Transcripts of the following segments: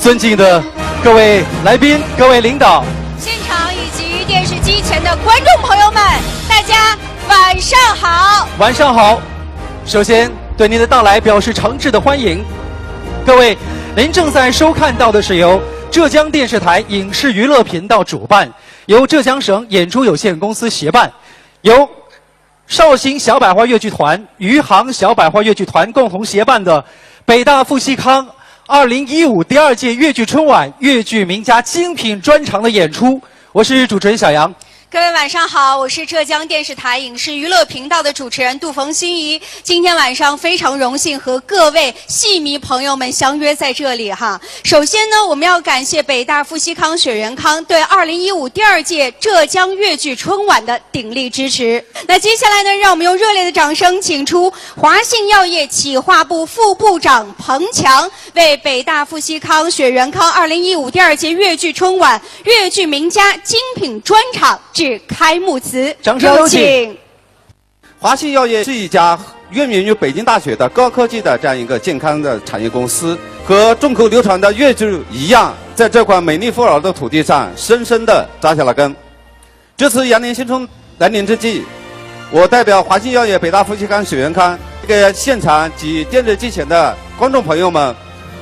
尊敬的各位来宾、各位领导，现场以及电视机前的观众朋友们，大家晚上好！晚上好。首先对您的到来表示诚挚的欢迎。各位，您正在收看到的是由浙江电视台影视娱乐频道主办，由浙江省演出有限公司协办，由绍兴小百花越剧团、余杭小百花越剧团共同协办的北大富西康2015第2届越剧春晚越剧名家精品专场的演出。我是主持人小杨。各位晚上好，我是浙江电视台影视娱乐频道的主持人杜冯心怡。今天晚上非常荣幸和各位戏迷朋友们相约在这里哈。首先呢，我们要感谢北大富西康雪元康对2015第2届浙江越剧春晚的鼎力支持。那接下来呢，让我们用热烈的掌声请出华信药业企划部副部长彭强，为北大富西康雪元康2015第2届越剧春晚越剧名家精品专场致开幕词，掌声有请。华信药业是一家渊源于北京大学的高科技的这样一个健康的产业公司，和众口流传的越剧一样，在这块美丽富饶的土地上深深地扎下了根。这次羊年新春来临之际，我代表华信药业北大富西康雪元康给现场及电视机前的观众朋友们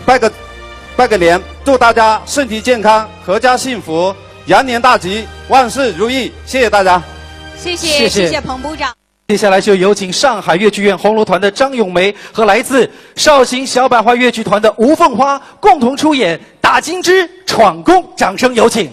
拜个年，祝大家身体健康，阖家幸福，羊年大吉，万事如意。谢谢大家。谢谢彭部长。接下来就有请上海越剧院红楼团的张咏梅和来自绍兴小百花越剧团的吴凤花共同出演《打金枝闯宫》，掌声有请。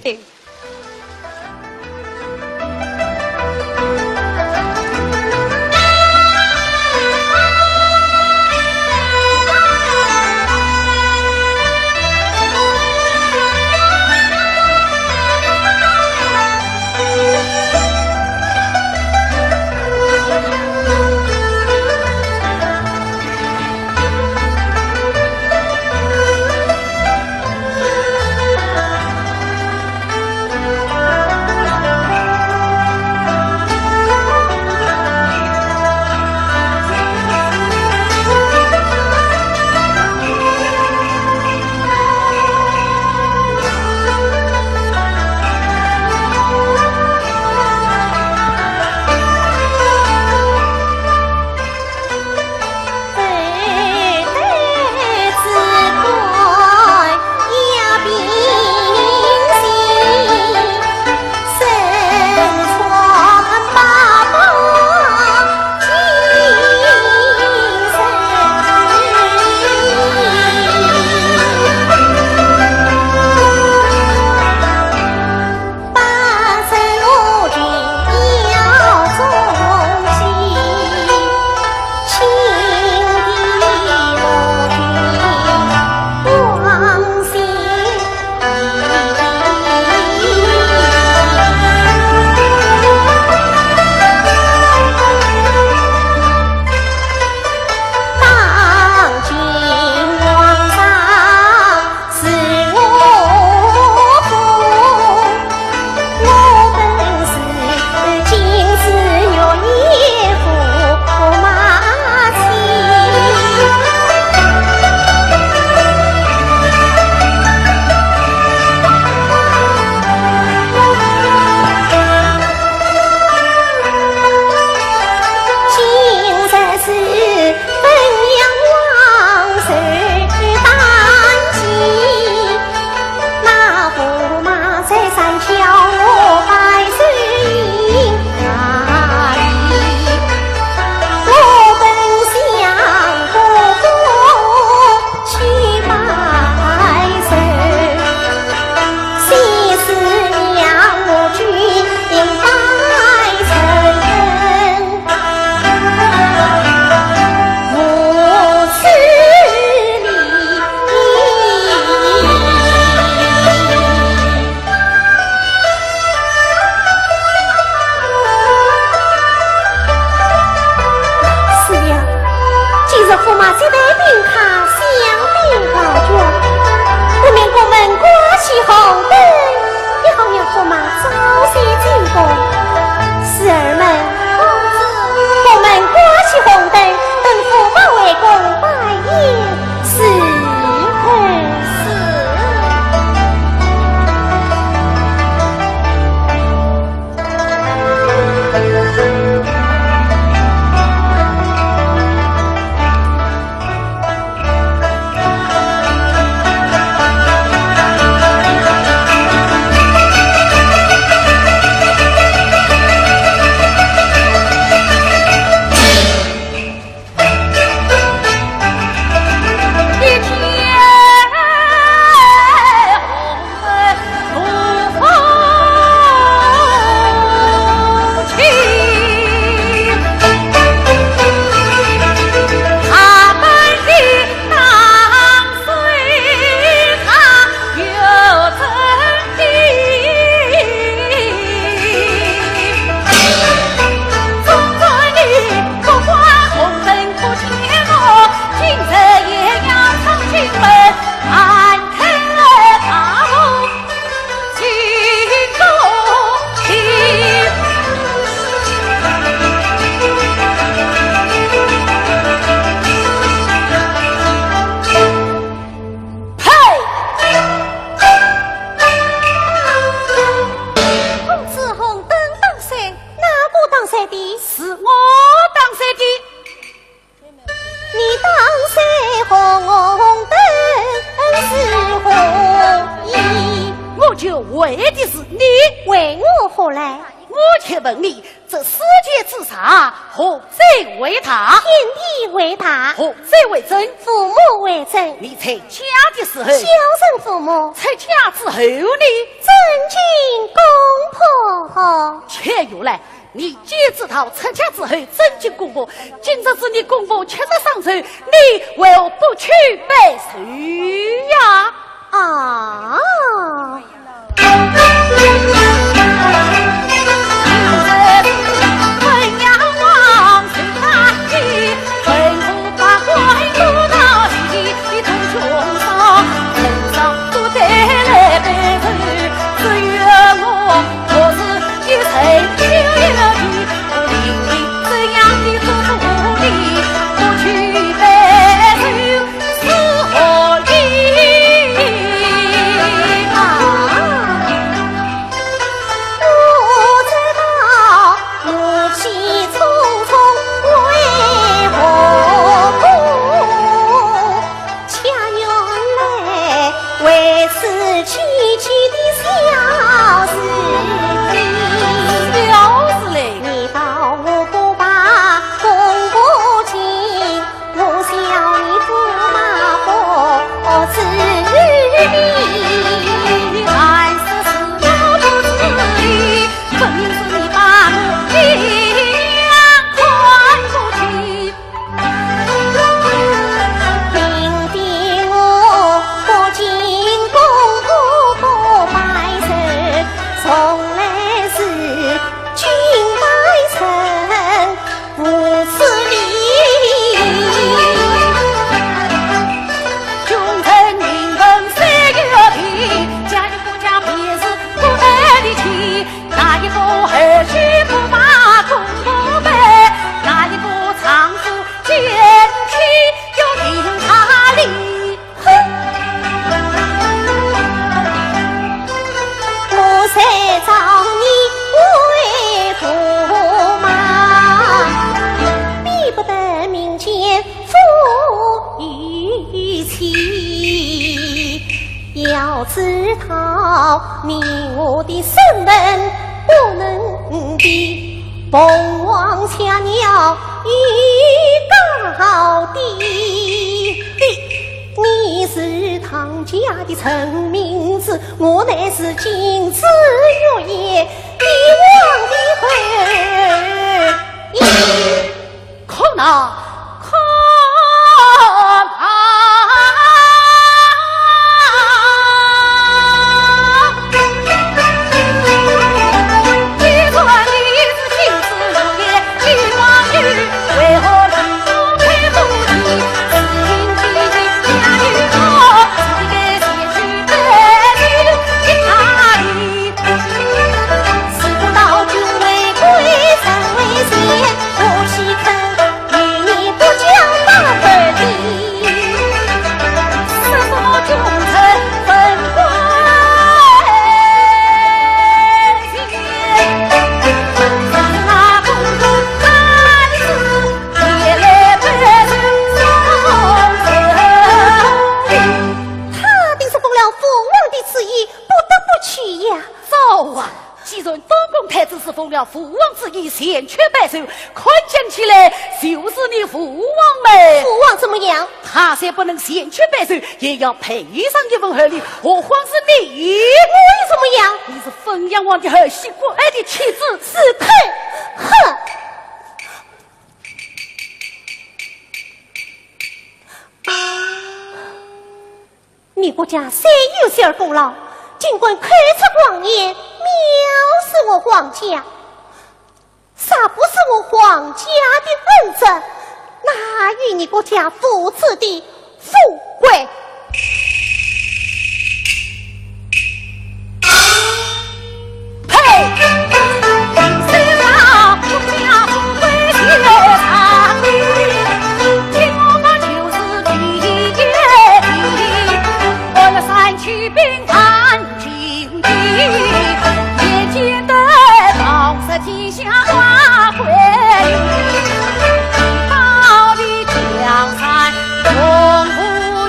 为我何来？我且问你，这世界之上，何者为大？天地为大，何者为真？父母为真。你在家的时候，孝顺父母；在家之后呢，尊敬公婆。且又来，你既知道出家之后尊敬公婆，今日是你公婆吃得上手，你为何不去拜寿呀？啊！要知道你我的生人不能比，凤凰掐鸟一高低。你是唐家的陈明子，我乃是金枝玉叶帝王的后裔。可哪？父王之意，先去拜寿，看讲起来就是你父王呗。父王怎么样？他虽不能先去拜寿，也要配上一份贺礼。何况是你？我怎么样？你是汾阳王的儿媳，国爱的妻子，是配。哼！你国家虽有些功劳，尽管开出光年，藐视我皇家。啥不是我皇家的恩泽，哪与你国家父子的富贵？天下花会到底江山永不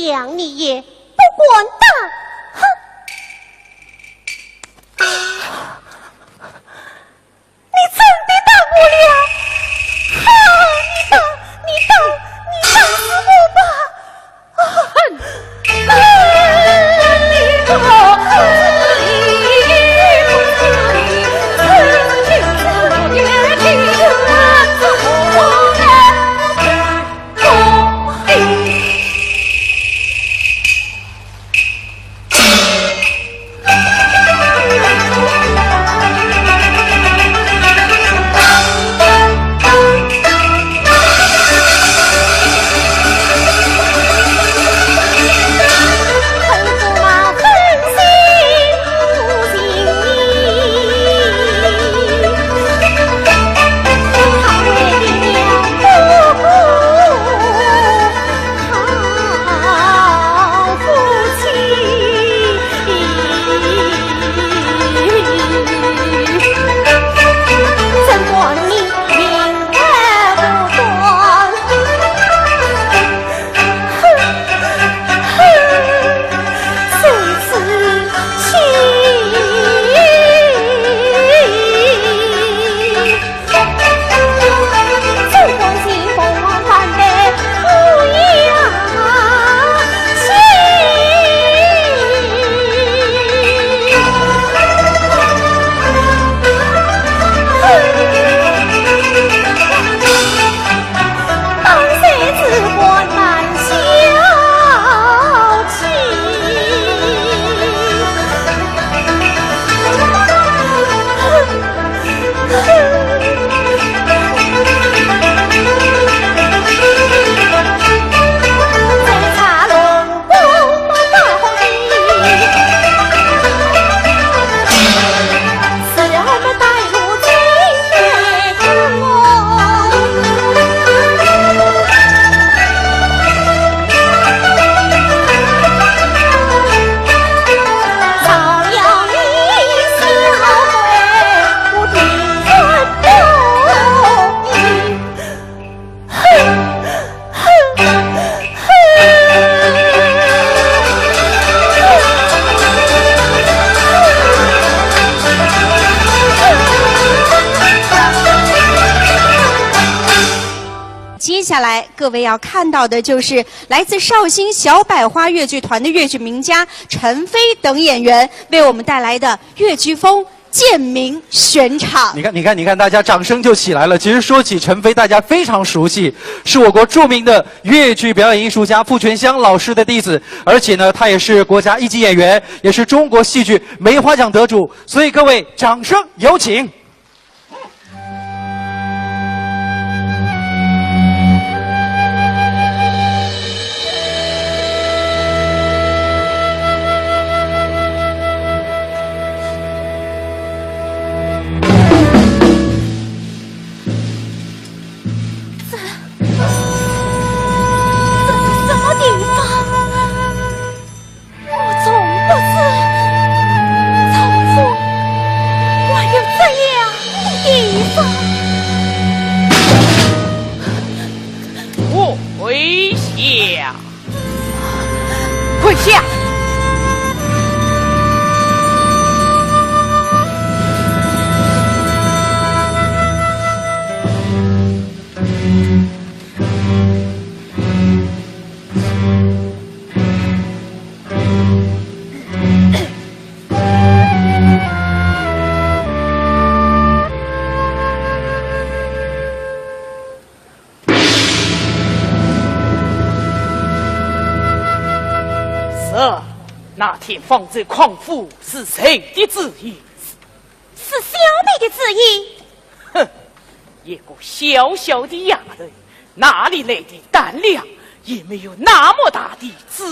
想你也不管的，哼！你真的打我了？哈！你打死我吧！哼！接下来，各位要看到的就是来自绍兴小百花越剧团的越剧名家陈飞等演员为我们带来的越剧风剑鸣选场。你看，大家掌声就起来了。其实说起陈飞，大家非常熟悉，是我国著名的越剧表演艺术家傅全香老师的弟子，而且呢，他也是国家一级演员，也是中国戏剧梅花奖得主。所以各位，掌声有请。跪下！那天放这狂妇是谁的旨意？是小妹的旨意。哼，一个小小的丫头，哪里来的胆量，也没有那么大的旨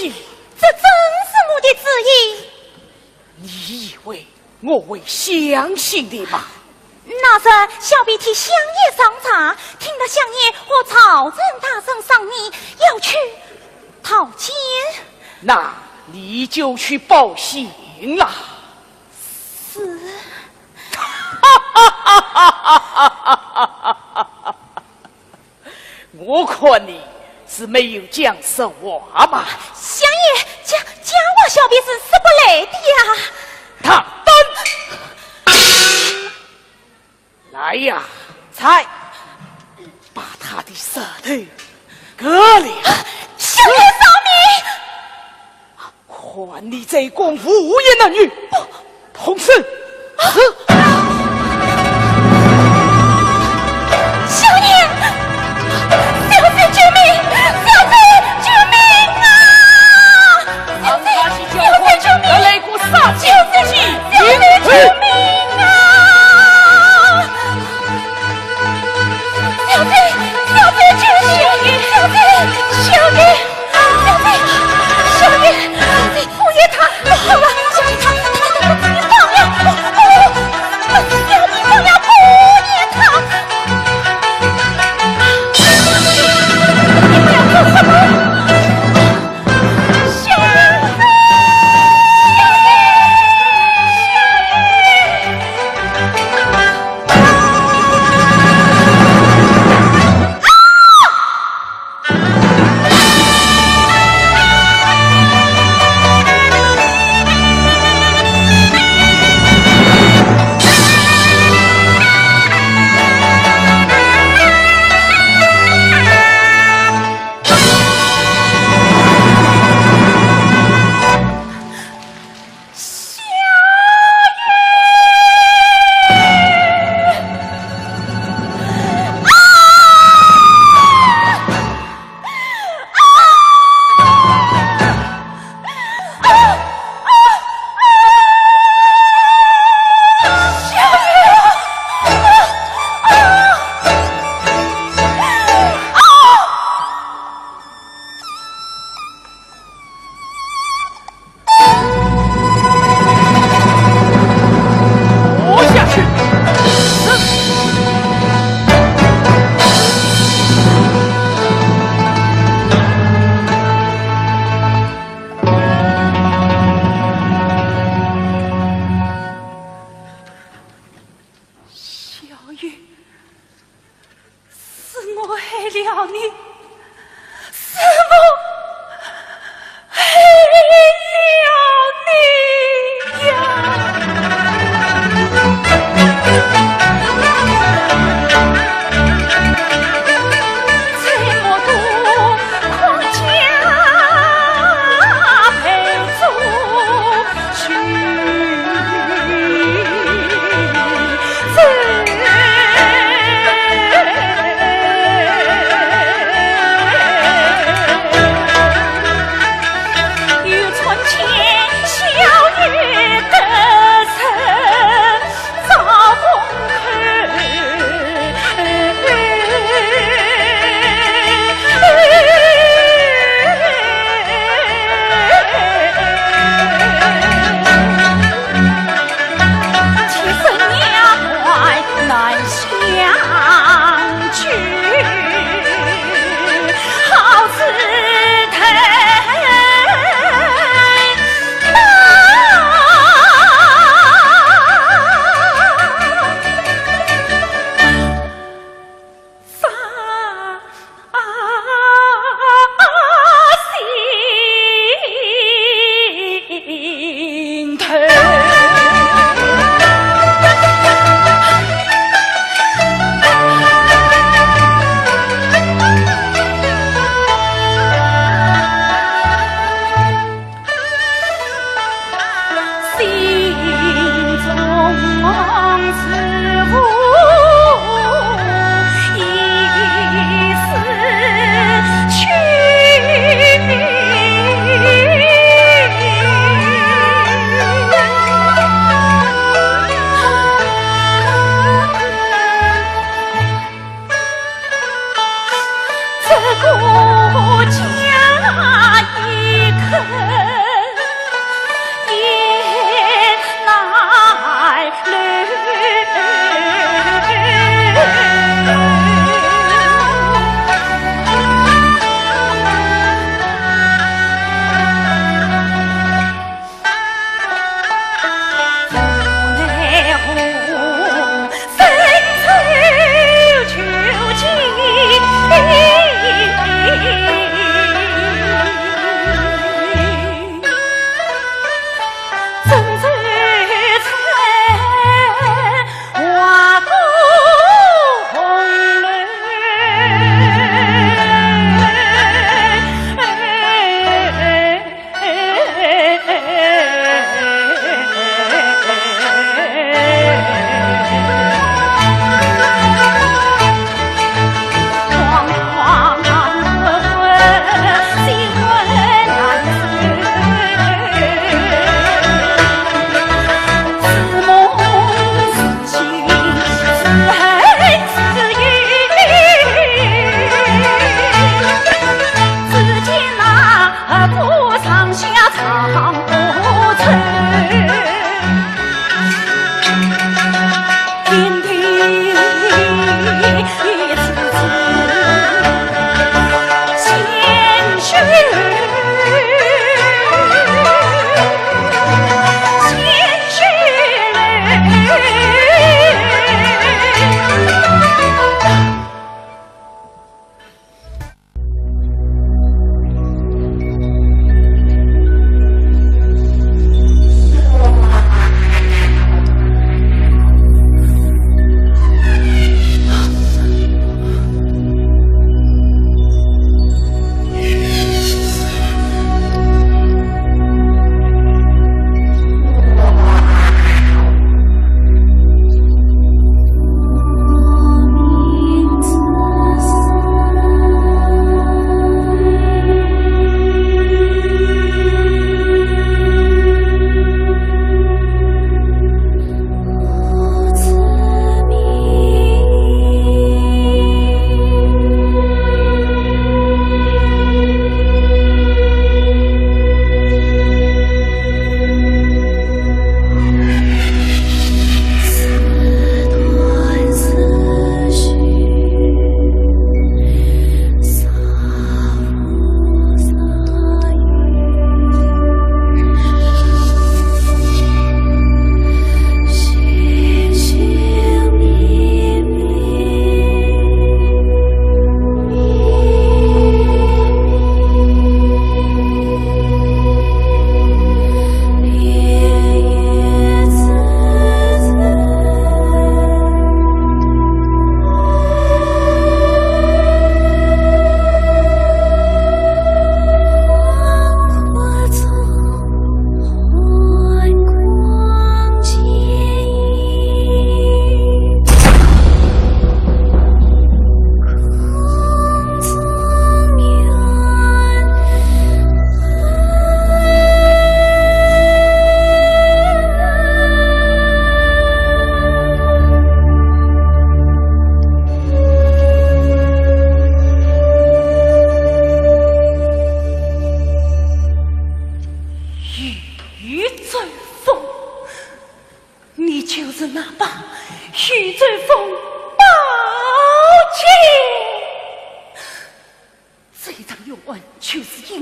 意。这真是我的旨意。你以为我会相信你吗？那是小婢替相爷上茶，听到相爷和朝政大圣商议，要去讨钱。那你就去报信了。是。我看你是没有讲实话嘛？相爷，讲我小辈子是不来的呀。他等，来呀，才把他的舌头割了。相爷饶命！还你这功夫无言的女，同事。相爷，小子救命！小子救命啊！小子救命！得来股杀气之气，小子救命啊！小子救命！小子，姑爷他好了，小爷他放了。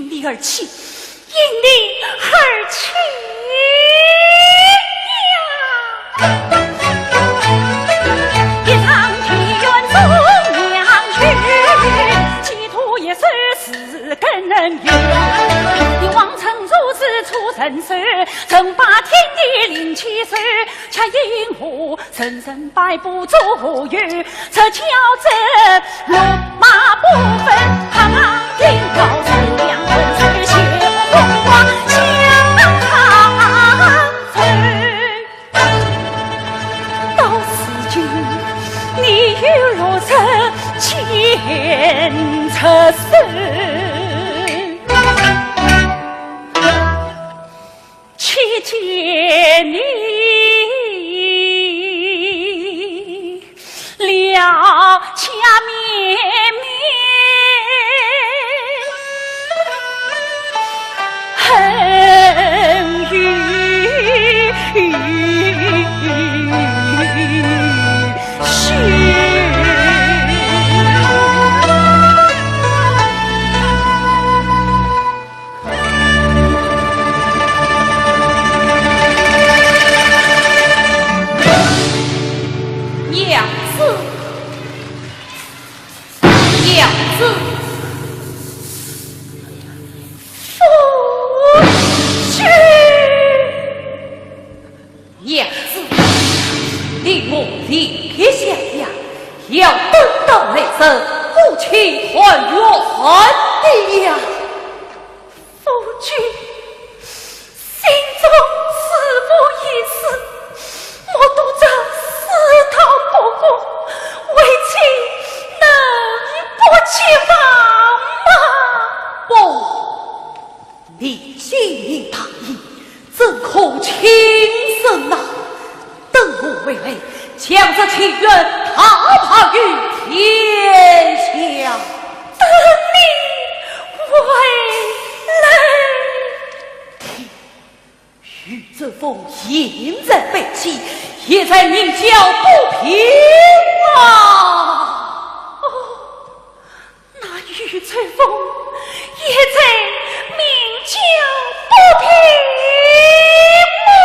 因你而起，因你而起呀！一场庭院走娘去，企图也是四根人缘。你妄称如此出人事，曾把天地灵气事，恰因我深深百不足语，这巧这戎马不分，行行应告是两分是血红花相随。到此君，你与如此前测试。去见你了下绵绵恨与许。要等到那声夫妻团圆的呀，夫君心中思不已死，莫独这死逃不过，为妻能不去放吗？不，你既已答应，怎可轻生呐？等我为累，将这情缘踏踏于天下，等你为累。宇泽峰现在被弃，也在宁教不平啊！哦，那宇泽峰也在明教不平吗？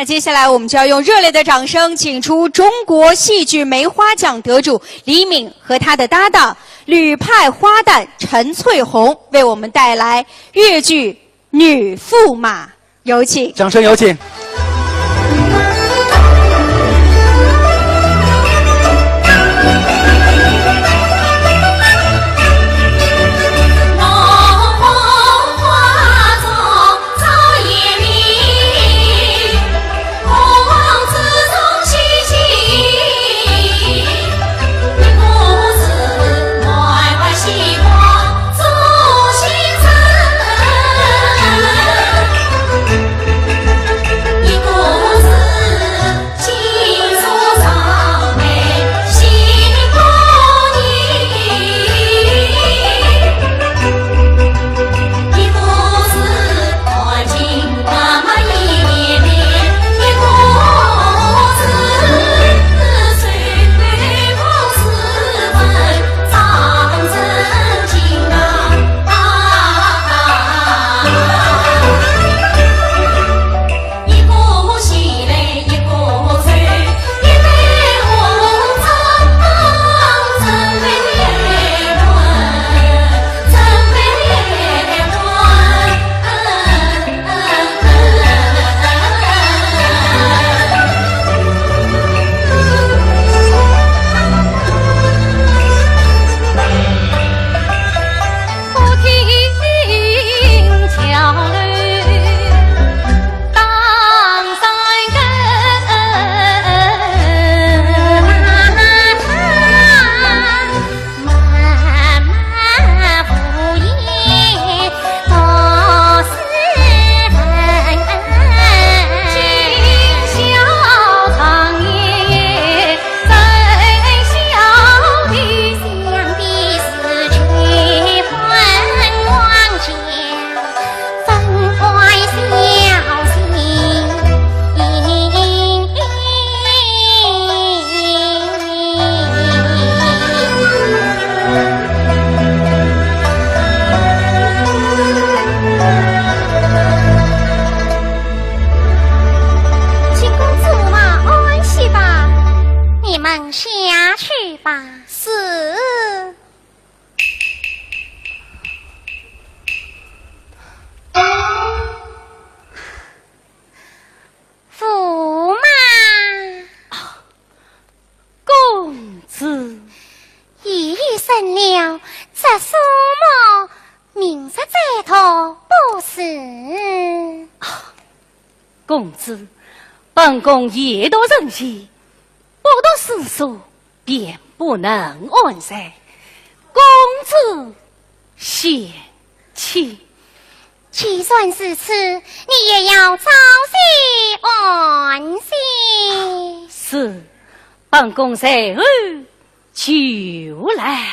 那接下来我们就要用热烈的掌声，请出中国戏剧梅花奖得主李敏和他的搭档吕派花旦陈翠红，为我们带来越剧《女驸马》，有请。掌声有请。公子，本宫夜多人稀，不读诗书，便不能安生。公子嫌弃，就算是此，你也要早些安息。是，本宫随后就来。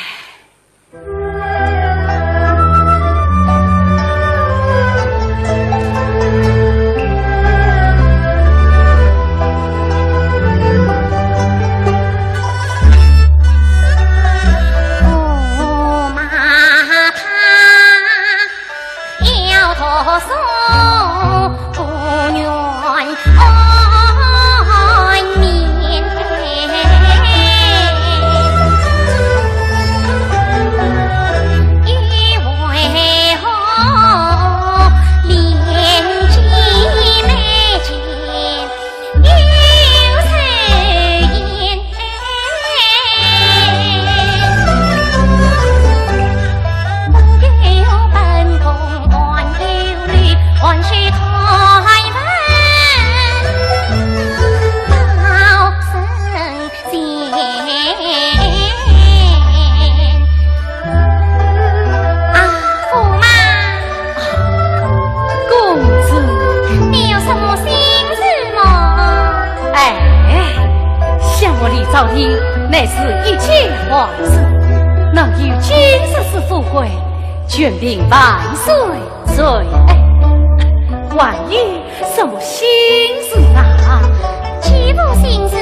朝廷乃是一切皇室，能有今日之富贵，全凭万岁最爱。万一什么心事啊？既无心事，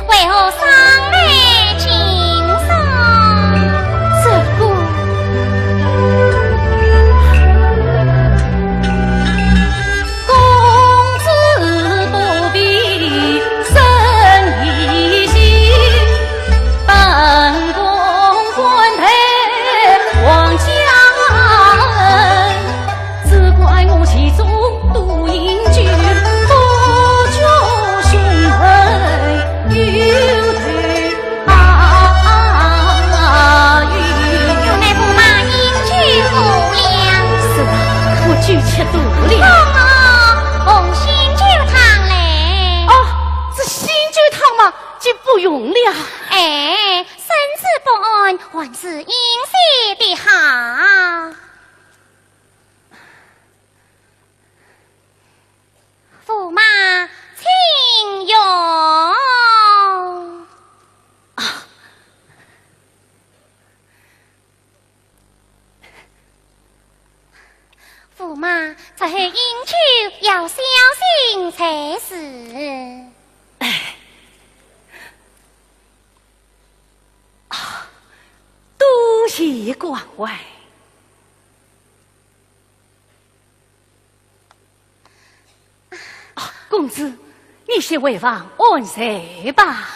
为何上来请上？这个公子不必举吃度了。红新酒汤嘞。哦，这新酒汤嘛，就不用了。哎，生子不安，还是应谢的好。驸马，请用。驸马，这饮酒要小心才是。多谢关怀。公子，你先回房安睡吧，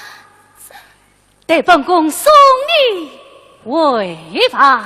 待本宫送你回房。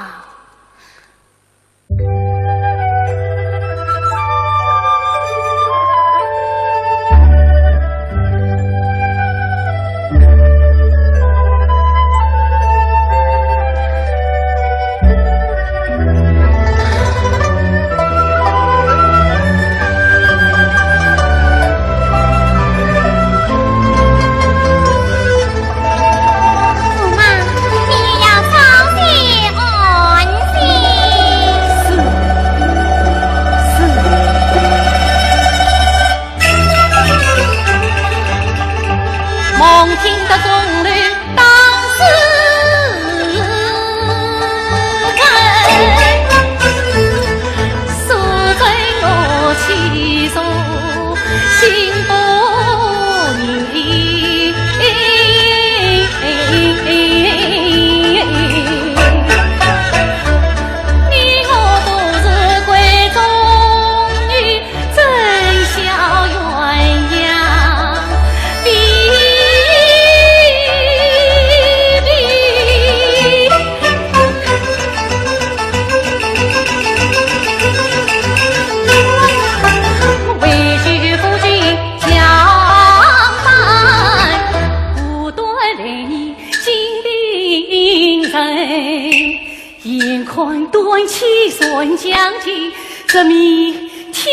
这弥天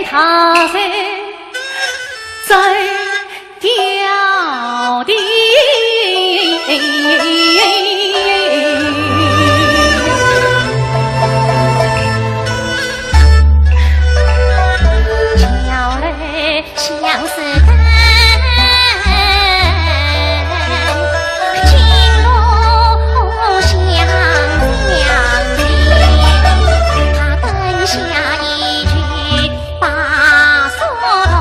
塔在吊地。叫来相思灯，情路相连，他灯下一句把锁头。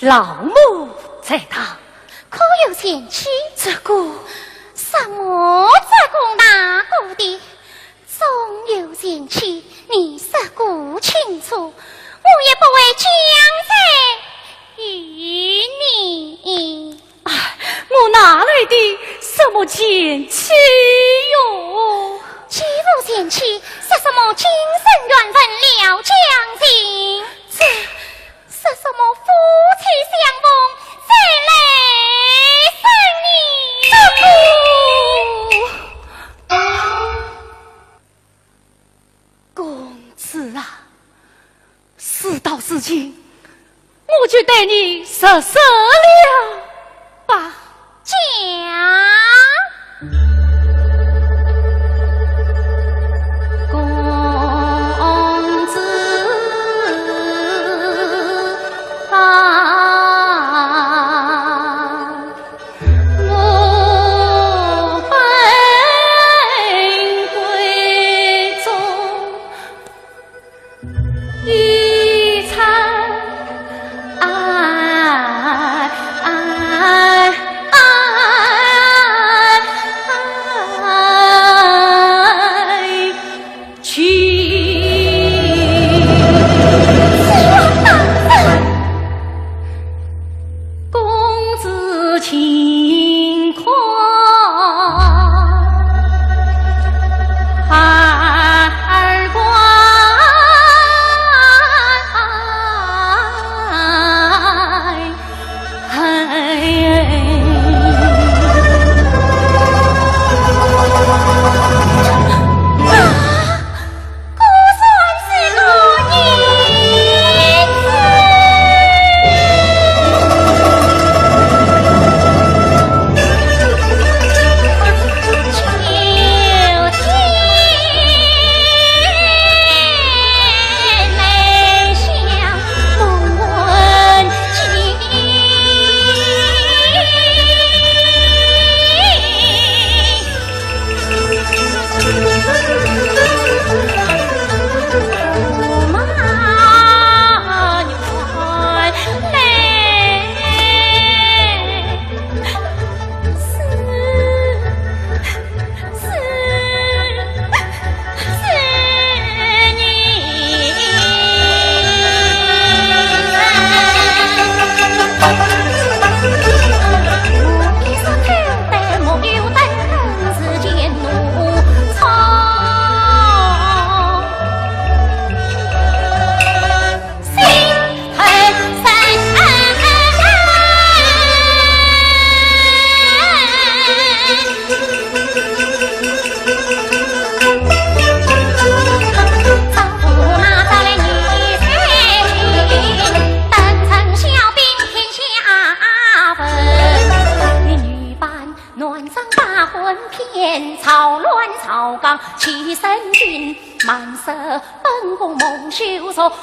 老母在堂，可有贤妻？这个什么这个那个的，总有贤妻，你是顾清楚，我也不会将这与你。我哪来的什么贤妻哟？岂不贤妻是什么今生缘分了将尽？这是什么夫妻相逢再来生你？公子啊，事到如今，我就对你实了吧。讲。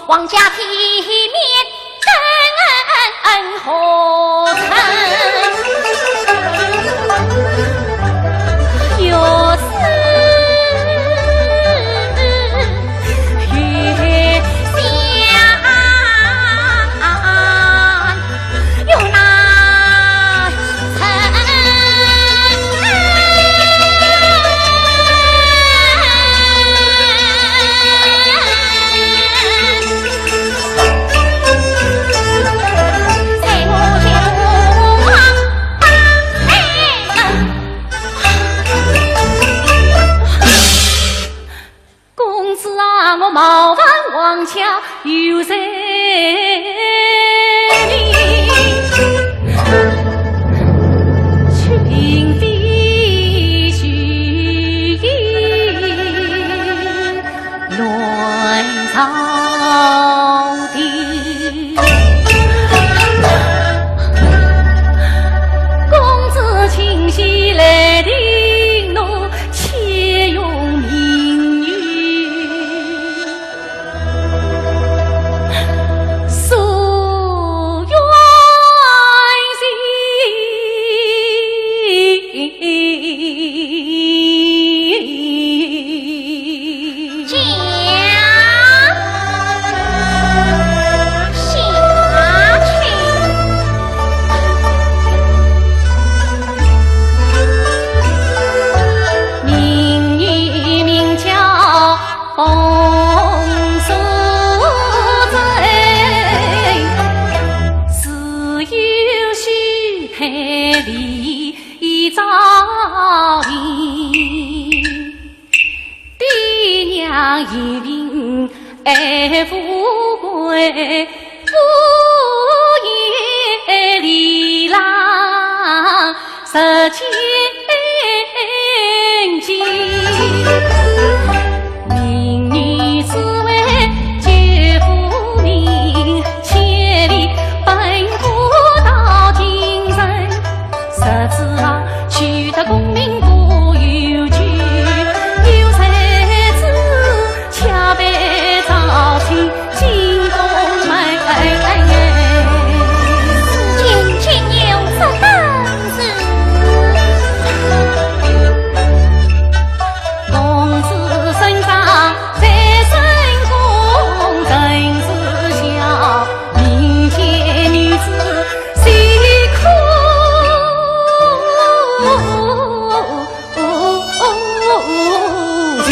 王家体面真何曾？有此月相，有难成。上一品爱富贵，富也里郎十千金。明年只为救父命，千里奔赴到京城，谁知啊取得功名不由己，有才子恰被招亲进宫门。此间却有此等事，公子身上在深宫，真是笑民间女子谁可及。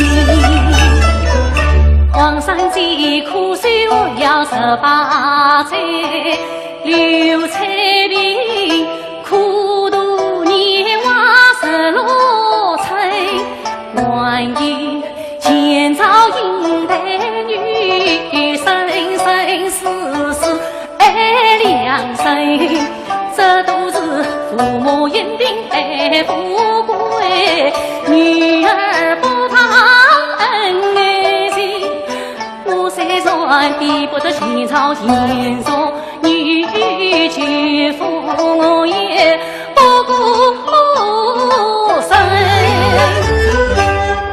皇上既苦虽我要18载，刘彩萍苦读年华16岁，还有前朝应代女，生生世世爱两生，这都是父母认定爱富贵，女儿不怕恩爱情。我虽然比不得前朝贤淑女眷妇，我也不顾身。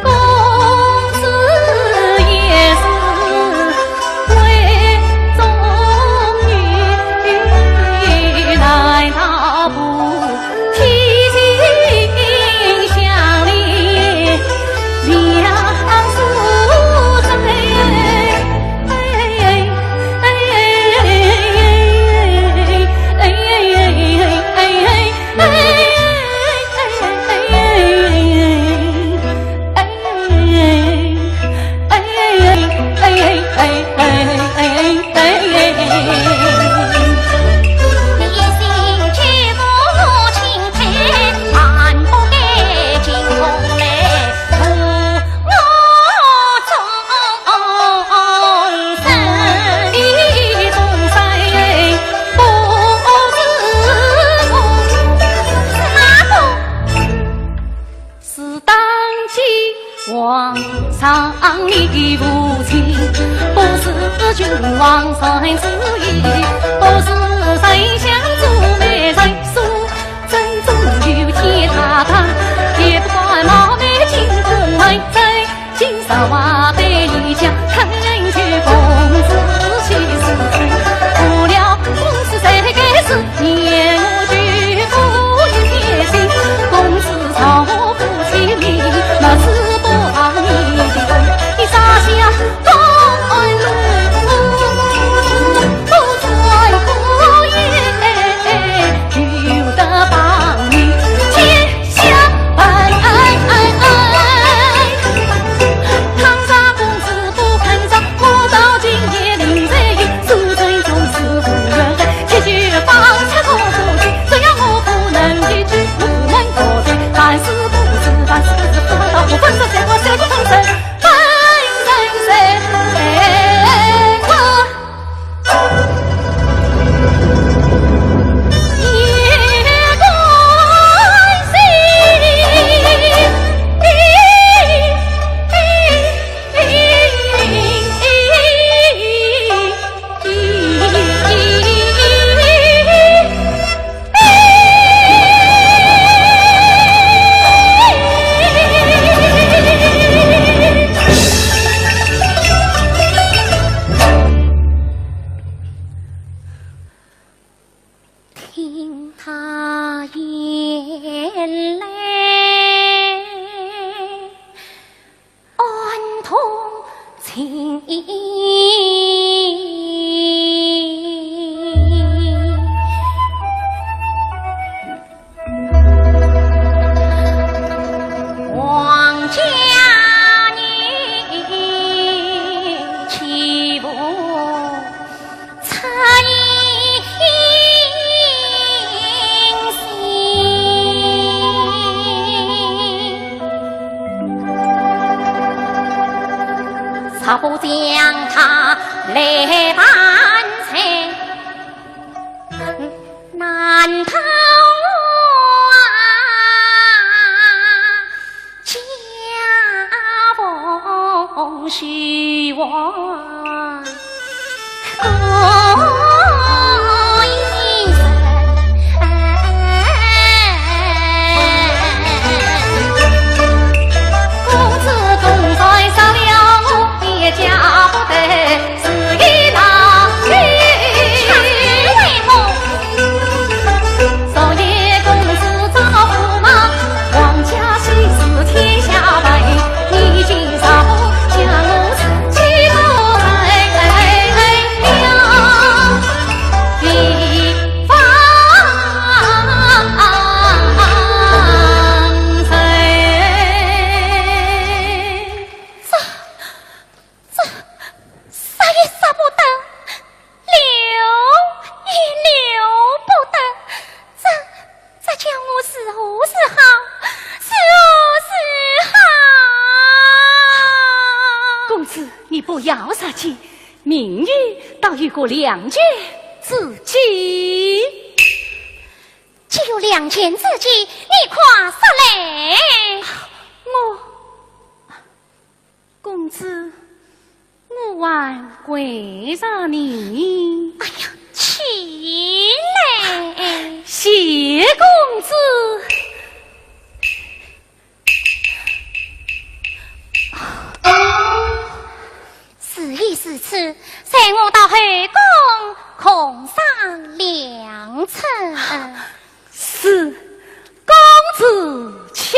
公子也是为中女，来到不提心相连，两宿醉。皇上你父亲不是君王三之一，不是丞相主美才素，真正有天大堂，也不管冒昧进宫门，在金沙瓦对一家看人去公子去死去，不料公子谁该是念我举夫与贴心，公子朝我父亲命，那是你撒下风露，不传苦言，就得帮你天下安。唐家公子不肯找，我到今夜临在意，苏州总是不愿爱，结局方才可不去，只要我不能一句无门可对，凡事不知，凡事不知，不到我分手结果谁不同生。听他眼泪安痛情王家女岂不猜咋不将他来办才？难逃家风虚妄，家不得是一道雨，为何昨夜公子造驸马，王家喜事天下白，你今少将我自己都来了地方不要杀气，明日倒有个良间自己。只有良间自己，你夸啥嘞？公子，我还跪着你。哎呀，起来！谢公子。此意是此，随我到后宫空赏良辰。是公子请。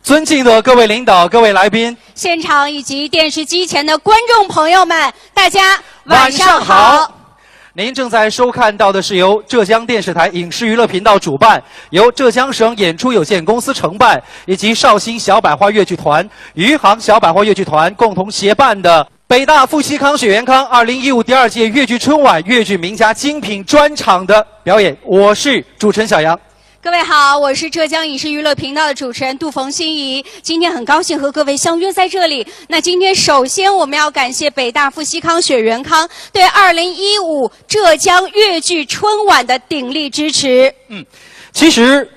尊敬的各位领导、各位来宾，现场以及电视机前的观众朋友们，大家晚上好。您正在收看到的是由浙江电视台影视娱乐频道主办，由浙江省演出有限公司承办，以及绍兴小百花越剧团、余杭小百花越剧团共同协办的北大傅锡康雪元康2015第2届越剧春晚越剧名家精品专场的表演。我是主持人小杨。各位好，我是浙江影视娱乐频道的主持人杜冯心怡。今天很高兴和各位相约在这里。那今天首先我们要感谢北大傅锡康雪元康对2015浙江越剧春晚的鼎力支持。其实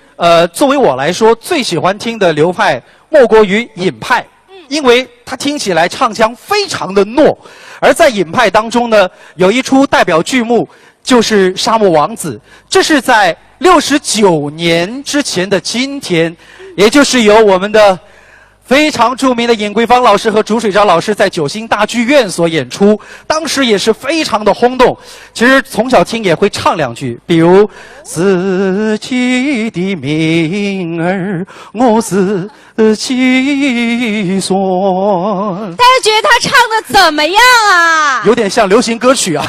作为我来说，最喜欢听的流派莫过于尹派，因为它听起来唱腔非常的糯。而在尹派当中呢，有一出代表剧目就是《沙漠王子》，这是在69年之前的今天，也就是由我们的非常著名的尹桂芳老师和竹水昭老师在九星大剧院所演出，当时也是非常的轰动。其实从小听也会唱两句，比如自己的命儿我自己算。大家觉得他唱的怎么样啊？有点像流行歌曲啊！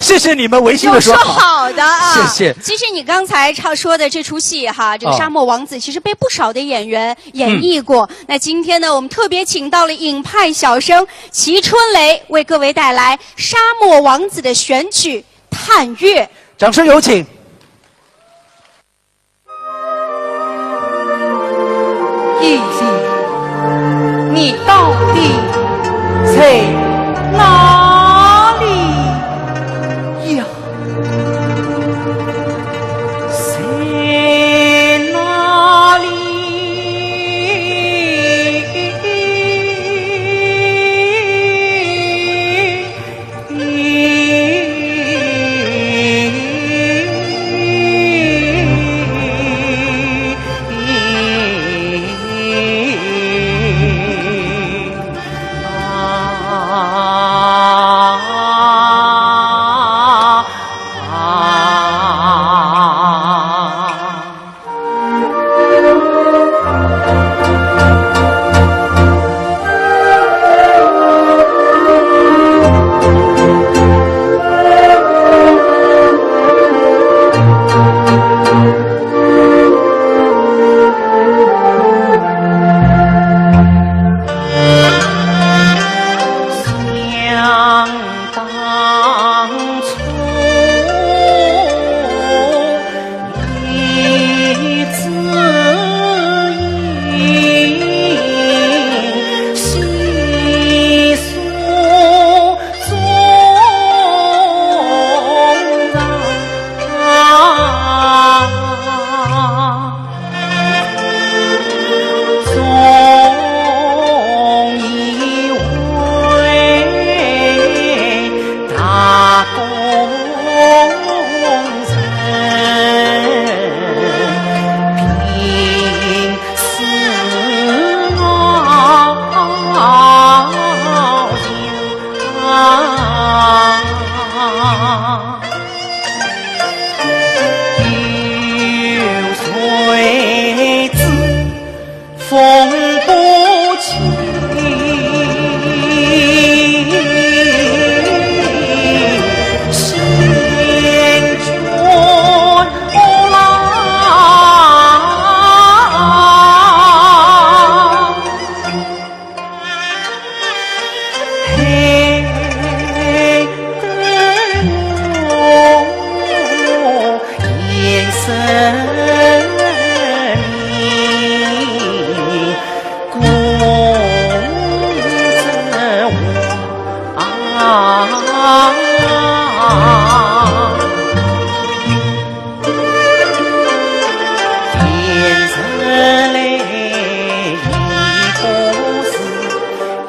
谢谢你们违心的说好的啊，谢谢。其实你刚才说的这出戏哈，这个《沙漠王子》其实被不少的演员演绎过。那今天呢，我们特别请到了尹派小生齐春雷，为各位带来《沙漠王子》的选曲《探月》。掌声有请。义父，你到底在哪里呀？在哪里？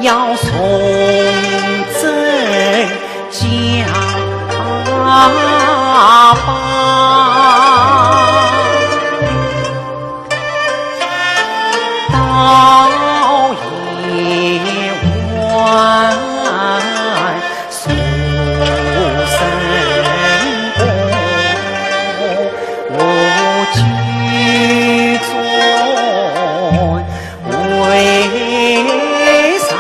要送赠家宝。到夜晚送神功，我居尊为上。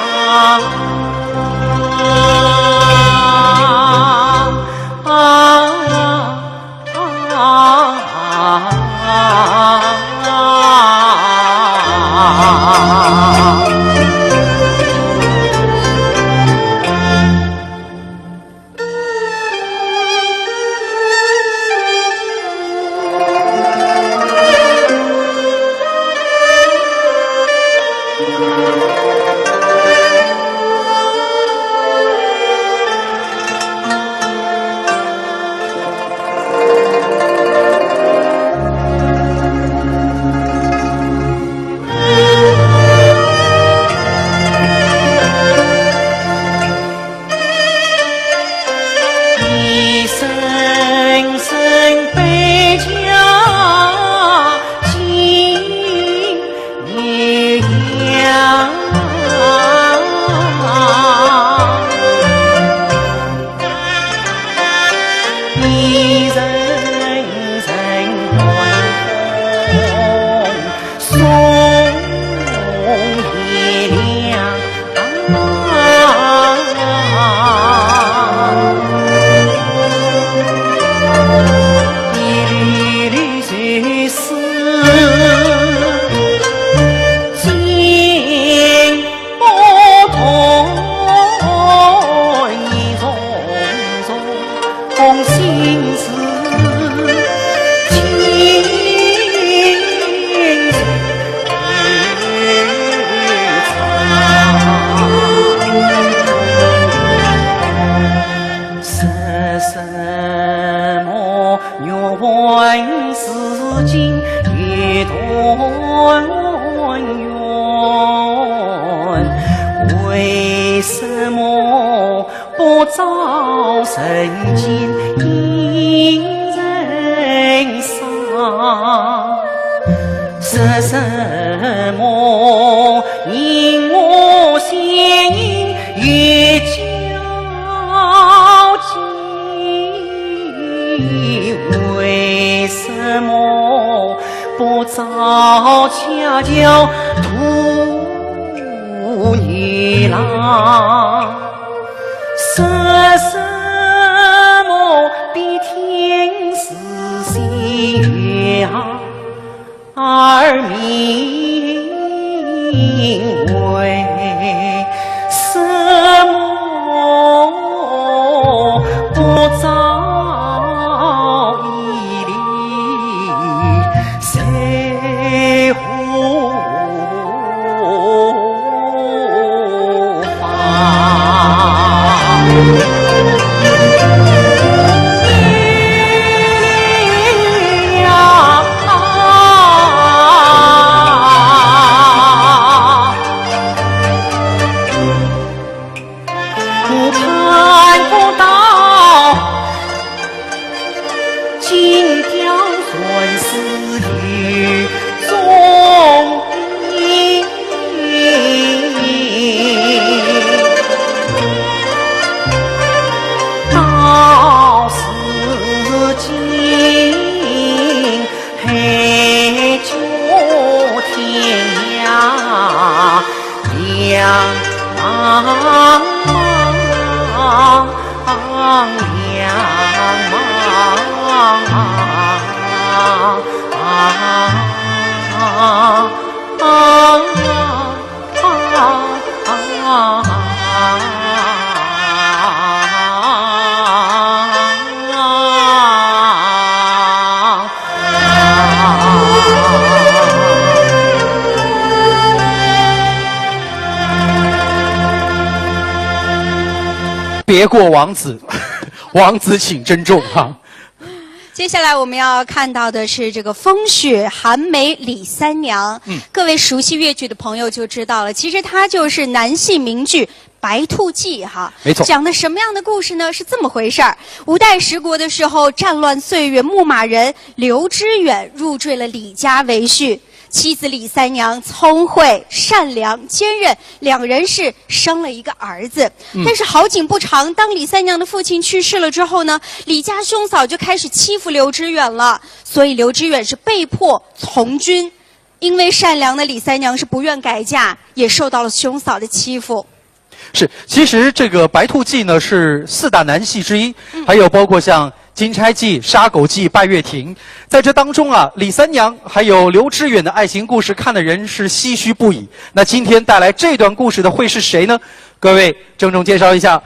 别过王子，王子请珍重哈。接下来我们要看到的是这个风雪寒梅李三娘。各位熟悉越剧的朋友就知道了，其实它就是南戏名剧《白兔记》哈。没错。讲的什么样的故事呢？是这么回事儿：五代十国的时候，战乱岁月，牧马人刘知远入赘了李家为婿。妻子李三娘聪慧善良坚韧，两人是生了一个儿子。但是好景不长，当李三娘的父亲去世了之后呢，李家兄嫂就开始欺负刘知远了，所以刘知远是被迫从军。因为善良的李三娘是不愿改嫁，也受到了兄嫂的欺负。是，其实这个《白兔记》呢是4大南戏之一，还有包括像《金钗记》《杀狗记》《拜月亭》。在这当中啊，李三娘还有刘知远的爱情故事，看的人是唏嘘不已。那今天带来这段故事的会是谁呢？各位郑重介绍一下，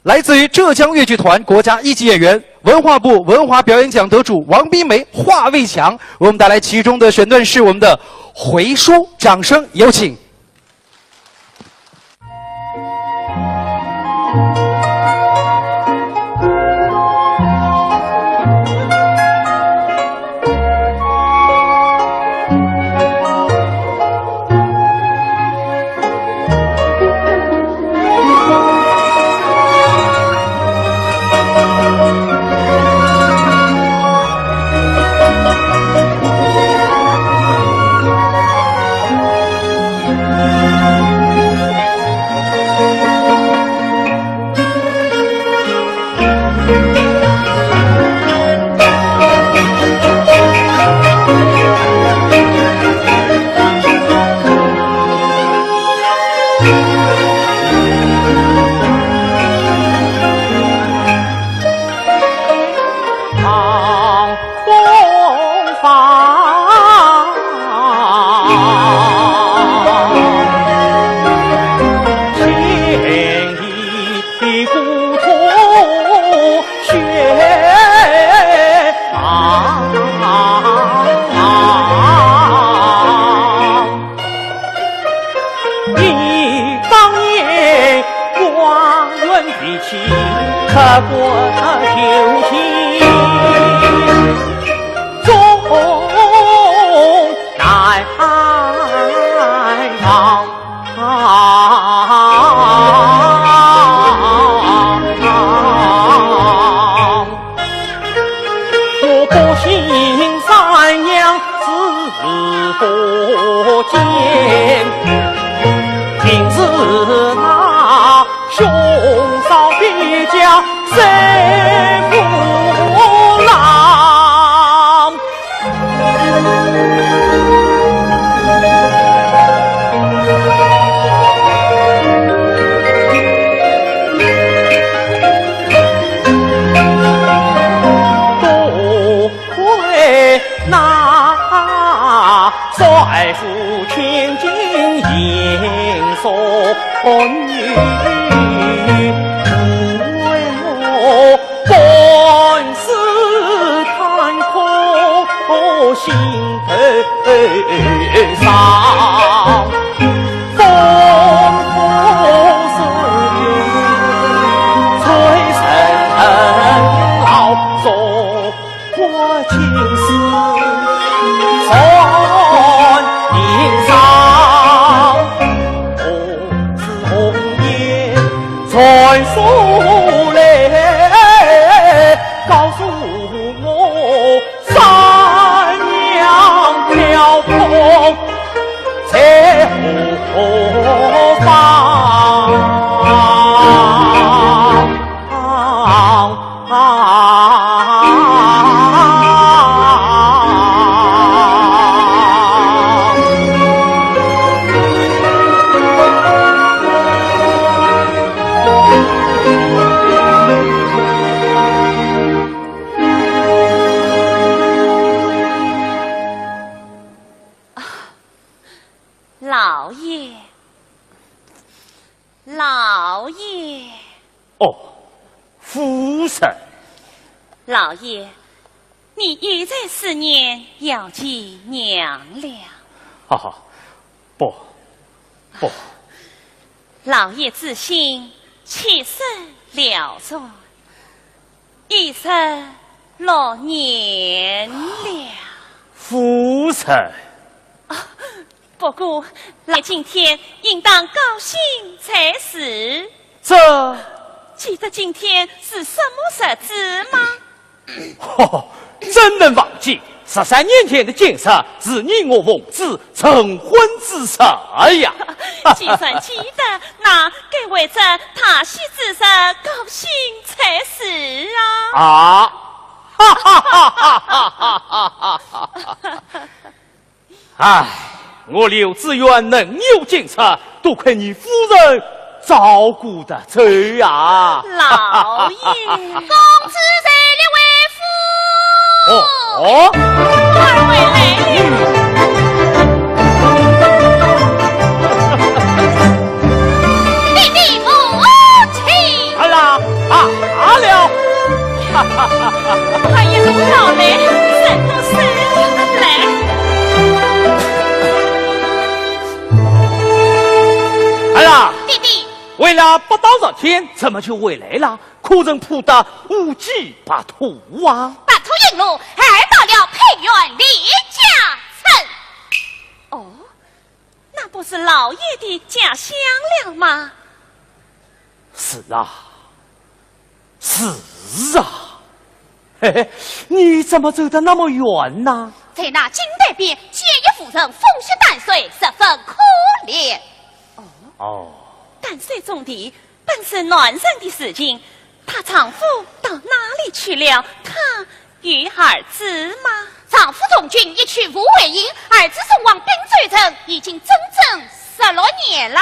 来自于浙江越剧团国家一级演员、文化部文化表演奖得主王冰梅、华卫强，为我们带来其中的选段是我们的回书，掌声有请。老爷，你一再思念要见娘了。不，老爷自信，起身了座，一声6年了。夫人。不过，来今天应当高兴才是。这记得今天是什么日子吗？怎能忘记13年前的今日是你我奉旨成婚之日呀！就算记得，那该为这踏喜之日高兴才是啊！啊！哈哈哈哈哈哈哈哈！唉，我刘志远能有今日，多亏你夫人照顾得周呀！老爷，公子在了为夫。哦，二位来了。弟弟母亲。好啦，好了。快一路到来，怎不是来？好啦，弟弟，为了不到热天，怎么就回来了？可曾扑得无鸡八兔啊？把头引路，儿到了配院李家村。哦，那不是老爷的家乡了吗？是啊，是啊。嘿嘿，你怎么走得那么远呢？在那金代边，结义夫人风雪淡水，十分可怜。哦，淡水种地本是男人的事情，她丈夫到哪里去了？她与儿子吗？丈夫从军一去无回营，儿子送往滨水城，已经整整16年了。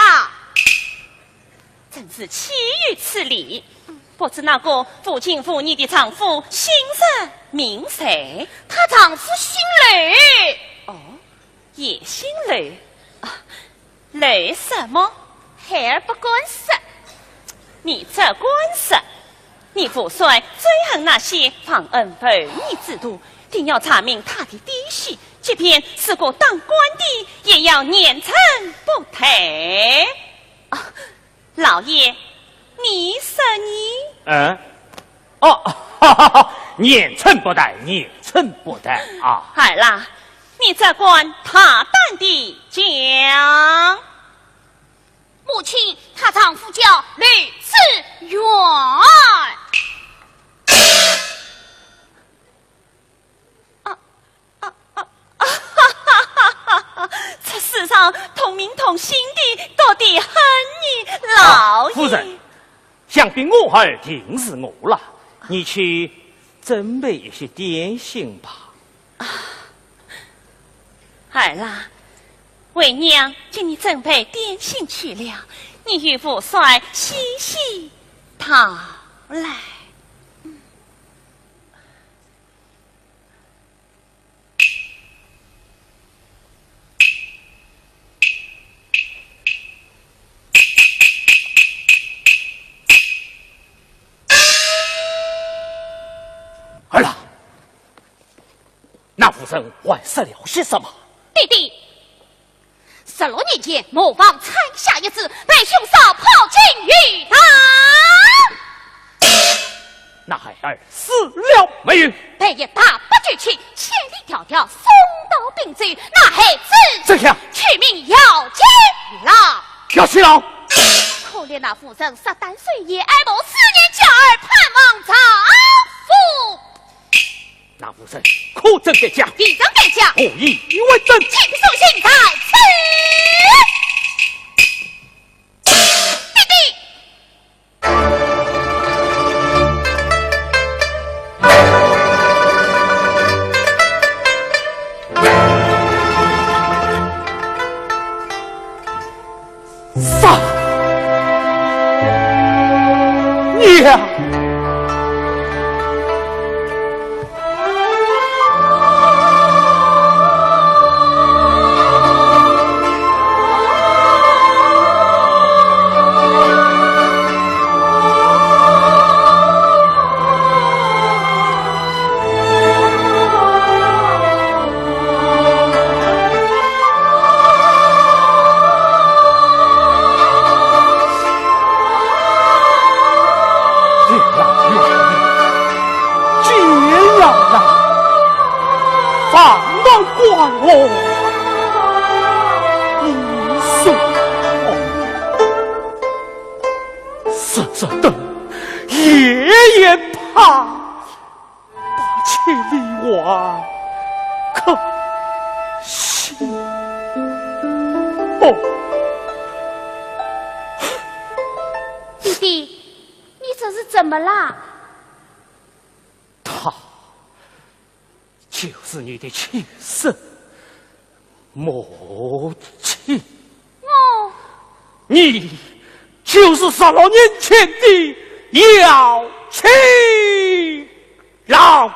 真是奇遇此理。不知那个父亲父你的丈夫姓甚名谁？她丈夫姓吕。哦，也姓吕。吕什么？孩儿不管事。你这官司，你父帅最恨那些放恩不义之徒，定要查明他的底细，即便是个当官的，也要严惩不退。啊，老爷，你说你？严惩不贷，严惩不贷啊！好啦，你这官大胆的讲。母亲，她丈夫叫吕志远。这世上同名同姓的，到底恨你老爷。夫人，想必我儿定是我了，你去准备一些点心吧。好啦，为娘给你准备点心去了，你与父帅细细讨来。儿啦，那夫人还说了些什么？弟弟，16年前某方参下一旨，被兄嫂抛进狱堂。那孩儿死了没有？被一大不举去，千里迢迢送到滨州，那孩子这样取名姚金郎。要去了。可怜那夫人13岁也爱慕4年娇儿，盼望丈夫。那夫人可真该讲，必当该讲，我以为真。请送信在此。弟弟，杀娘！瑟瑟等，夜夜盼，8千里外可惜哦。弟弟，你这是怎么啦？他就是你的亲生母亲。哦，你就是3老年前的姚青郎。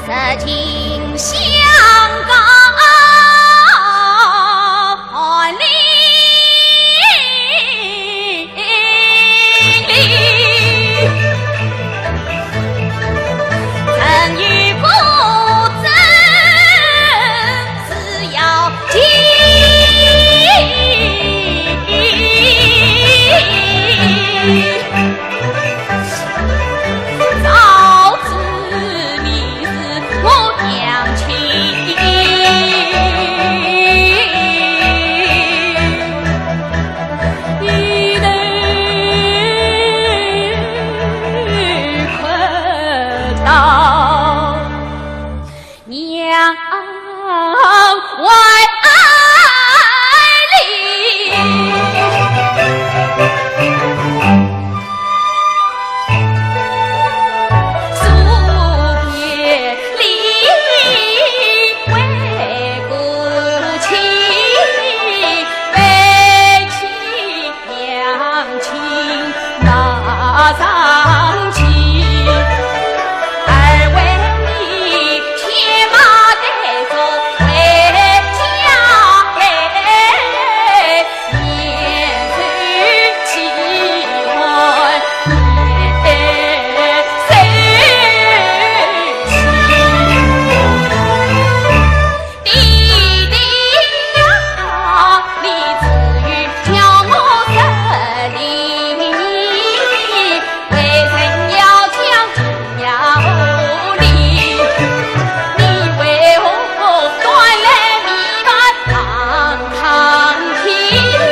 色情香港里，曾与故曾是要紧。早知你是我娘亲，一头困到娘怀里。宿别离为故亲，背起娘亲马上去。儿为你牵马带走回家，年岁气欢年弟弟呀，你至于叫我这里，为甚要将金呀无理？你为何端来米饭堂堂提？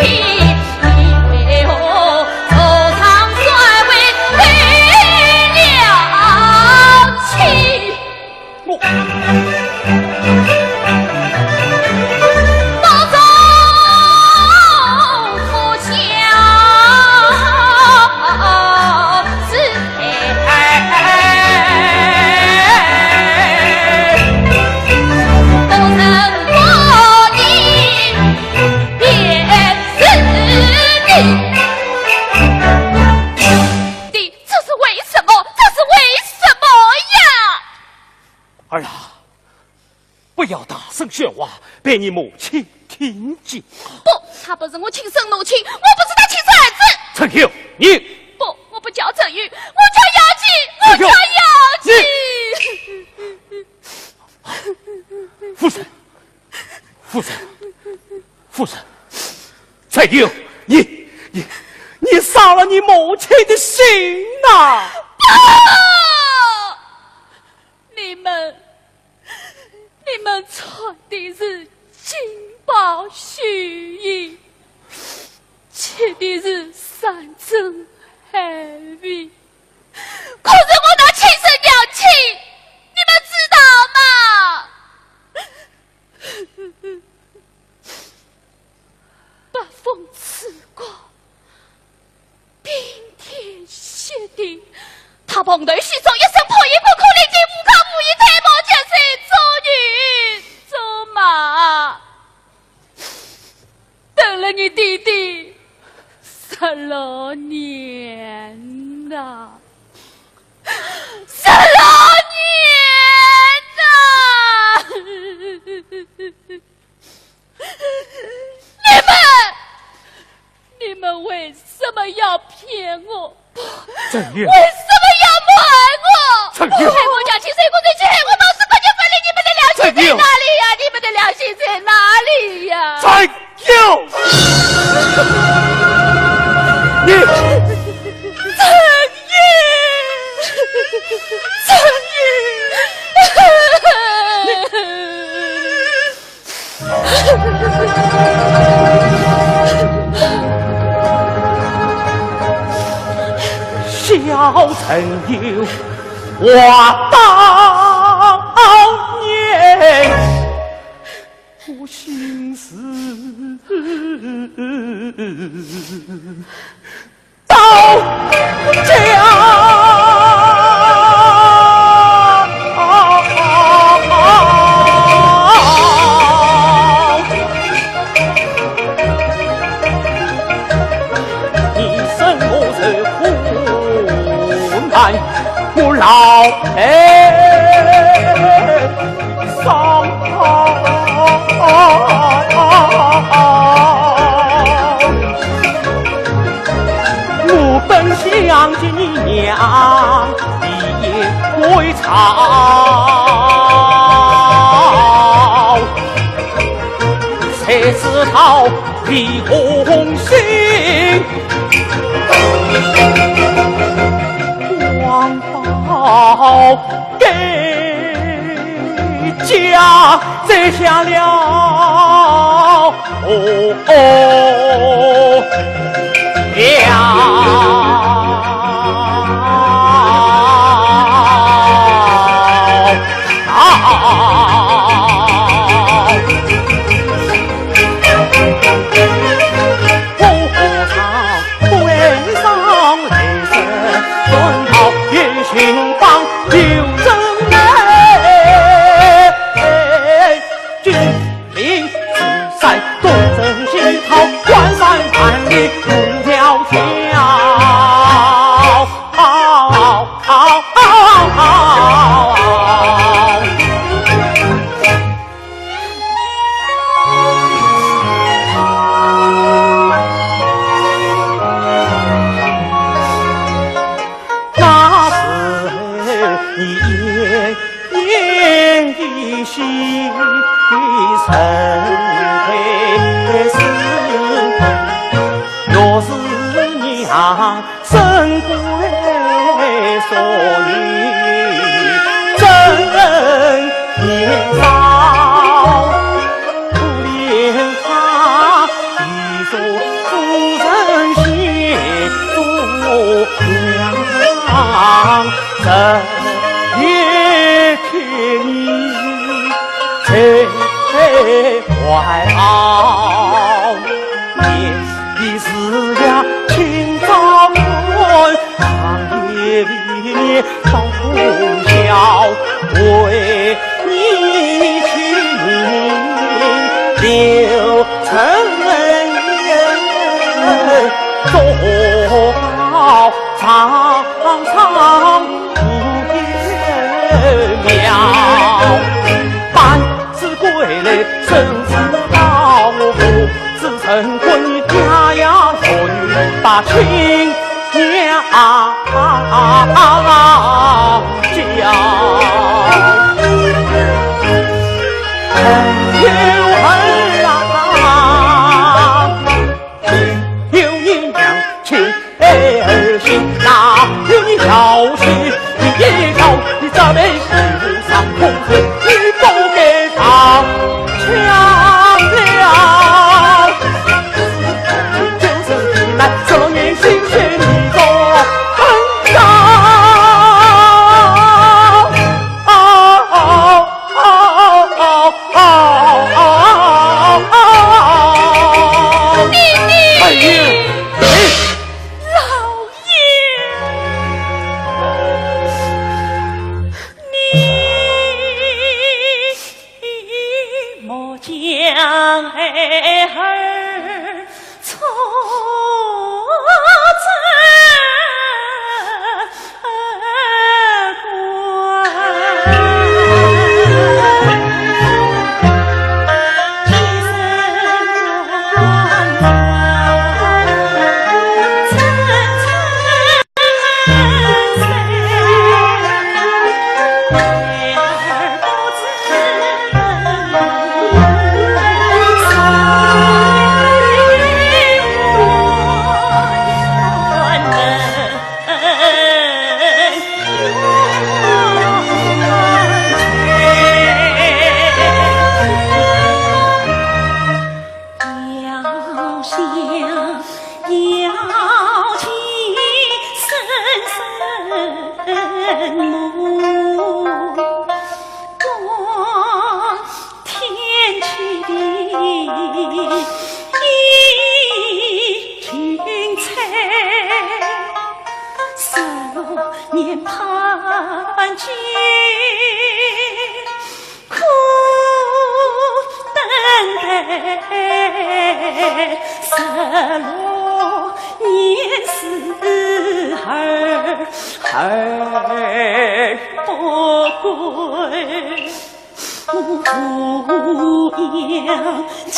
你为何愁肠酸为对了情？保重父孝是儿，都成我的便是你。弟，这是为什么？这是为什么呀？儿啊，不要大声喧哗，被你母亲听见。不，他不是我亲生母亲，我不是他亲生儿子。陈秀，你不，我不叫陈玉，我叫姚琪，我叫姚琪。夫人，夫人，夫人，陈秀，你杀了你母亲的心呐！你们传的是金宝虚意，切的是山珍海味，可是我那亲生娘亲，你们知道吗？八风刺骨，冰天雪地，他碰头洗手一身破衣不可理解，无靠无依，太毛就是做女做马，等了你弟弟16年呐，16年呐！你们为什么要骗我？郑月，为什么要瞒我？郑月，害我娘亲生过罪，害我冒失把你分离，你们的良心在哪里呀？你们的良心在哪里呀？郑月，你郑月。小曾有话当年，我心思到家。我老伤我本想起你娘的归巢，谁知道李红心王宝给家摘下了珍贵所女真年少，可怜她一说夫人协助娘，怎也听你在怀抱，也是呀清早长夜里到通宵，为你情留成人，做好长长不变妙，半次归来生死道不自成婚家呀有女把亲娘教，望天去的君才，16年盼见，苦等待，16年思儿不归。抚养娇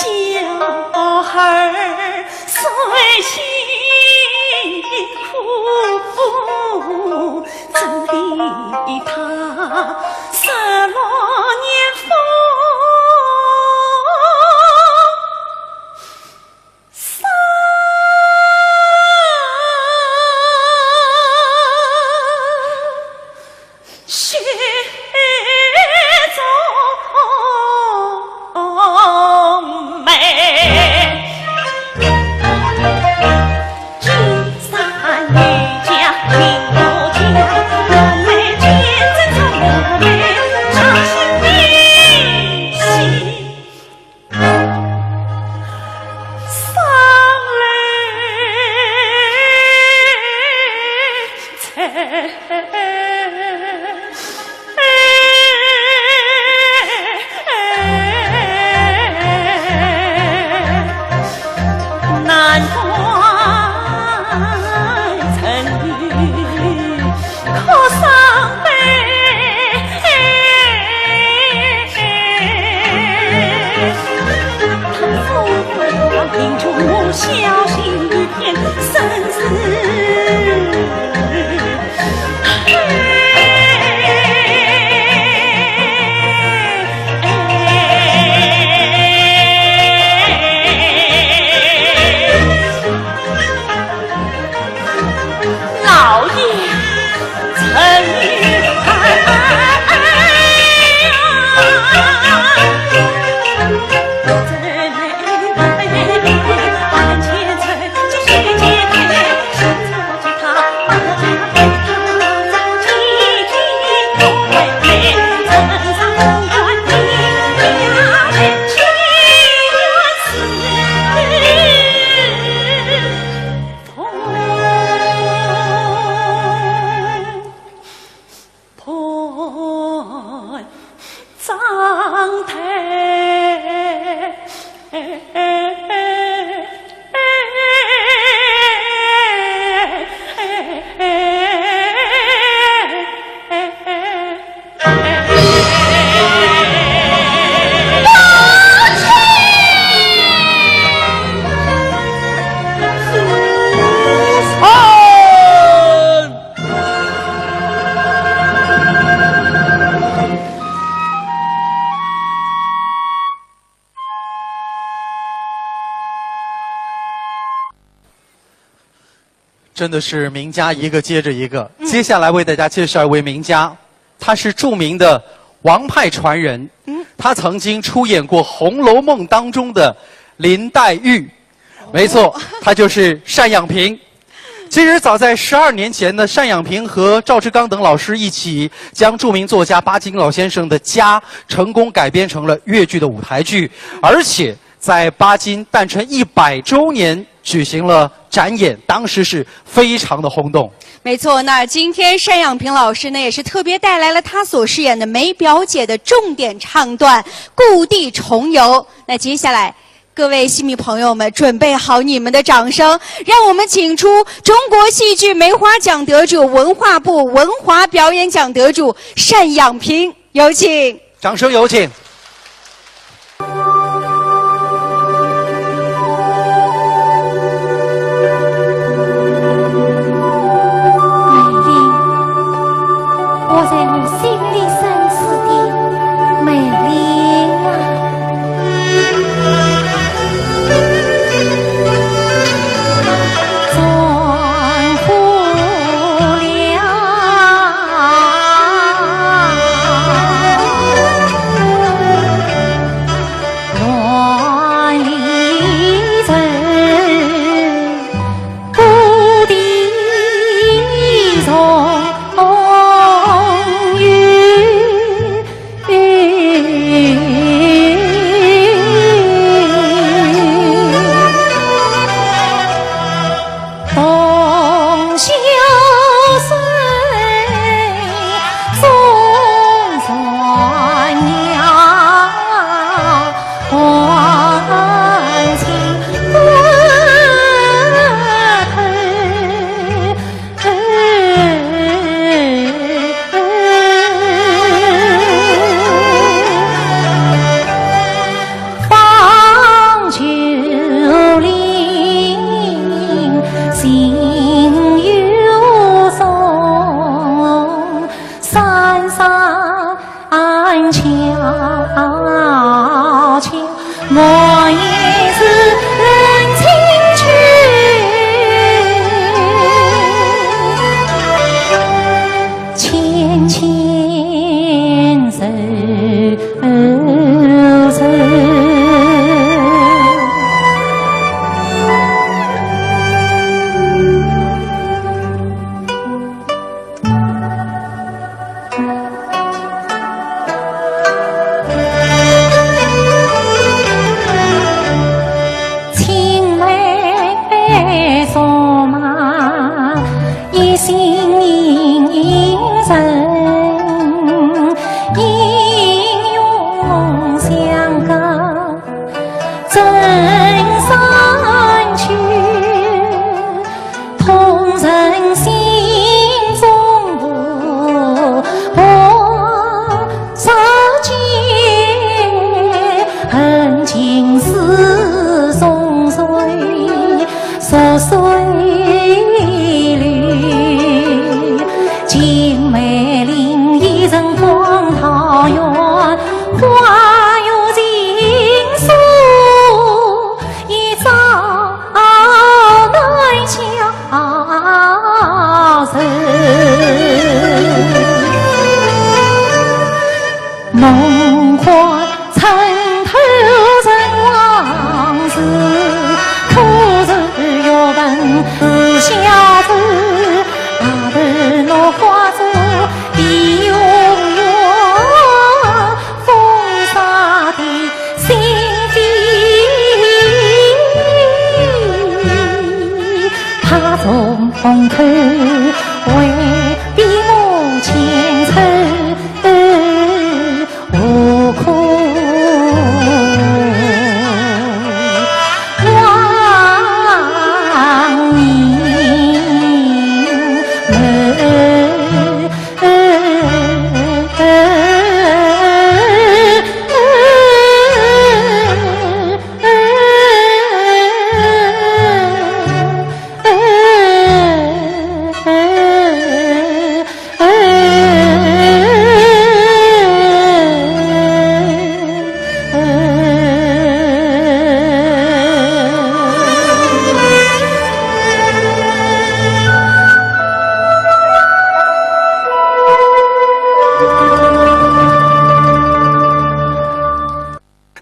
儿虽辛苦，怎比他16年风雪中美，金山玉甲名我家，我妹天真做我妹，伤心的心伤泪难断尘雨，可伤悲。他父命中我小心偏生死。老爷曾与万千层，这世界太深，我知他把家给他几句都会背，层上不管你呀人情判章台，真的是名家一个接着一个。接下来为大家介绍一位名家，他是著名的王派传人。他曾经出演过《红楼梦》当中的林黛玉。没错，他就是单养平。其实早在12年前呢，单养平和赵志刚等老师一起将著名作家巴金老先生的家成功改编成了越剧的舞台剧，而且在巴金诞辰100周年举行了展演，当时是非常的轰动。没错，那今天单养平老师呢，也是特别带来了他所饰演的梅表姐的重点唱段《故地重游》。那接下来，各位戏迷朋友们，准备好你们的掌声，让我们请出中国戏剧梅花奖得主、文化部文华表演奖得主单养平，有请。掌声有请。我在我心里深思的美丽转乎了乱离尘，故地重。牵手走。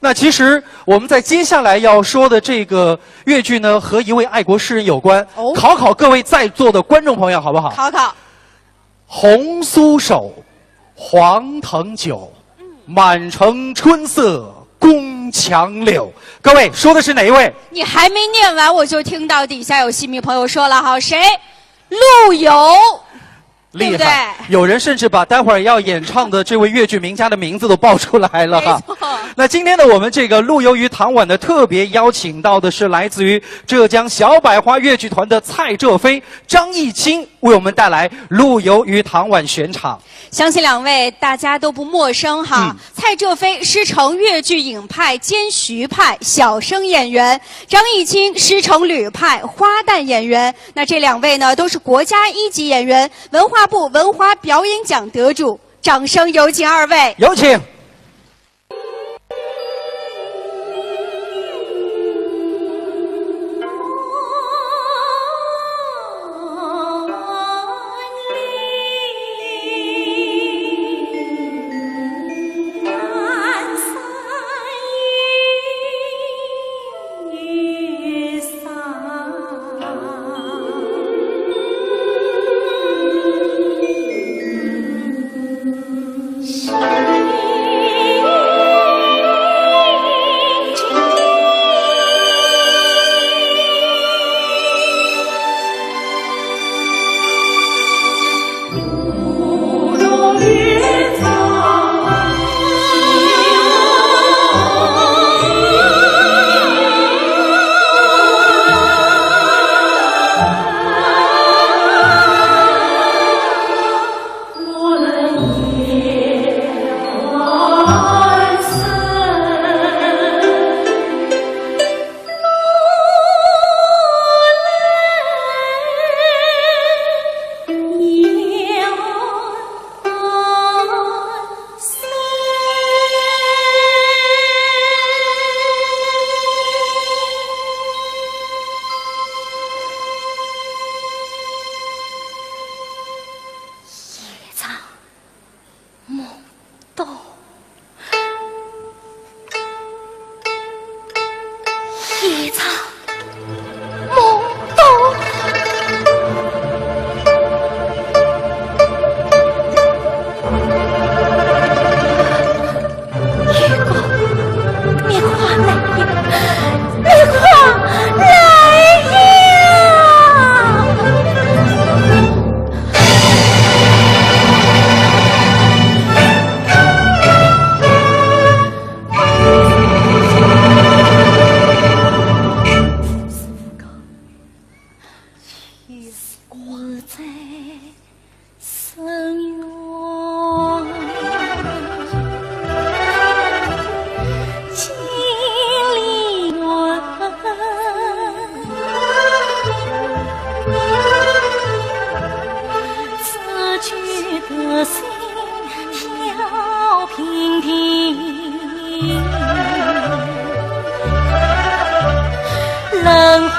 那其实我们在接下来要说的这个越剧呢，和一位爱国诗人有关。哦，考考各位在座的观众朋友，好不好？考考。红酥手，黄藤酒，满城春色宫墙柳。各位说的是哪一位？你还没念完，我就听到底下有戏迷朋友说了哈，谁？陆游。厉害！有人甚至把待会儿要演唱的这位越剧名家的名字都报出来了哈。那今天的我们这个陆游于唐婉的特别邀请到的是来自于浙江小百花越剧团的蔡浙飞、张艺清，为我们带来陆游于唐婉选场。相信两位大家都不陌生哈。蔡浙飞师承越剧影派兼徐派小生演员，张艺清师承吕派花旦演员。那这两位呢，都是国家一级演员，文化部文华表演奖得主。掌声有请二位。有请。心梦到一场梦到你快来呀！你快来呀！我在深渊，千里问，此去的心跳频频，轮回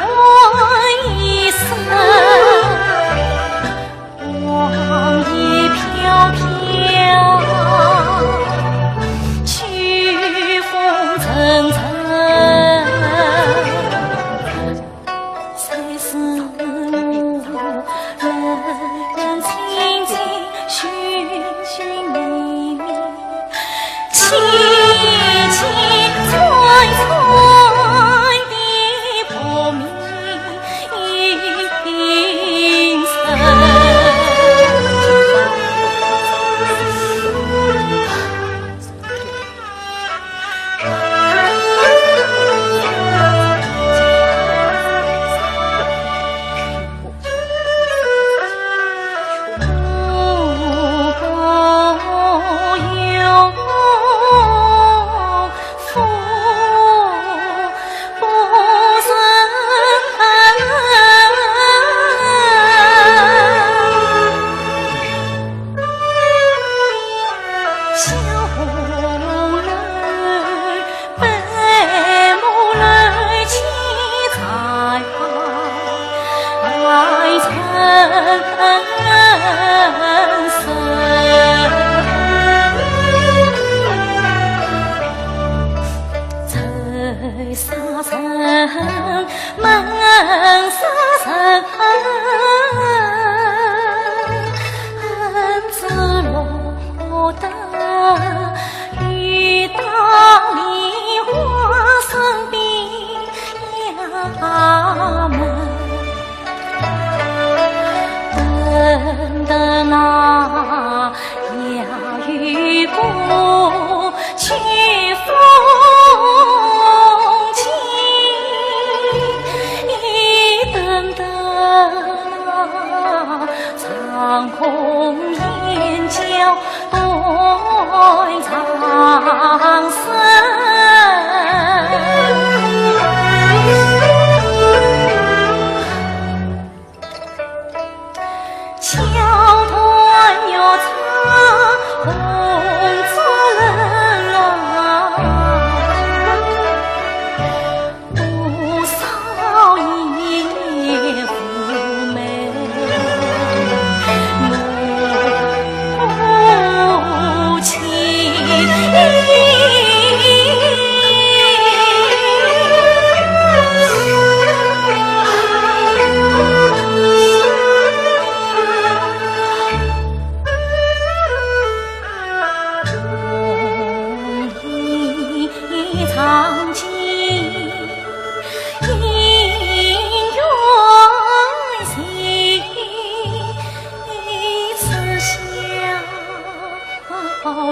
一生。黄叶飘飘，曲风沉沉，才是我人人清清，寻寻觅觅，凄凄惨惨的破灭一生。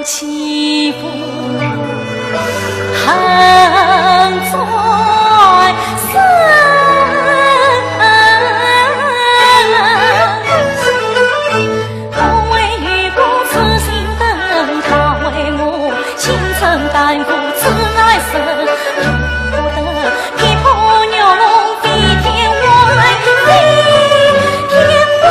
起伏恨在心，我为遇过痴心等，他为我倾城担负此来生，不得劈破牛笼飞天外，飞天外。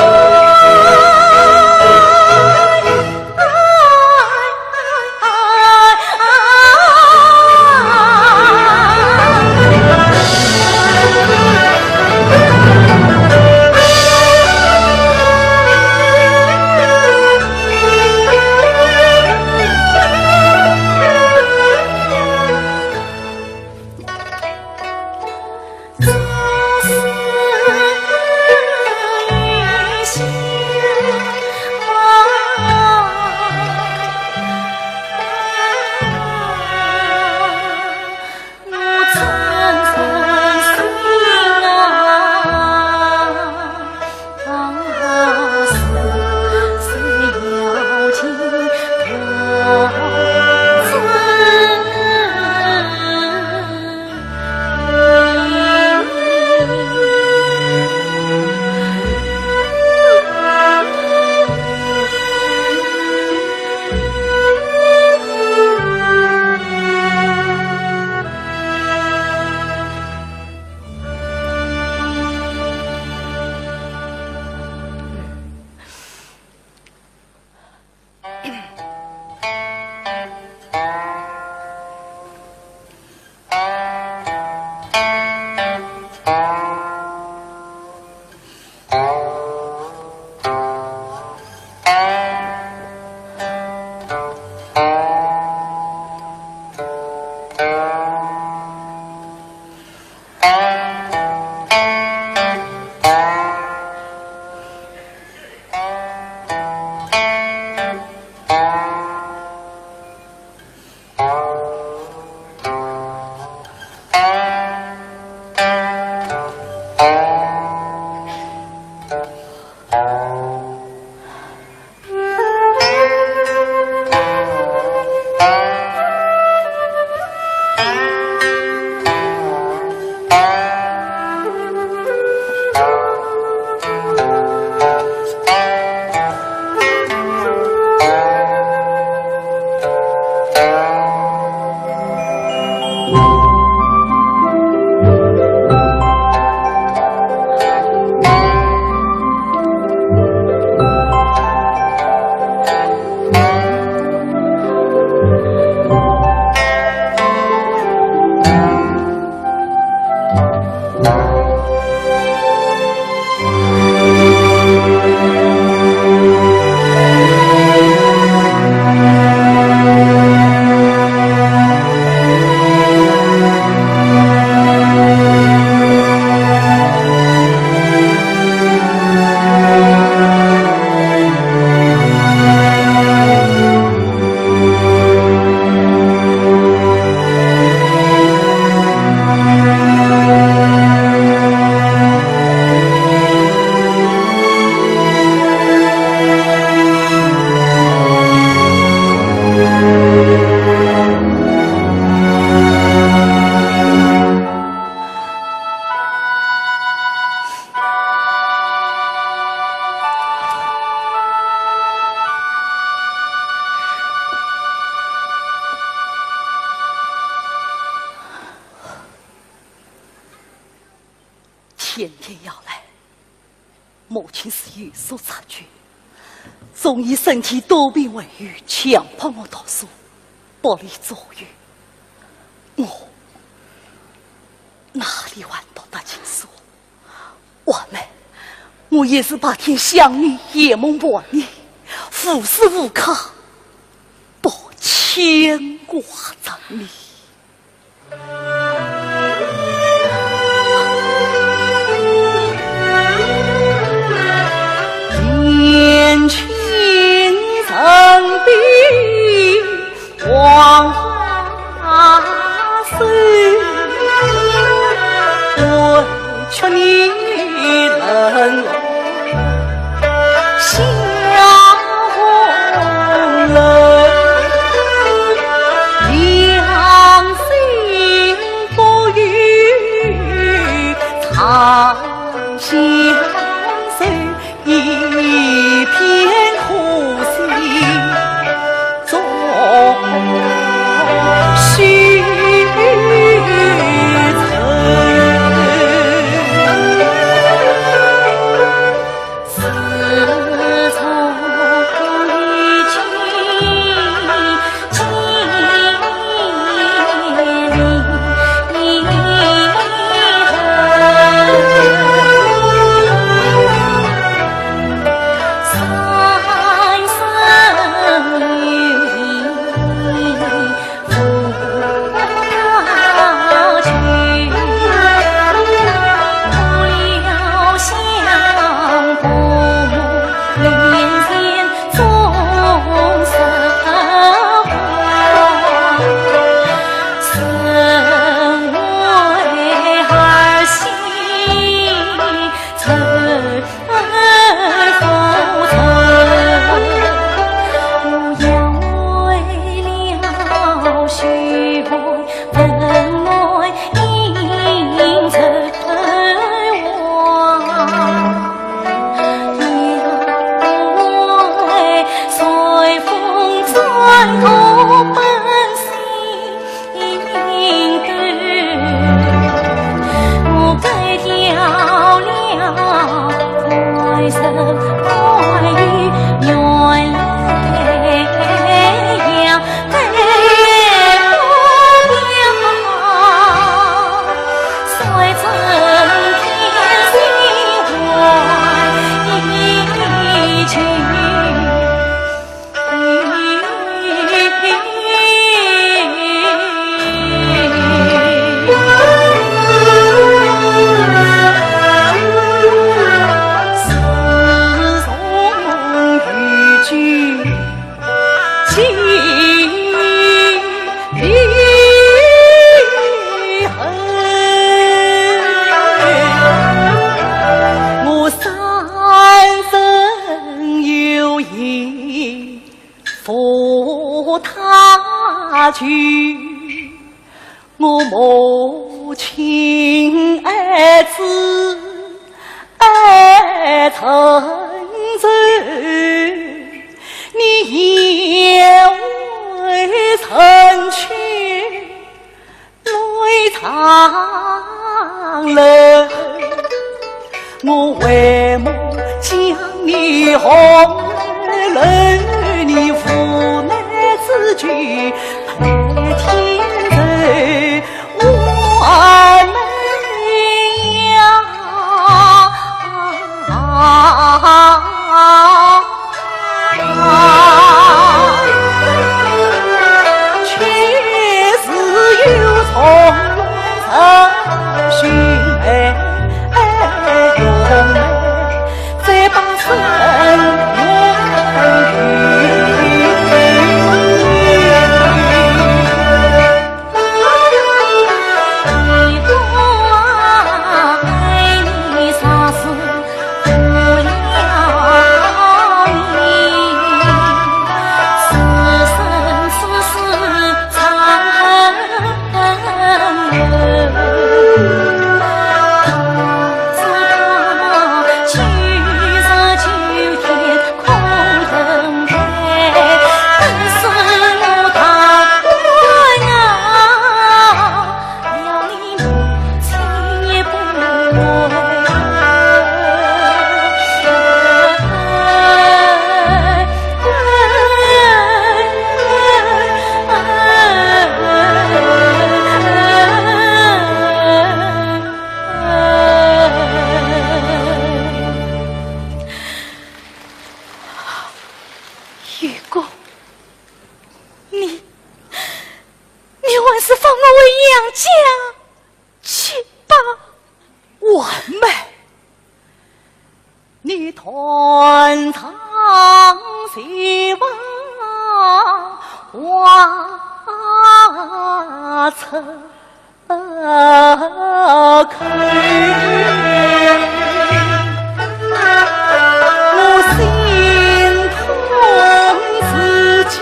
天天要来，母亲是有所察觉，总以身体多病为由，强迫我读书，不离左右。我哪里还懂得情书？我也是白天想你，夜梦伴你，无时无刻不牵挂着你。天青层碧黄花水，委屈你冷笑红泪，两心不语长相随，一片苦心终须我母亲爱子爱成舟，你也未曾去泪长流，我为么将你红了你无奈之举配天走，我们却是有从容寻美用美，再把身远把车开，我心痛自家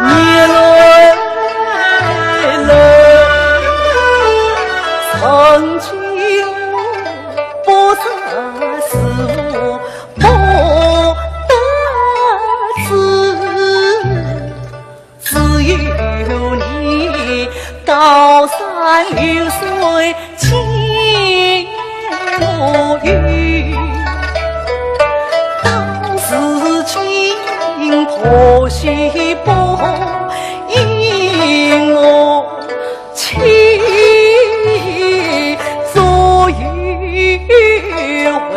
年累累，曾经不再是我不得志，只有你高山流水牵我语，到时今婆媳不因我情，所以为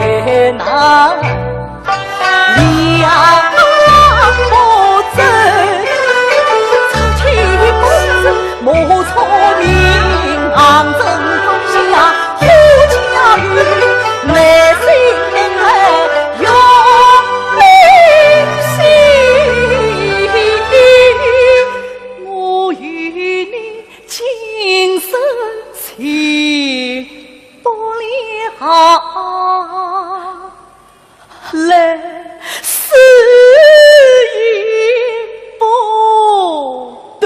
难两不争，出去不争，莫错明昂正风下护家园，内心爱永铭心。我与你今生情不了，来世也不得。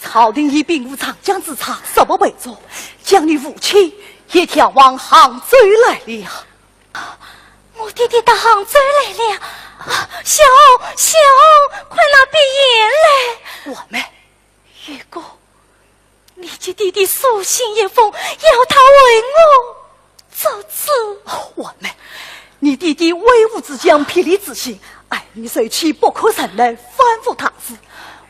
朝廷已并无长江之差，什么为作？将你父亲也调往杭州来了。我弟弟到杭州来了，小红，快拿笔言来。我们如果你及弟弟书信一封，要他为我做主。我们，你弟弟威武之将，霹雳之心，爱你受气不可忍耐，反复他之。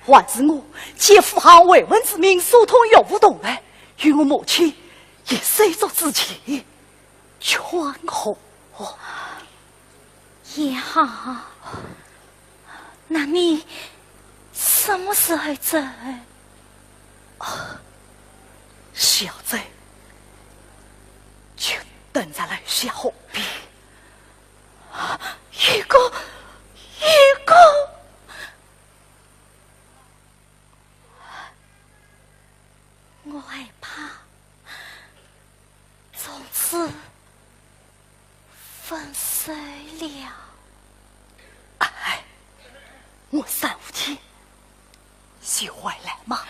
还是我借父行慰问之名，疏通有无动来，与我母亲也虽作之情，劝和。也好，那你什么时候走？小贼就等在了下后边。如果我害怕从此分手了。哎，我3、5天就回来嘛。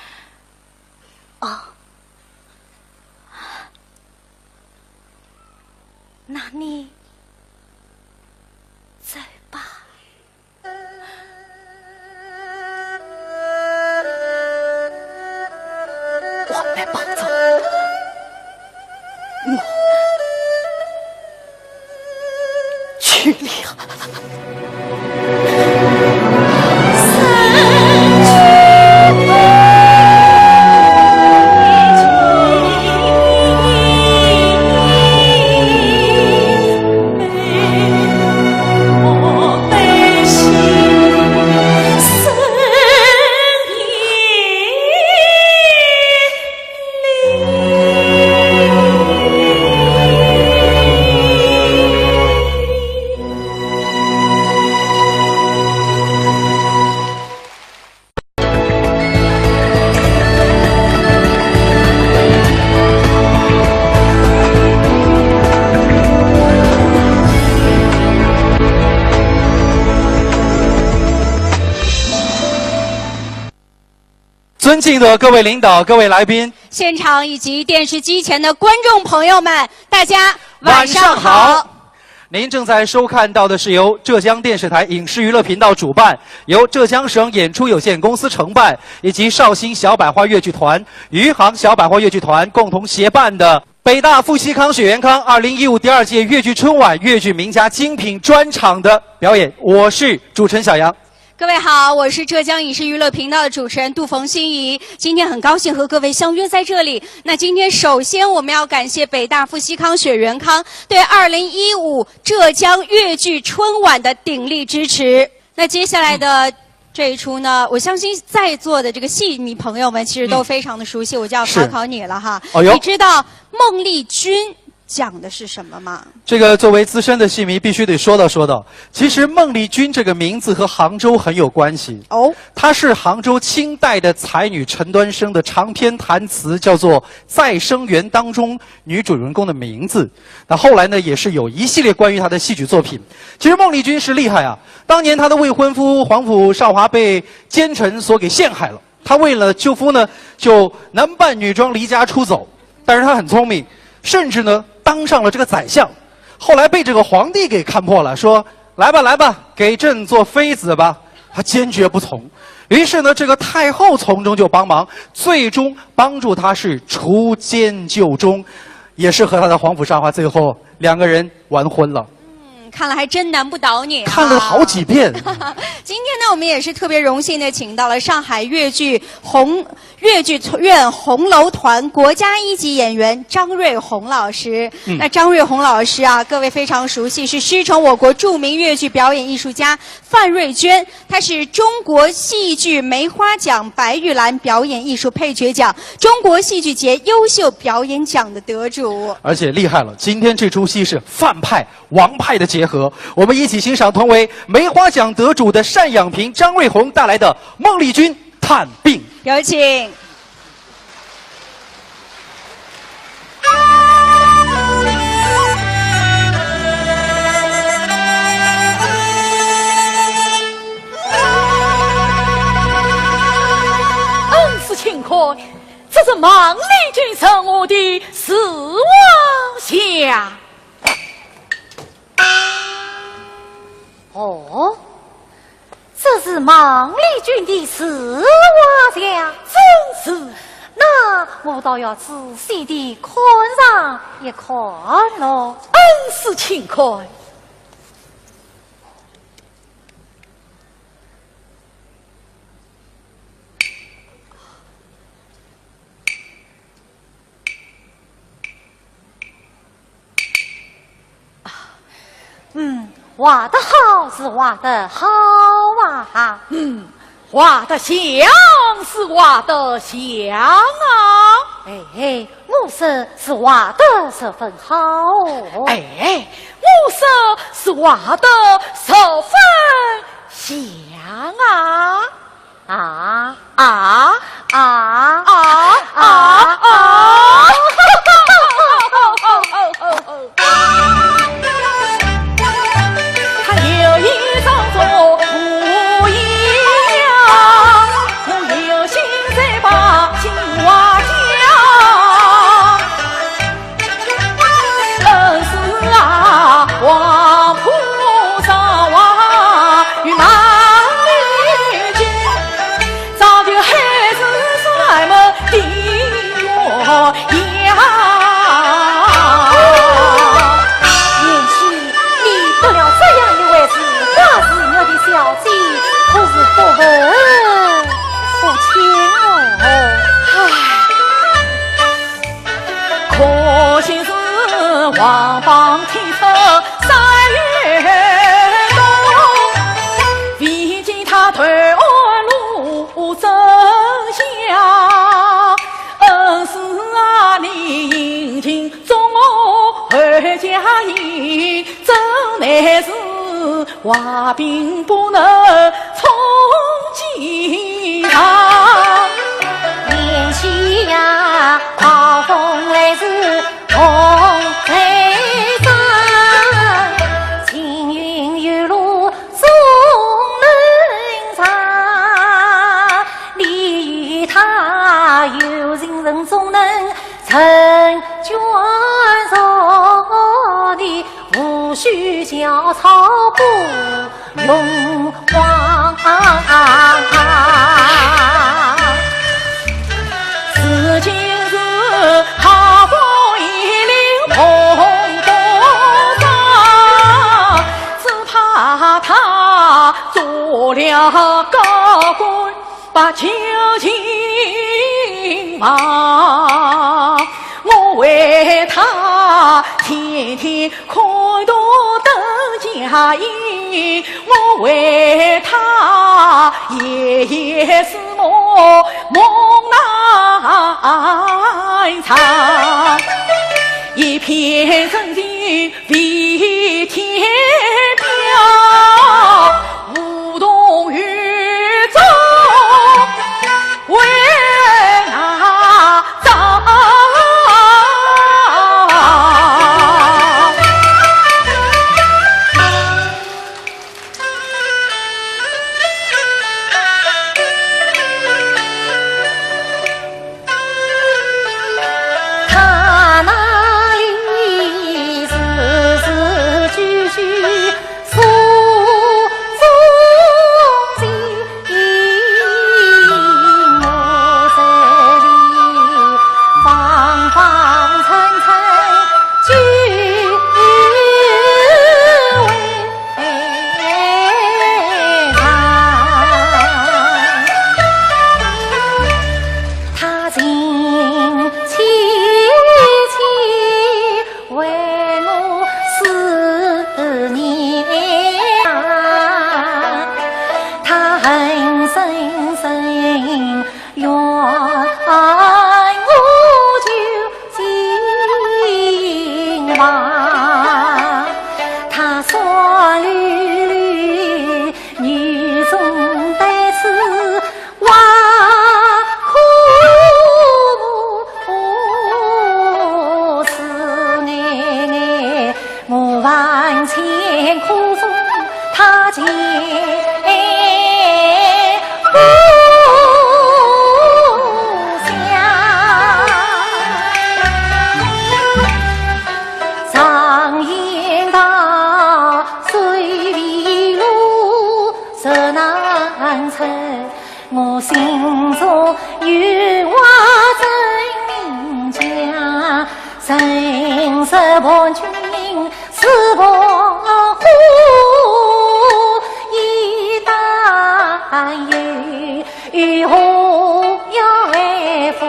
那你走吧。我来保证，我去了。尊敬的各位领导、各位来宾，现场以及电视机前的观众朋友们，大家晚上好。您正在收看到的是由浙江电视台影视娱乐频道主办，由浙江省演出有限公司承办，以及绍兴小百花越剧团、余杭小百花越剧团共同协办的北大傅锡康、雪元康2015第2届越剧春晚越剧名家精品专场的表演。我是主持人小杨。各位好，我是浙江影视娱乐频道的主持人杜冯心怡。今天很高兴和各位相约在这里。那今天首先我们要感谢北大傅锡康、雪元康对2015浙江越剧春晚的鼎力支持。那接下来的这一出呢，我相信在座的这个戏迷朋友们其实都非常的熟悉，我就要考考你了哈。哦哟，你知道孟丽君讲的是什么吗？这个作为资深的戏迷，必须得说道。其实孟丽君这个名字和杭州很有关系。哦，她是杭州清代的才女陈端生的长篇弹词，叫做《再生缘》当中女主人公的名字。那后来呢，也是有一系列关于她的戏剧作品。其实孟丽君是厉害啊，当年她的未婚夫皇甫少华被奸臣所给陷害了，她为了救夫呢，就男扮女装离家出走。但是她很聪明，甚至呢当上了这个宰相。后来被这个皇帝给看破了，说来吧，给朕做妃子吧。他坚决不从。于是呢，这个太后从中就帮忙，最终帮助他是除奸就忠，也是和他的皇甫少华最后2个人完婚了。看来还真难不倒你、啊，看了好几遍。今天呢，我们也是特别荣幸的请到了上海越剧院红楼团国家1级演员张瑞红老师。那张瑞红老师啊，各位非常熟悉，是师承我国著名越剧表演艺术家范瑞娟，她是中国戏剧梅花奖白玉兰表演艺术配角奖、中国戏剧节优秀表演奖的得主。而且厉害了，今天这出戏是范派、王派的结合，我们一起欣赏同为梅花奖得主的单养平、张瑞红带来的《孟丽君探病》。有请。恩师请开，这是孟丽君生我的死亡相。哦，这是孟丽君的死亡相，真是。那我倒要仔细地看上一看喽。恩师请开。画得好是画得好啊，画得像是画得像啊，我说是画得十分好哦，我说是画得十分像王房天策3月冬，未见他退路走下。恩师啊，你殷勤忠我回家营，真乃是画饼不能充饥肠。年夕呀，好风来时红翠山，青云有路送人上，你与他有情人总能成眷属的，无需小草不用慌。此今是好风一领红多上，只怕他做了高官把旧情忘，我为他天天开刀等嫁衣，我为他他夜夜思梦，梦难长。一片真情为天表，无动于衷为哪吒。我心中有话真名讲，神色伴君是伯虎，一旦有何要为父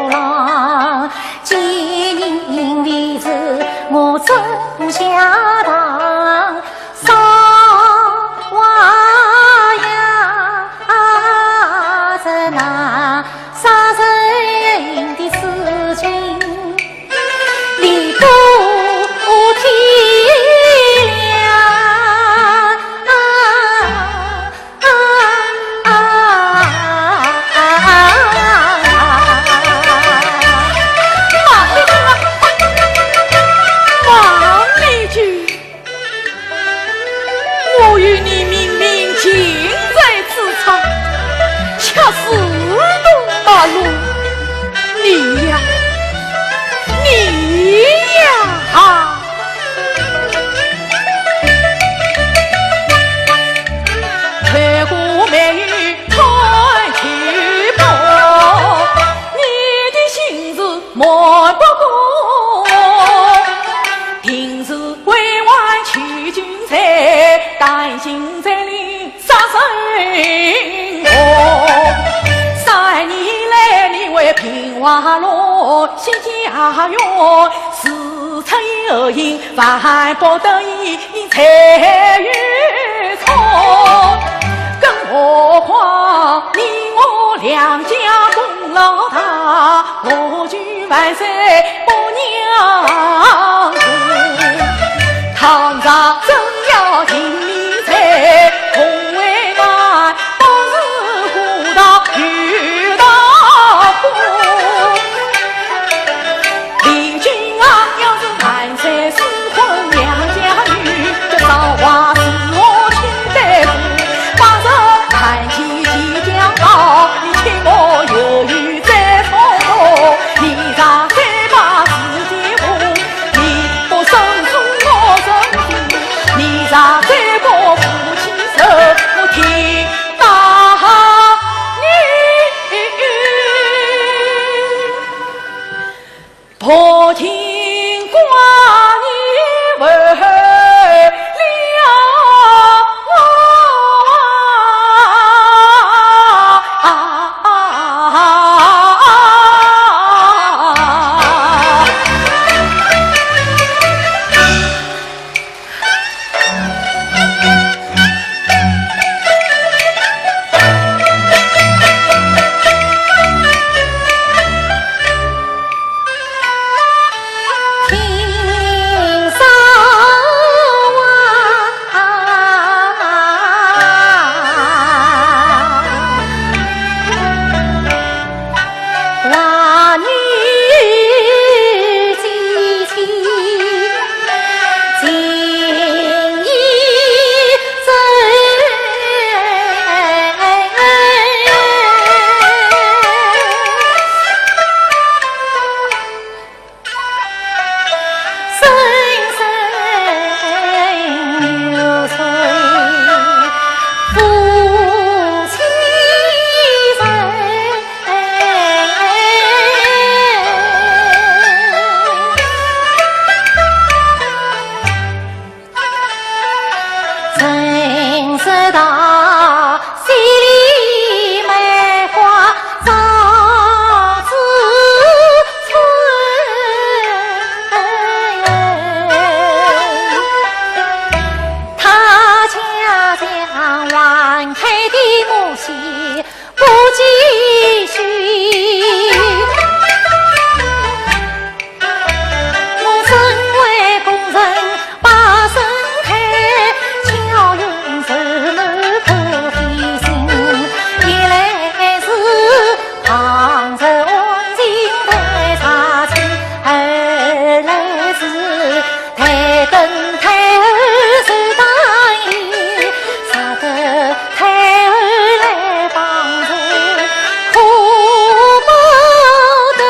郎，见人为子我真下堂。杀人的事情，理不体谅。王美君，我与你明明近在咫尺，恰似马路，你呀，ထွက်过美玉穿去薄，你的心事瞒不过，平时委婉娶君才，担心在你杀身我。3年来，你为平花落，惜家园，事出有因，万不得已才遇错。更何况你我两家功劳大，我举万岁不娘子，堂上真要听你在，同为俺当时胡道遇到李君啊，要是万岁私婚两家女，这造化是我亲在乎。把这看起即将到，你请我犹豫再从我，你让再把的母系不继续。我身为工人把身开，巧用手能可费心，一来是旁人情太差劲，二来是太跟太儿受答应，啥个太儿来帮助，苦不得，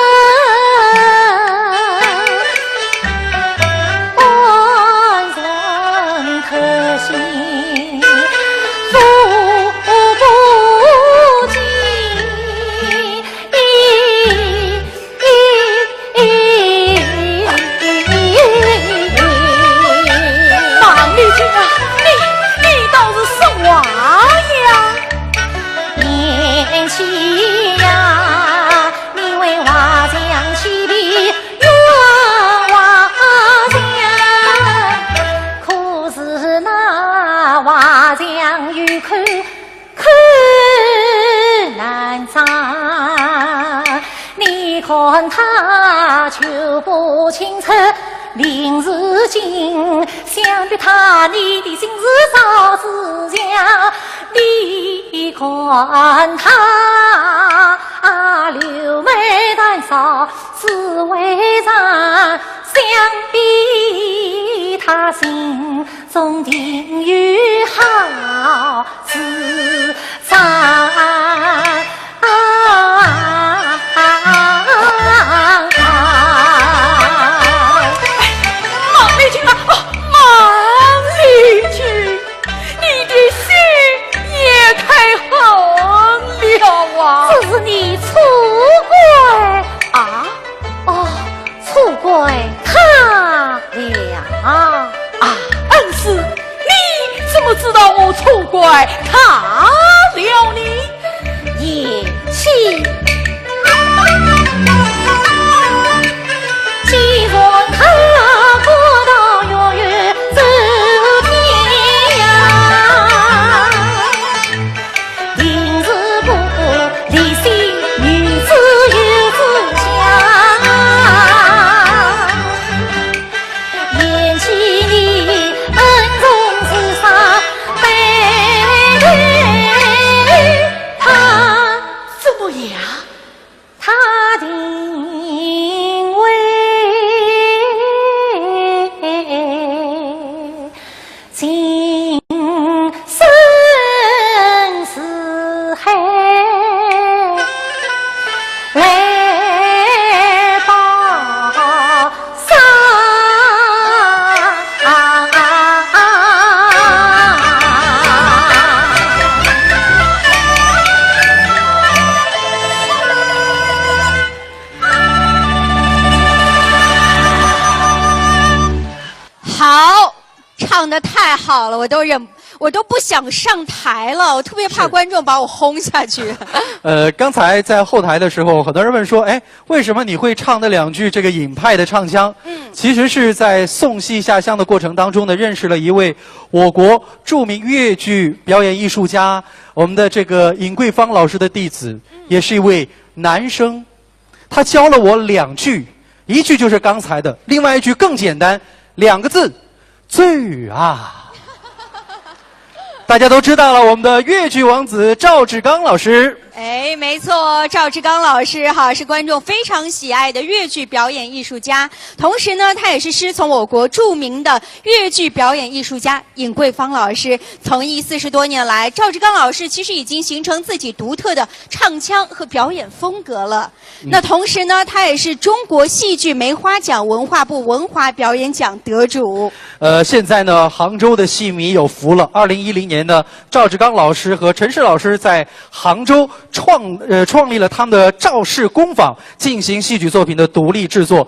万人可惜，福不尽。马丽君啊，你倒是生娃呀？年轻呀，你为娃将起的冤枉将，可是那娃将有口难长，你看他求不清楚临日近，想必他你的心事早知晓。你看他柳眉淡扫是为啥？想必他心中定有好自在。马丽君啊，马丽君，你的心也太狠了啊！这是你出轨啊？哦，出轨他了恩师，你怎么知道我出轨他了你？也气。既然他过到远远走天涯，临日不离心，女子有志向。言起你恩重是啥悲悲，他怎么样？他定位今生是海，来报丧。好，唱得太好了，我都不想上台了，我特别怕观众把我轰下去。刚才在后台的时候，很多人问说，哎，为什么你会唱那两句这个尹派的唱腔？其实是在送戏下乡的过程当中呢，认识了一位我国著名粤剧表演艺术家，我们的这个尹桂芳老师的弟子，也是一位男生。他教了我两句，一句就是刚才的，另外一句更简单，2个字，醉啊。大家都知道了，我们的粤剧王子赵志刚老师。哎，没错，赵志刚老师哈是观众非常喜爱的粤剧表演艺术家，同时呢，他也是师从我国著名的粤剧表演艺术家尹桂芳老师。从艺40多年来，赵志刚老师其实已经形成自己独特的唱腔和表演风格了。那同时呢，他也是中国戏剧梅花奖文化部文华表演奖得主。现在呢，杭州的戏迷有福了。2010年呢，赵志刚老师和陈氏老师在杭州创立了他们的赵氏工坊，进行戏剧作品的独立制作。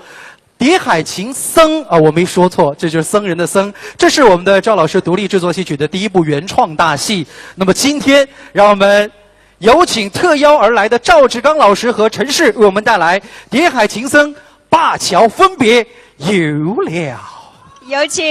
谍海情僧啊，我没说错，这就是僧人的僧。这是我们的赵老师独立制作戏曲的第一部原创大戏。那么今天，让我们有请特邀而来的赵志刚老师和陈氏为我们带来《谍海情僧》灞桥分别有了。有请。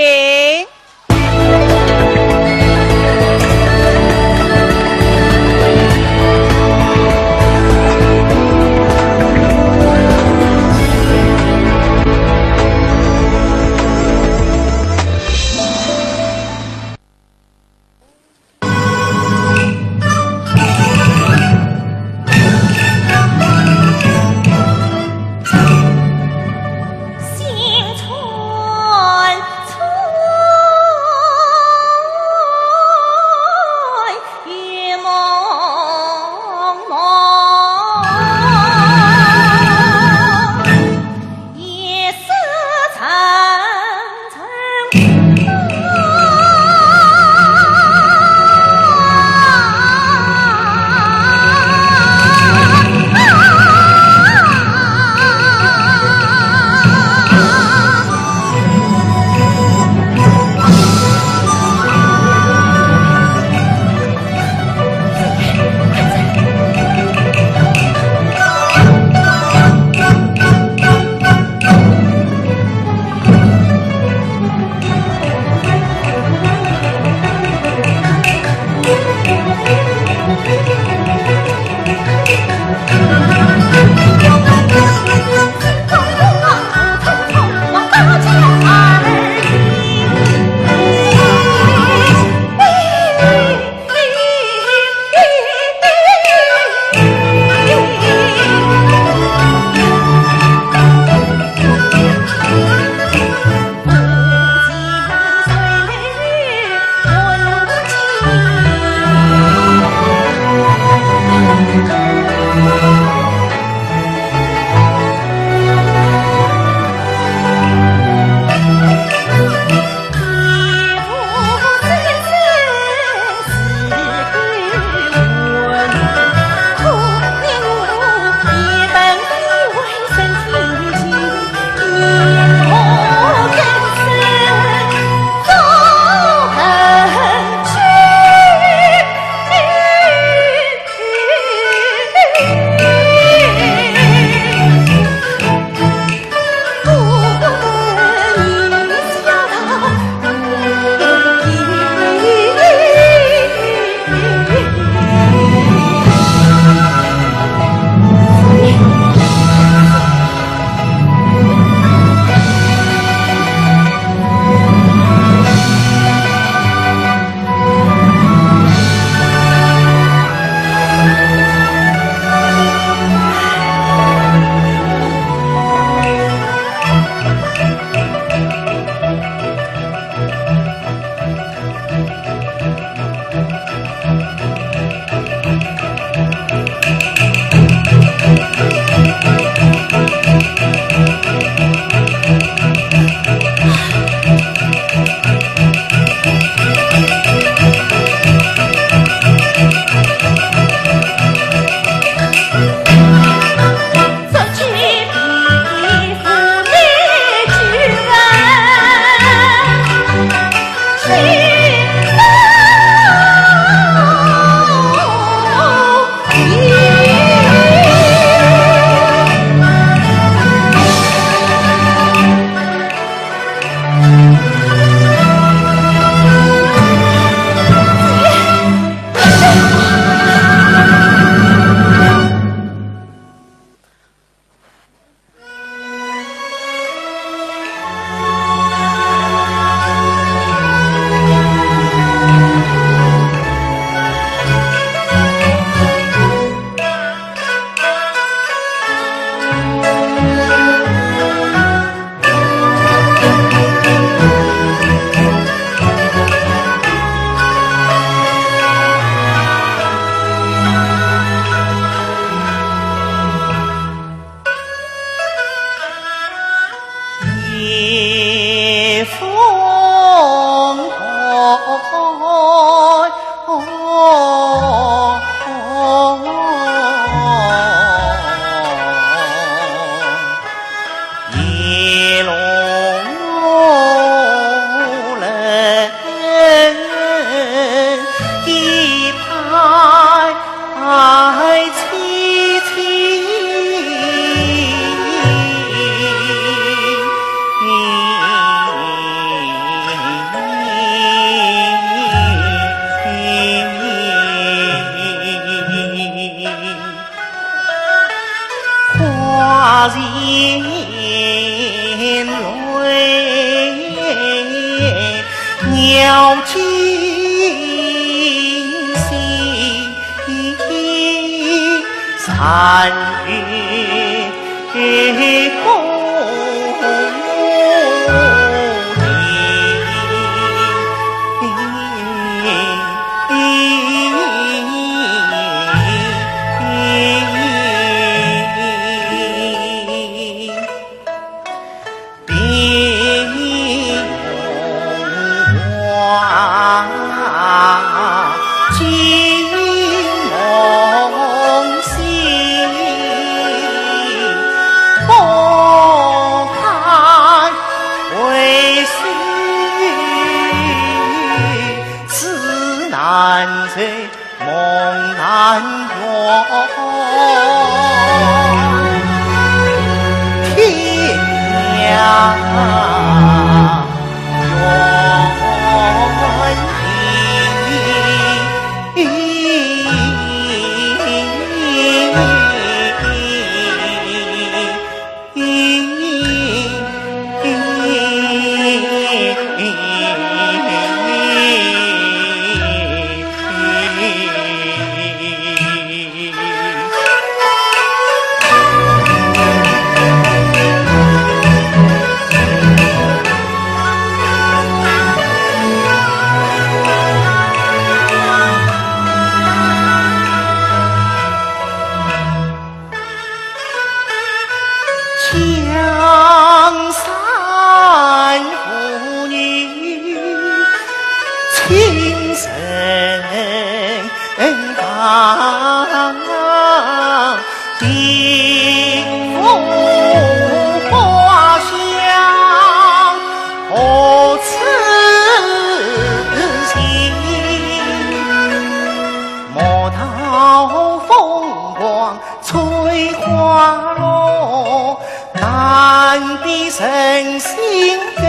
好风光翠花落，难的人心更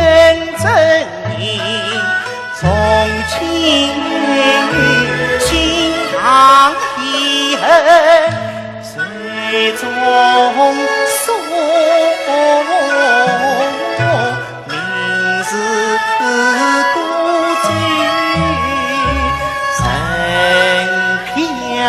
真意，从今心肠的恨水中送，明日孤舟人飘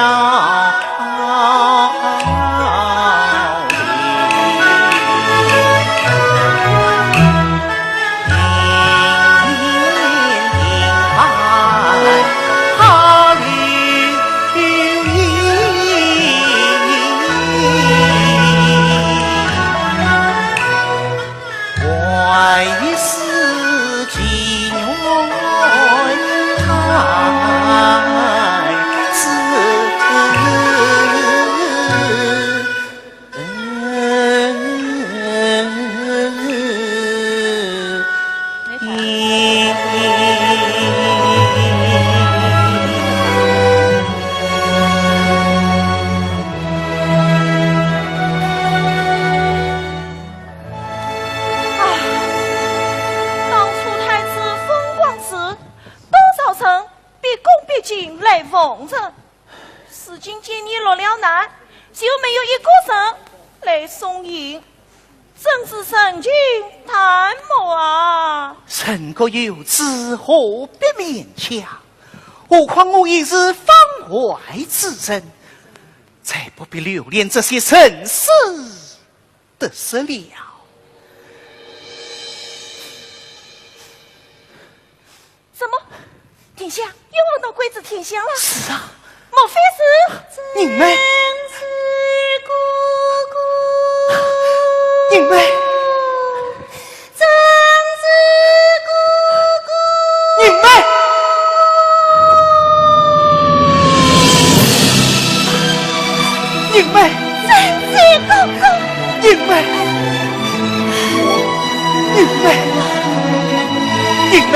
人各有志，何必勉强？何况我也是方外之人，才不必留恋这些尘世的事了。怎么，天香又闻到鬼子天香了？是啊，莫非是你们？你们？你们，你们，真是公公，你们，你们，你们，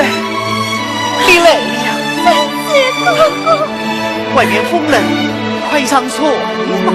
你来呀！真是公公，外面风冷，快上床吧。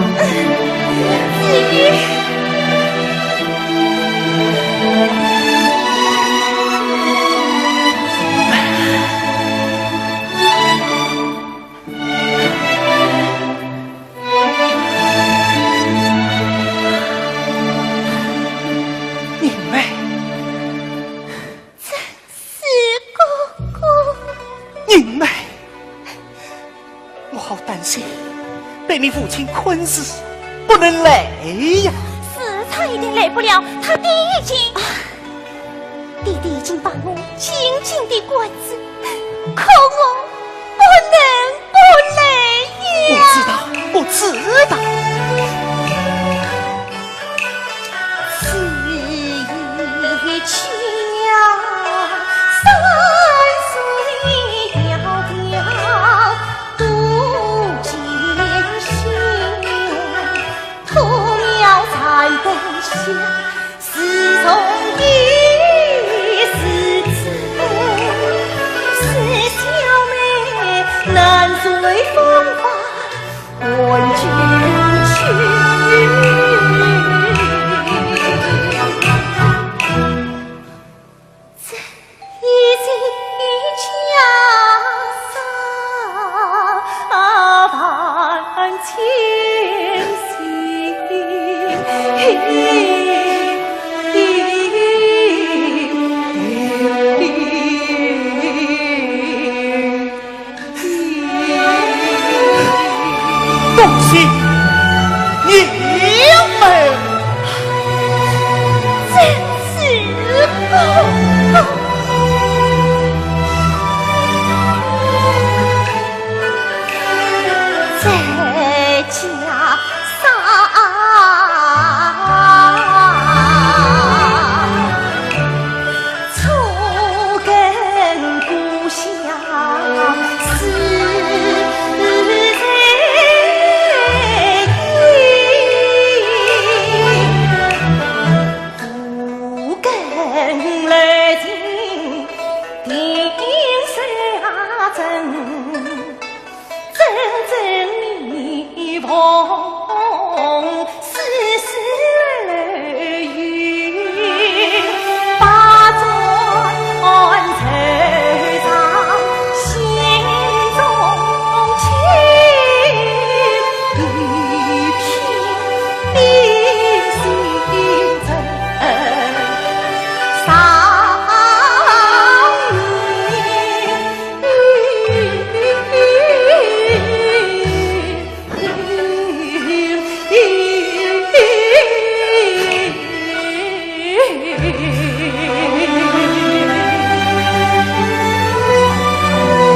被你父亲困死，不能来呀！是他一定来不了，他弟弟已经把我紧紧地关着，可我不能不来呀！我知道。此一去呀，3岁迢迢渡艰辛，土苗残灯下，思从一丝真，是小妹难随风帆问君去。空丝丝雨，把转惆怅，心中情一片冰心针。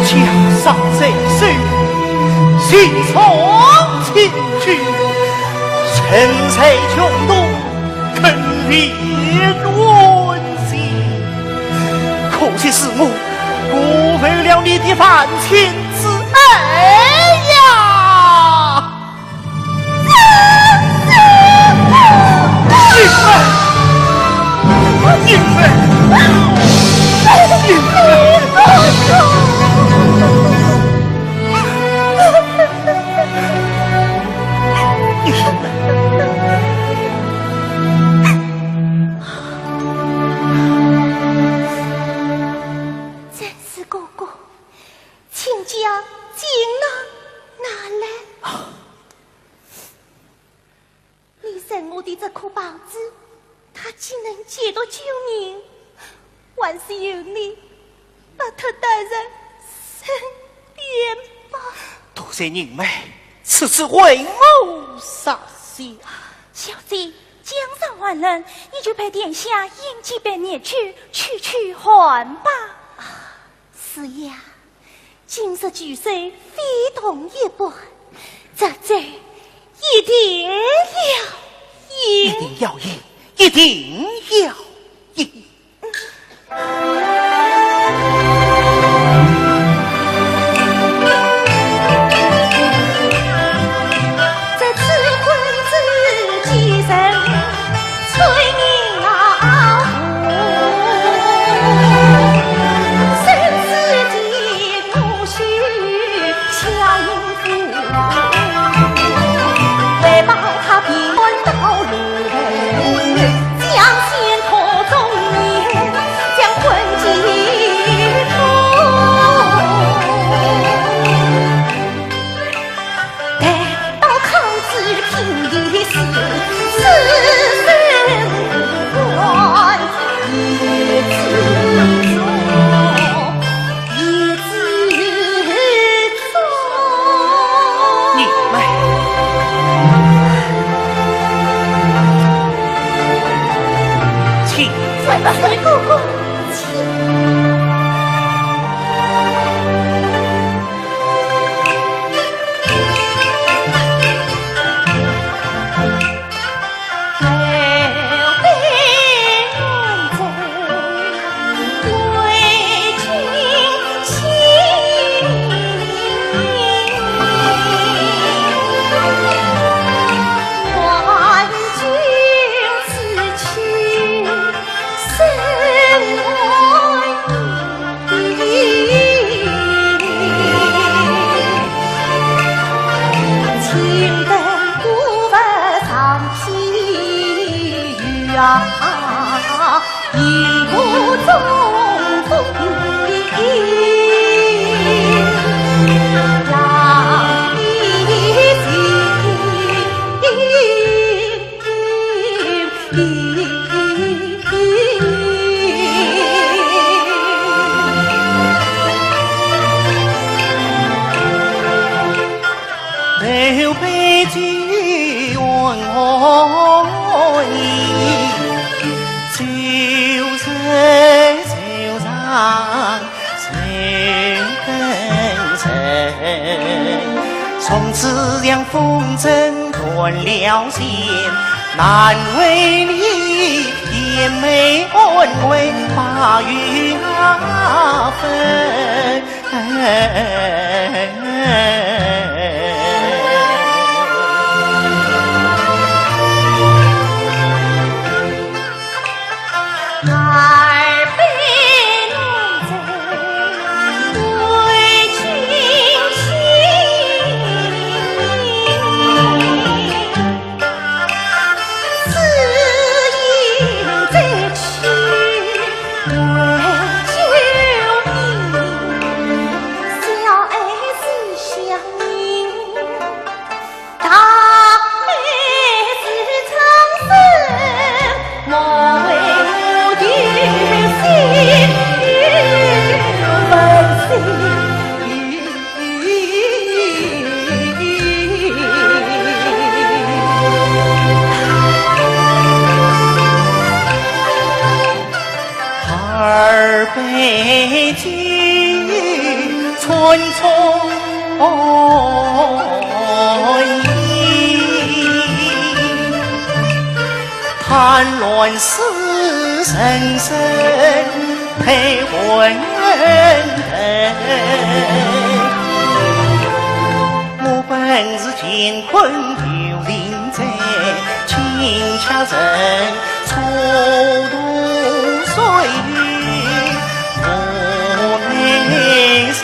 江上贼势，西从前去，趁谁穷动，肯为温馨。可惜师母辜负了你的万千之爱呀！你们真是哥哥，请将锦囊拿来。你生我的这颗宝子，它竟能解得救命，还是由你把它带在身边吧。多谢您妹此次为我洒下。小姐，江上万人，你就陪殿下迎接百年去还吧。是呀，今日聚岁非同一般，这罪一定要一定要赢，一定要赢。这次婚之继承，催命老父，生死的母须相扶，为保他平安到路。将先托中年，将婚结束。待到康子听一事，此生不管一自作，一自作。你妹。快把水姑姑一无中风让一刘备举问我意，就上谁跟谁，从此让风筝断了线，难为你也没安慰把雨分。叛乱死生生，陪魂人。我本是乾坤有灵在，轻巧人蹉跎岁月无内生。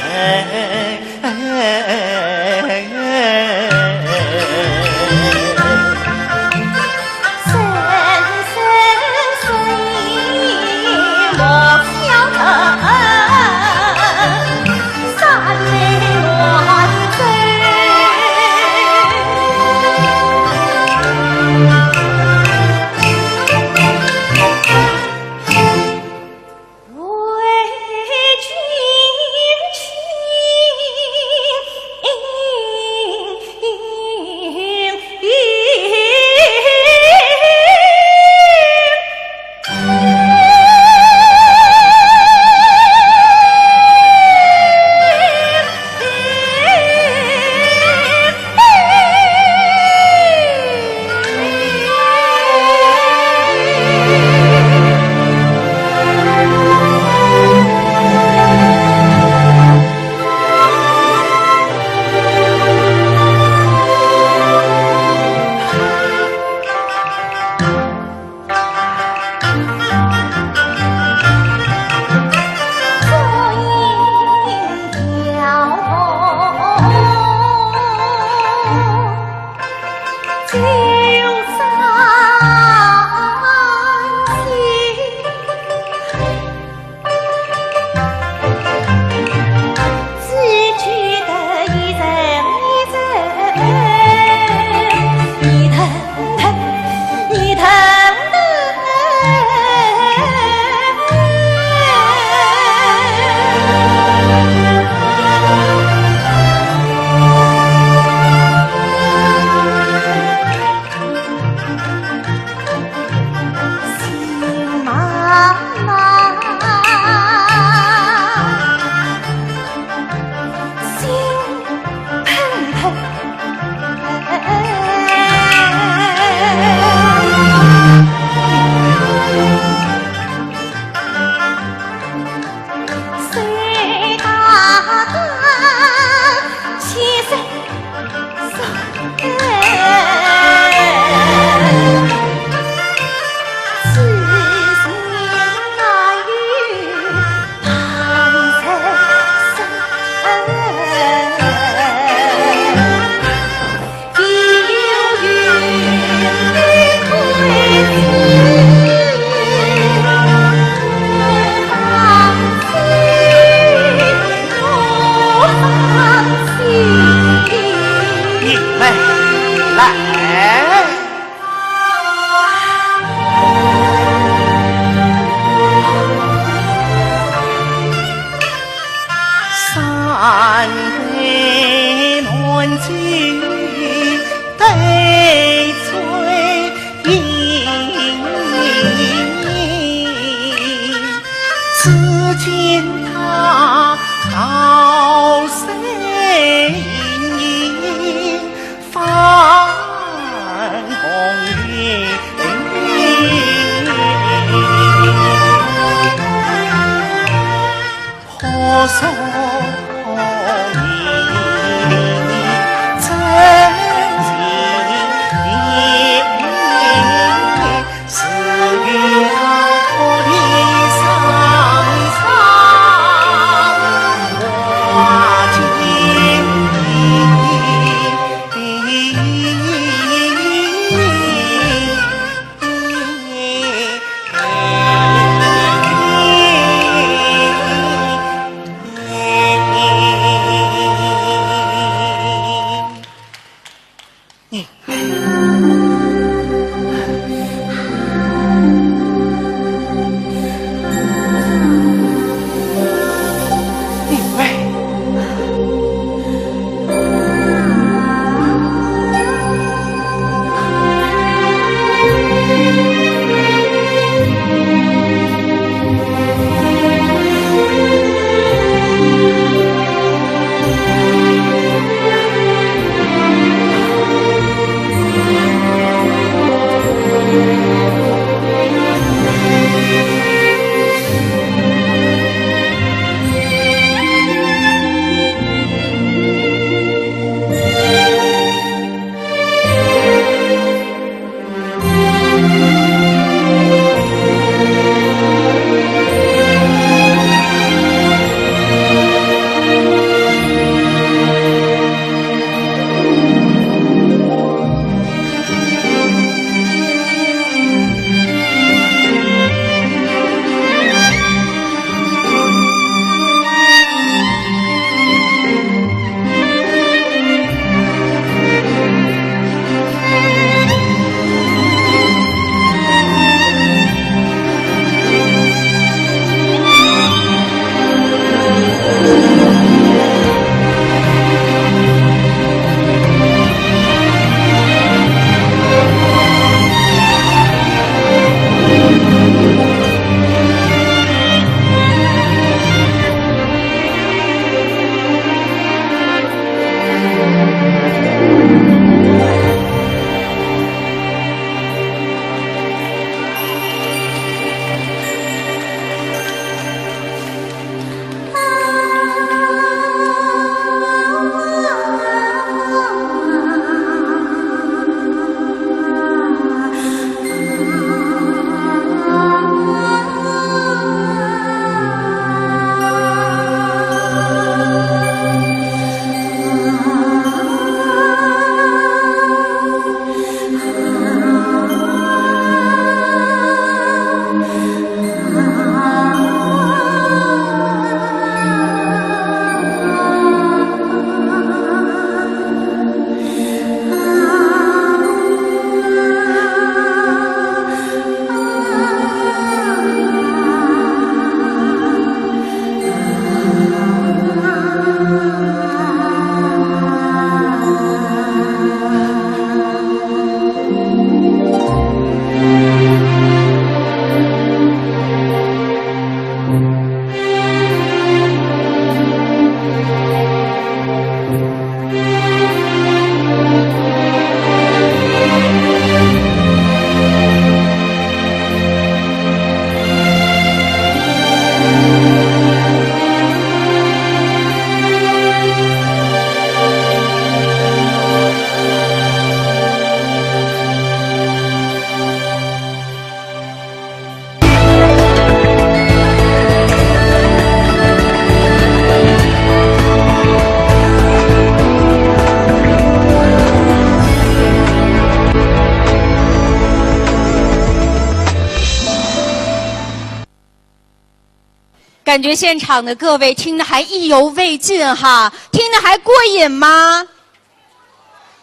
感觉现场的各位听得还意犹未尽哈，听得还过瘾吗？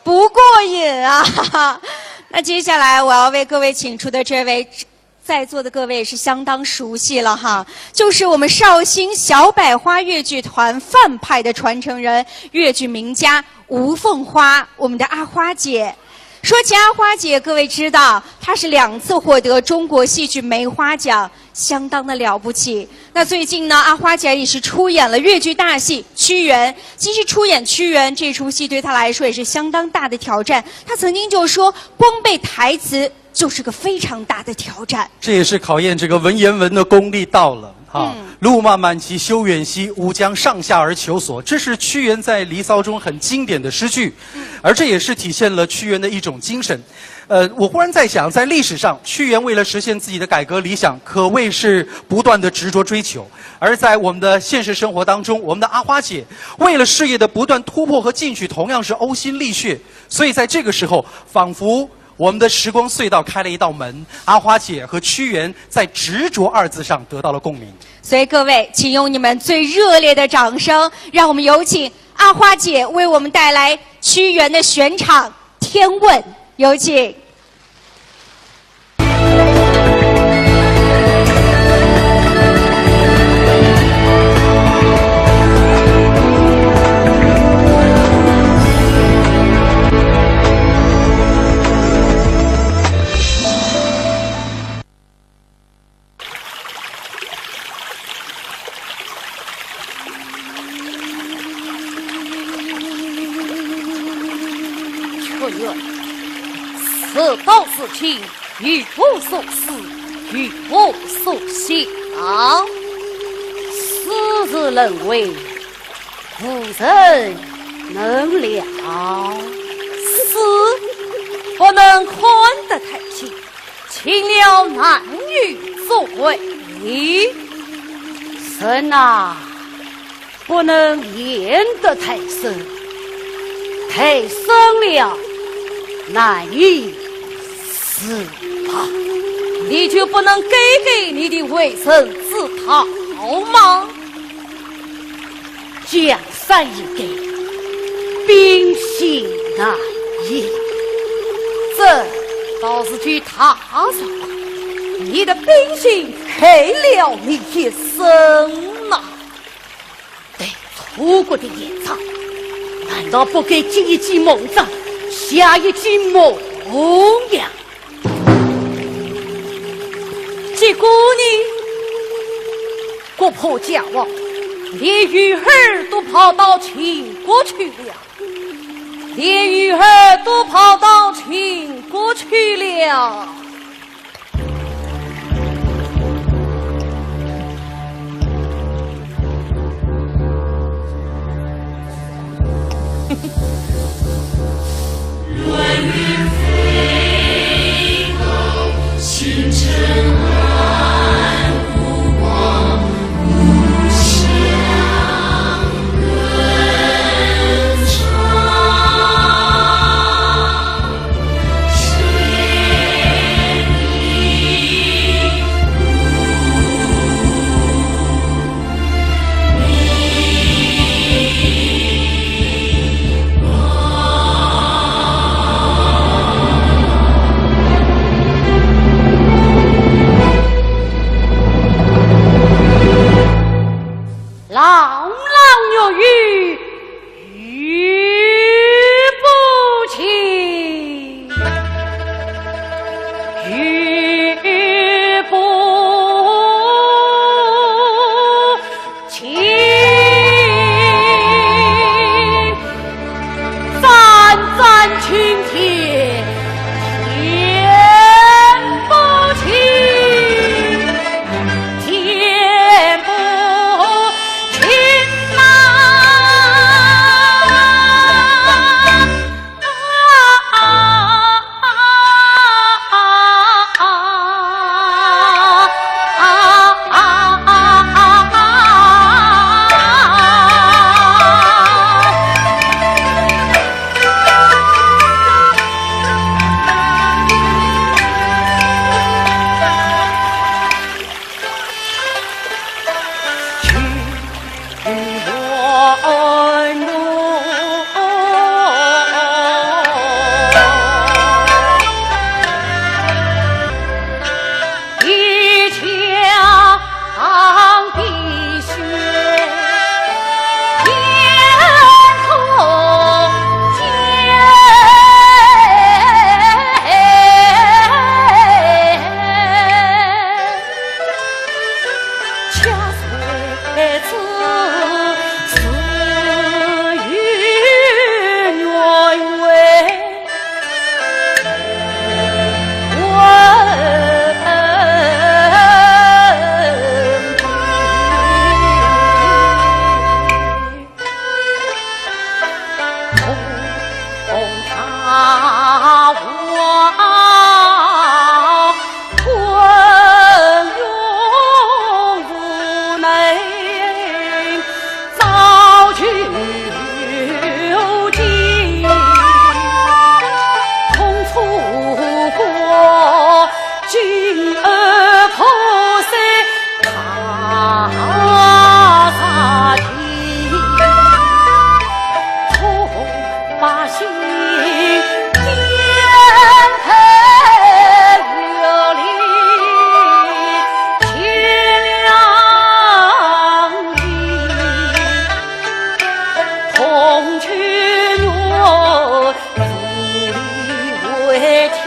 不过瘾啊！那接下来我要为各位请出的这位，在座的各位是相当熟悉了哈，就是我们绍兴小百花越剧团范派的传承人，越剧名家吴凤花，我们的阿花姐。说起阿花姐，各位知道她是2次获得中国戏剧梅花奖，相当的了不起。那最近呢，阿花姐也是出演了越剧大戏《屈原》。其实出演《屈原》这出戏对她来说也是相当大的挑战。她曾经就说，光背台词就是个非常大的挑战。这也是考验这个文言文的功力到了。路漫漫其修远兮，吾将上下而求索。这是屈原在《离骚》中很经典的诗句，而这也是体现了屈原的一种精神。我忽然在想，在历史上，屈原为了实现自己的改革理想，可谓是不断的执着追求；而在我们的现实生活当中，我们的阿花姐为了事业的不断突破和进取，同样是呕心沥血。所以在这个时候，仿佛我们的时光隧道开了一道门，阿花姐和屈原在执着2字上得到了共鸣。所以各位，请用你们最热烈的掌声，让我们有请阿花姐为我们带来屈原的选场《天问》，有请。此道事情，与我所思，与我所想。私自认为，无人能了。私不能宽得太轻，轻了男女作为。深啊，不能言得太深，太深了难以自拔。你就不能给你的为臣自讨吗？江山易改，兵行难移，这倒是句大实话。你的兵行害了你一生呐！对楚国的野草，难道不该进一记猛仗，下一记猛粮？结果呢，国破家亡，连玉儿都跑到秦国去了，连玉儿都跑到秦国去了。天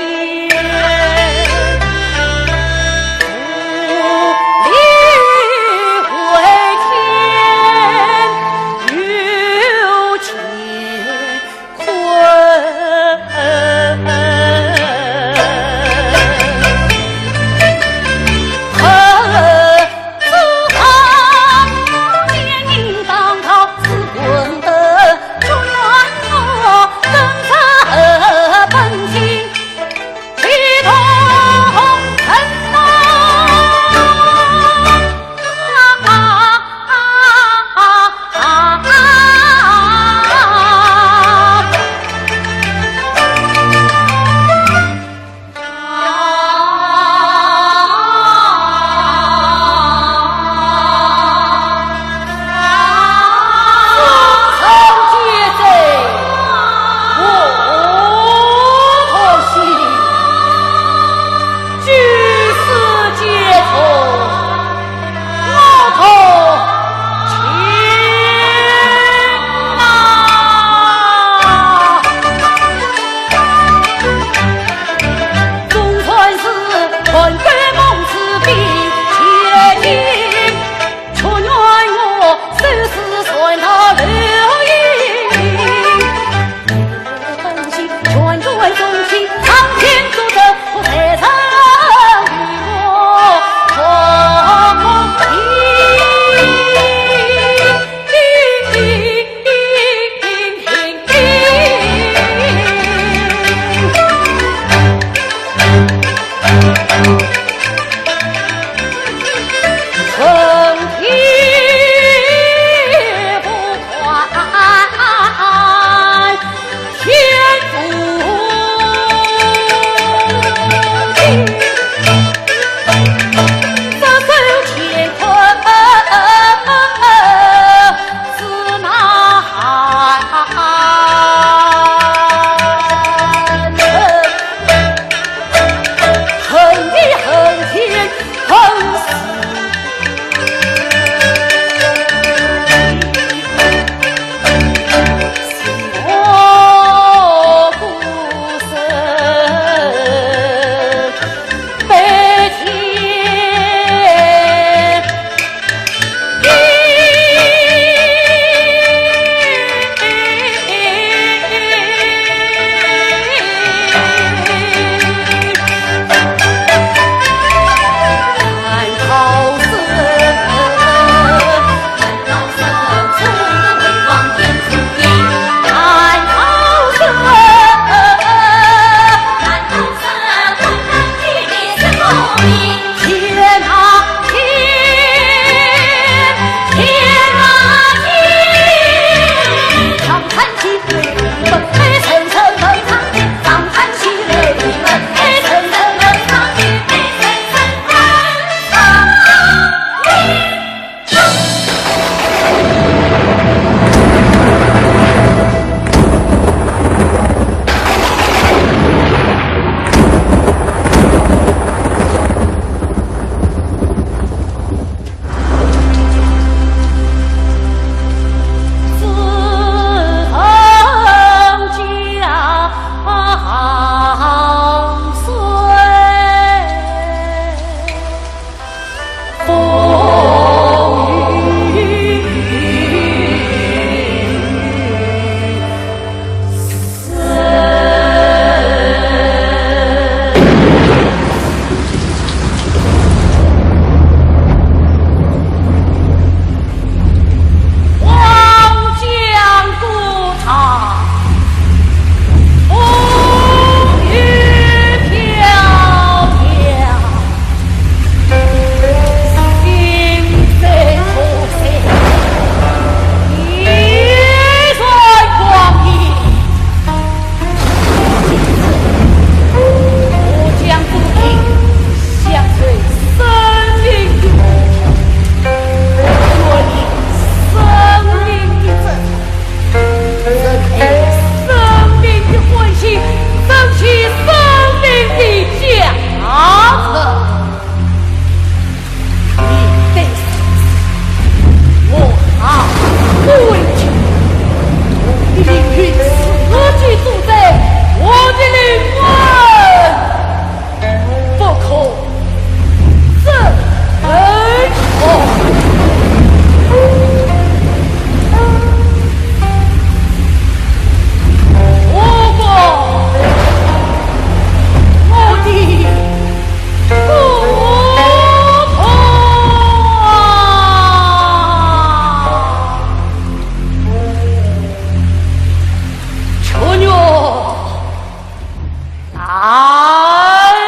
来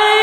也！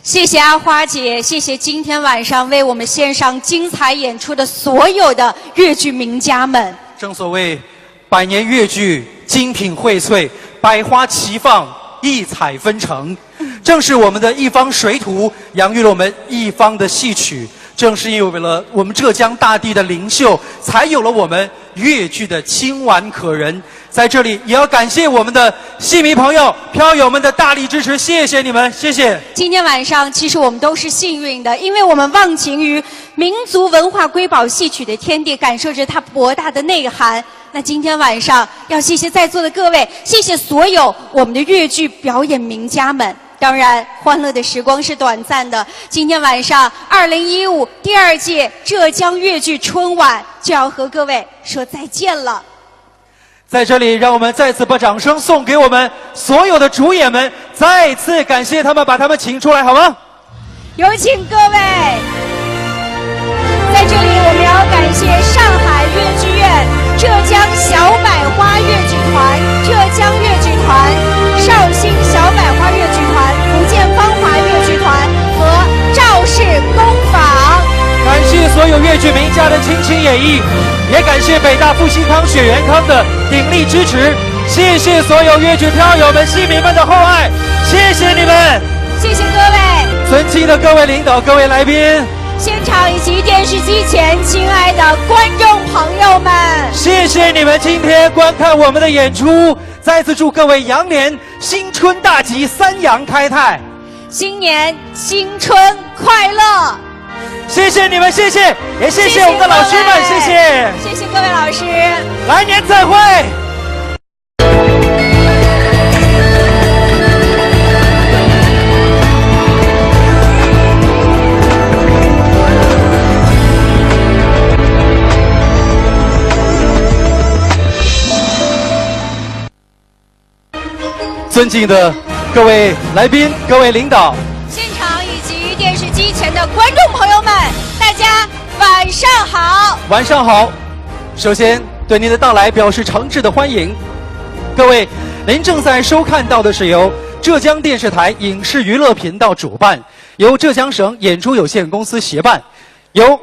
谢谢阿花姐，谢谢今天晚上为我们献上精彩演出的所有的粤剧名家们。正所谓，百年粤剧精品荟萃，百花齐放，异彩纷呈。正是我们的一方水土，养育了我们一方的戏曲。正是因为了我们浙江大地的灵秀，才有了我们粤剧的清婉可人。在这里也要感谢我们的戏迷朋友、票友们的大力支持，谢谢你们，谢谢。今天晚上其实我们都是幸运的，因为我们忘情于民族文化瑰宝戏曲的天地，感受着它博大的内涵。那今天晚上要谢谢在座的各位，谢谢所有我们的粤剧表演名家们。当然，欢乐的时光是短暂的。今天晚上，2015第2届浙江粤剧春晚就要和各位说再见了。在这里，让我们再次把掌声送给我们所有的主演们，再次感谢他们，把他们请出来，好吗？有请各位。在这里，我们要感谢上海粤剧院、浙江小百花粤剧团、浙江粤剧团、绍兴小百花粤剧团、福建芳华粤剧团和赵氏工坊。感谢所有粤剧名家的倾情演绎，也感谢北大复兴康、雪元康的鼎力支持。谢谢所有粤剧票友们、戏迷们的厚爱，谢谢你们，谢谢各位，尊敬的各位领导、各位来宾，现场以及电视机前亲爱的观众朋友们，谢谢你们今天观看我们的演出。再次祝各位羊年新春大吉，三阳开泰，新年新春快乐。谢谢你们，谢谢，也谢谢我们的老师们，谢谢，谢谢各位老师，来年再会。尊敬的各位来宾、各位领导，现场以及电视机前的观众朋友们，大家晚上好！晚上好。首先对您的到来表示诚挚的欢迎。各位，您正在收看到的是由浙江电视台影视娱乐频道主办，由浙江省演出有限公司协办，由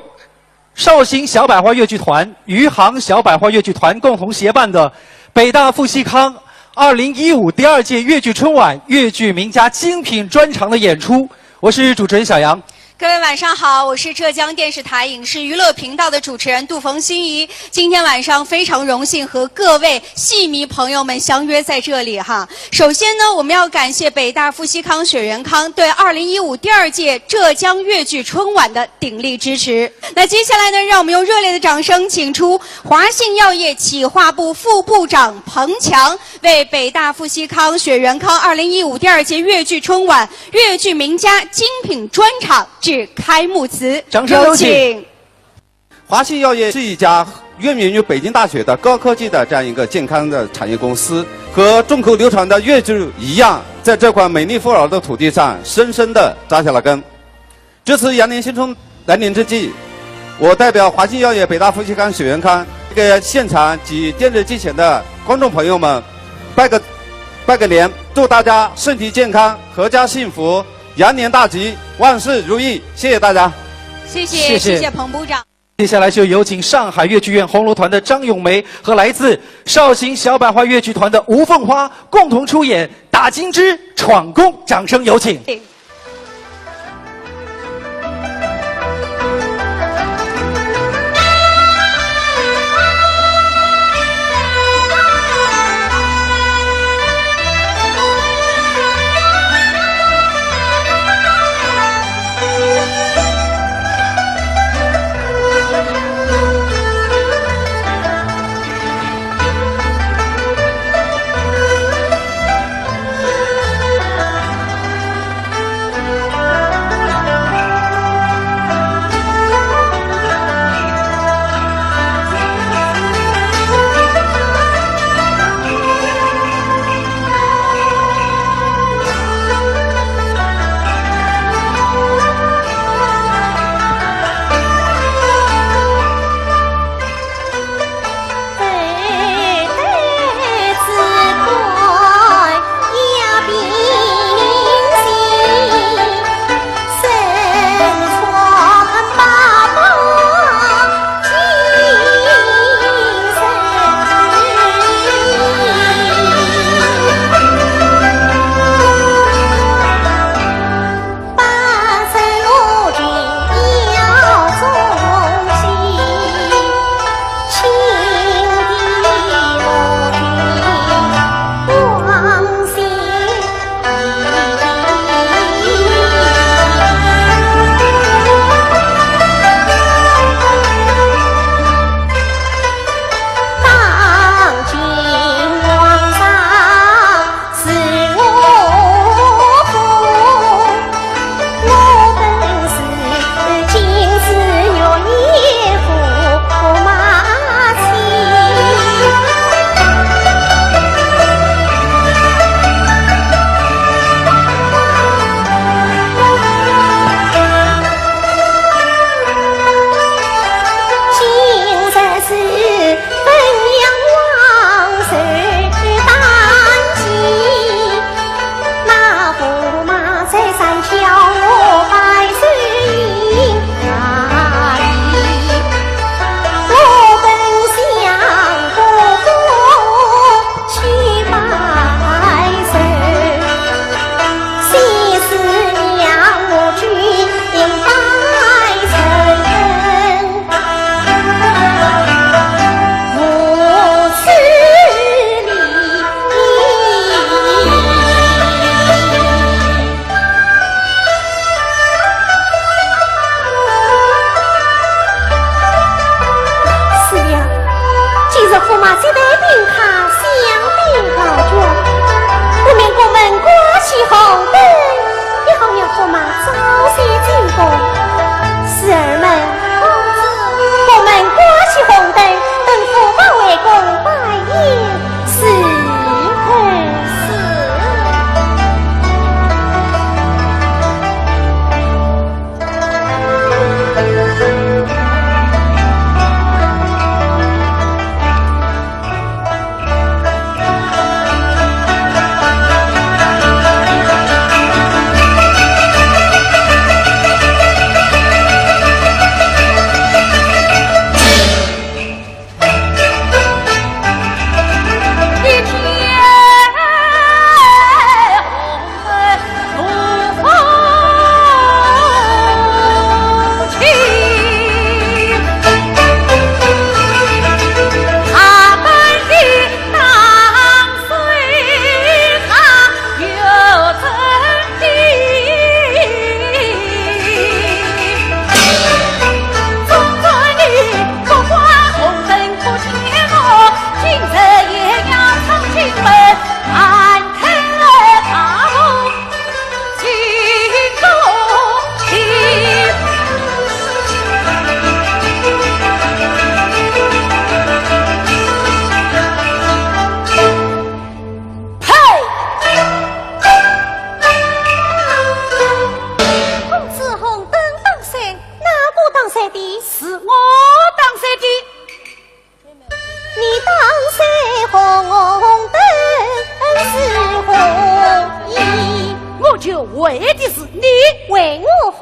绍兴小百花越剧团、余杭小百花越剧团共同协办的北大富西康2015第2届越剧春晚越剧名家精品专场的演出。我是主持人小杨。各位晚上好，我是浙江电视台影视娱乐频道的主持人杜冯心怡。今天晚上非常荣幸和各位戏迷朋友们相约在这里哈。首先呢，我们要感谢北大富西康雪源康对2015第2届浙江越剧春晚的鼎力支持。那接下来呢，让我们用热烈的掌声请出华信药业企划部副部长彭强，为北大富西康雪源康2015第2届越剧春晚越剧名家精品专场致开幕词，掌声有请。华信药业是一家渊源于北京大学的高科技的这样一个健康的产业公司，和众口流传的越剧一样，在这块美丽富饶的土地上深深地扎下了根。这次羊年新春来临之际，我代表华信药业北大富西康雪源康给现场及电视机前的观众朋友们拜个年，祝大家身体健康，阖家幸福，羊年大吉，万事如意。谢谢大家。谢谢彭部长。接下来就有请上海越剧院红楼团的张咏梅和来自绍兴小百花越剧团的吴凤花共同出演《打金枝闯宫》，掌声有请。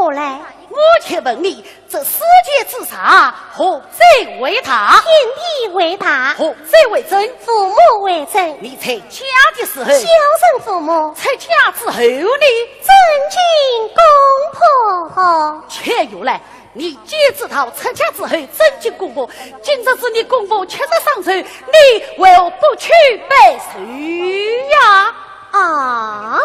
何来？我且问你，这世界之上，何者为大？天地为大，何者为真？父母为真。你在家的时候，孝顺父母；在家之后呢，尊敬公婆。且又来，你既知道成家之后尊敬公婆，今日是你公婆吃得上手，你为何不去背书呀？啊！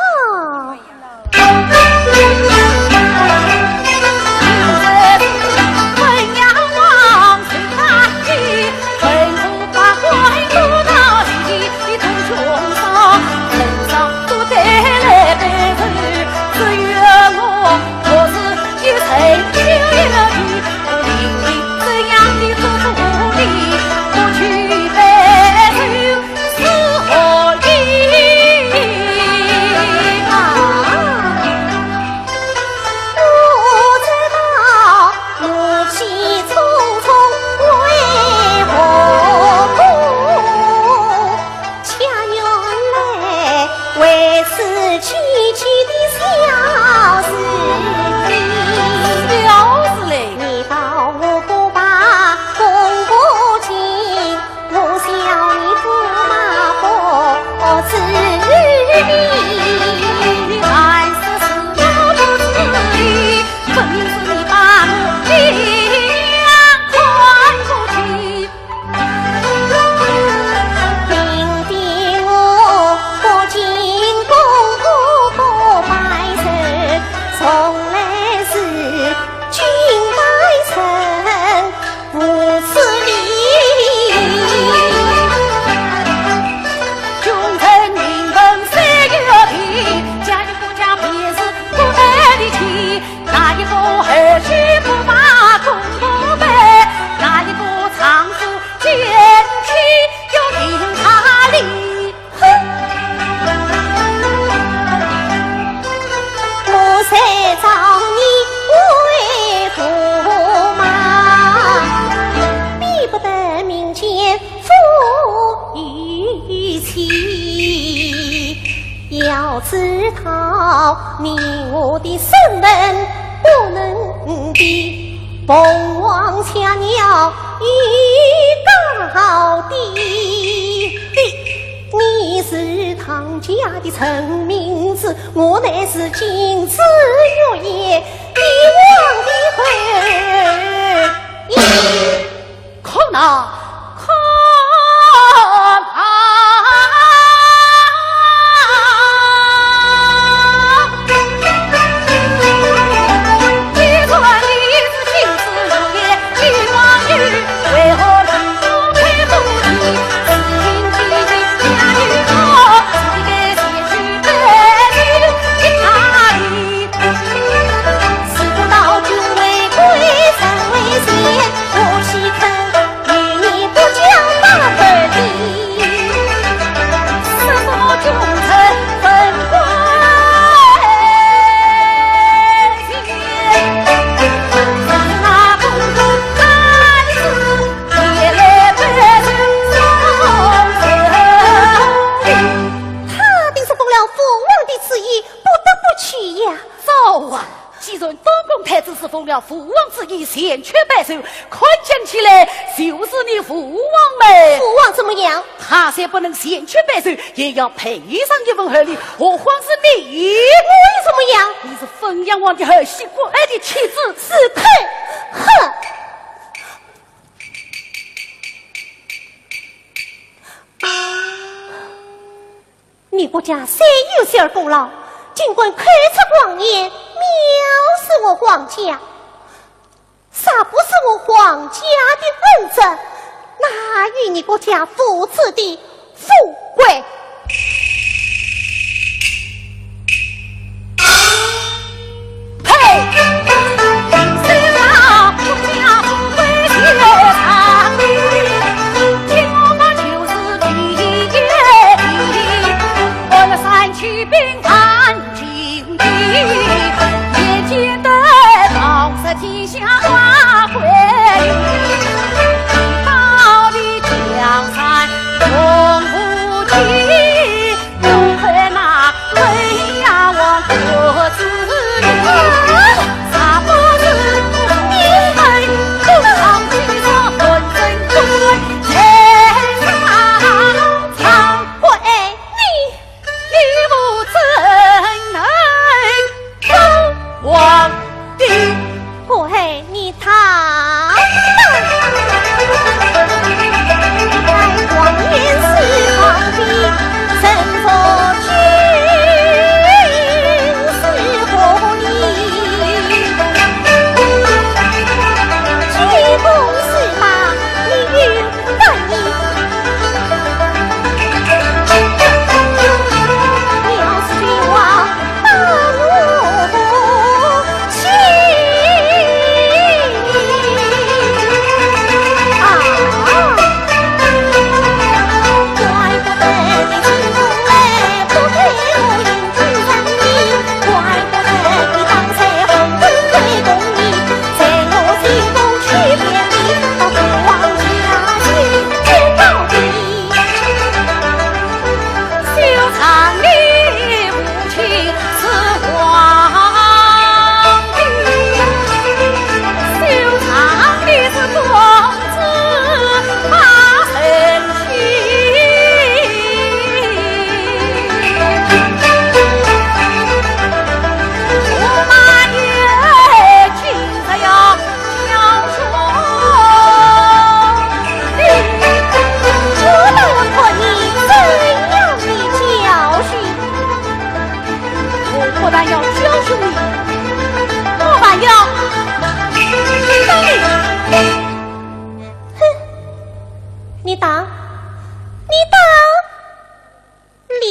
要知道你我的身份不能比，凤凰掐鸟一高低。你是唐家的陈明子，我乃是金枝玉叶一王的儿。可哪？父王之意，先去拜寿，看讲起来就是你父王呗。父王怎么样？他虽不能先去拜寿，也要赔上一份厚礼。何况是你？我有什么样？你是汾阳王的儿媳，国爱的妻子，是配。哼！你国家虽有些功劳，尽管开出光年，藐视我皇家。啥不是我皇家的恩泽，哪与你国家父子的富贵？呸！谁让国家富贵越长？听我们就是第一题，为了三七兵犯荆棘，也见得老色天下花贵，到底江山永不尽。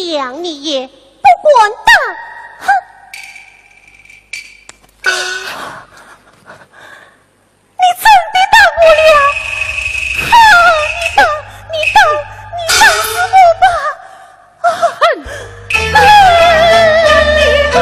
想你也不管的，哼！你真的打我了？哈！你打死我吧！哼！你不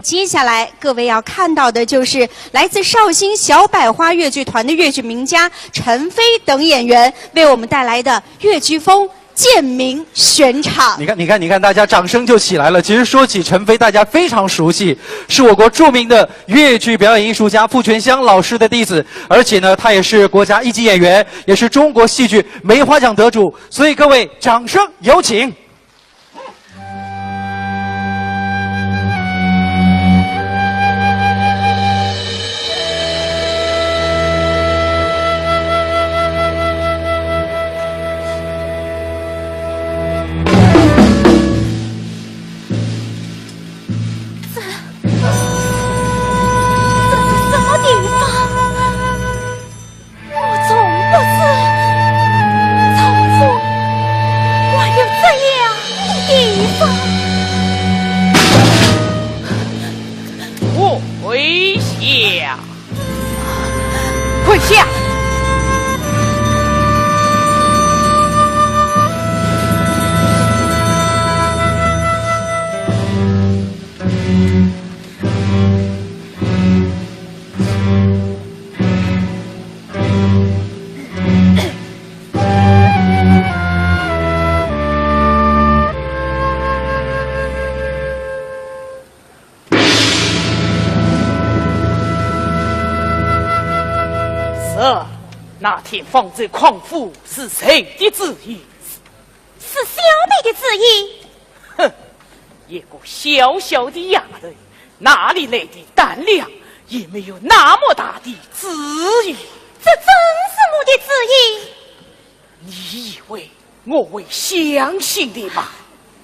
接下来各位要看到的就是来自绍兴小百花越剧团的越剧名家陈飞等演员为我们带来的越剧风建明选场。你看，大家掌声就起来了。其实说起陈飞，大家非常熟悉，是我国著名的越剧表演艺术家傅全香老师的弟子，而且呢，他也是国家一级演员，也是中国戏剧梅花奖得主。所以各位，掌声有请。跪下！那天放这狂妇是谁的旨意？是小妹的旨意。哼，一个小小的丫头，哪里来的胆量？也没有那么大的旨意。这真是我的旨意。你以为我会相信的吗？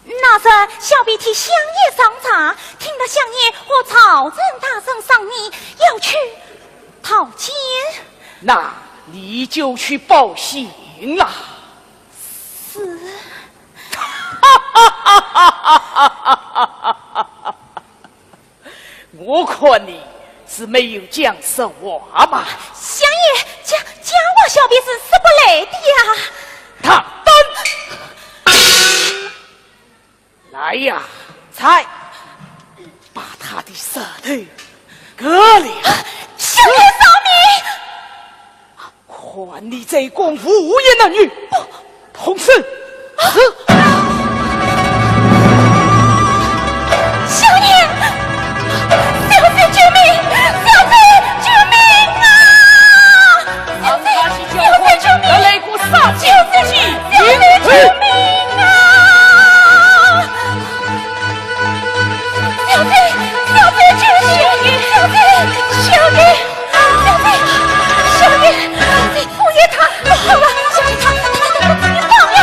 那日小婢替相爷上茶，听到相爷和朝臣大声商议，要去讨钱。那你就去报信了。是。我看你是没有讲实话嘛？相爷，讲我小婢是死不来的呀！他等，来呀，才把他的舌头割了。相爷饶命！还你这公无言的女，同时死！相爷，小贼救命！小贼救命啊！让他去交换这擂鼓杀气之气，小贼救命啊！小贼救命！小贼，我也他，好了，小爷他，你放了！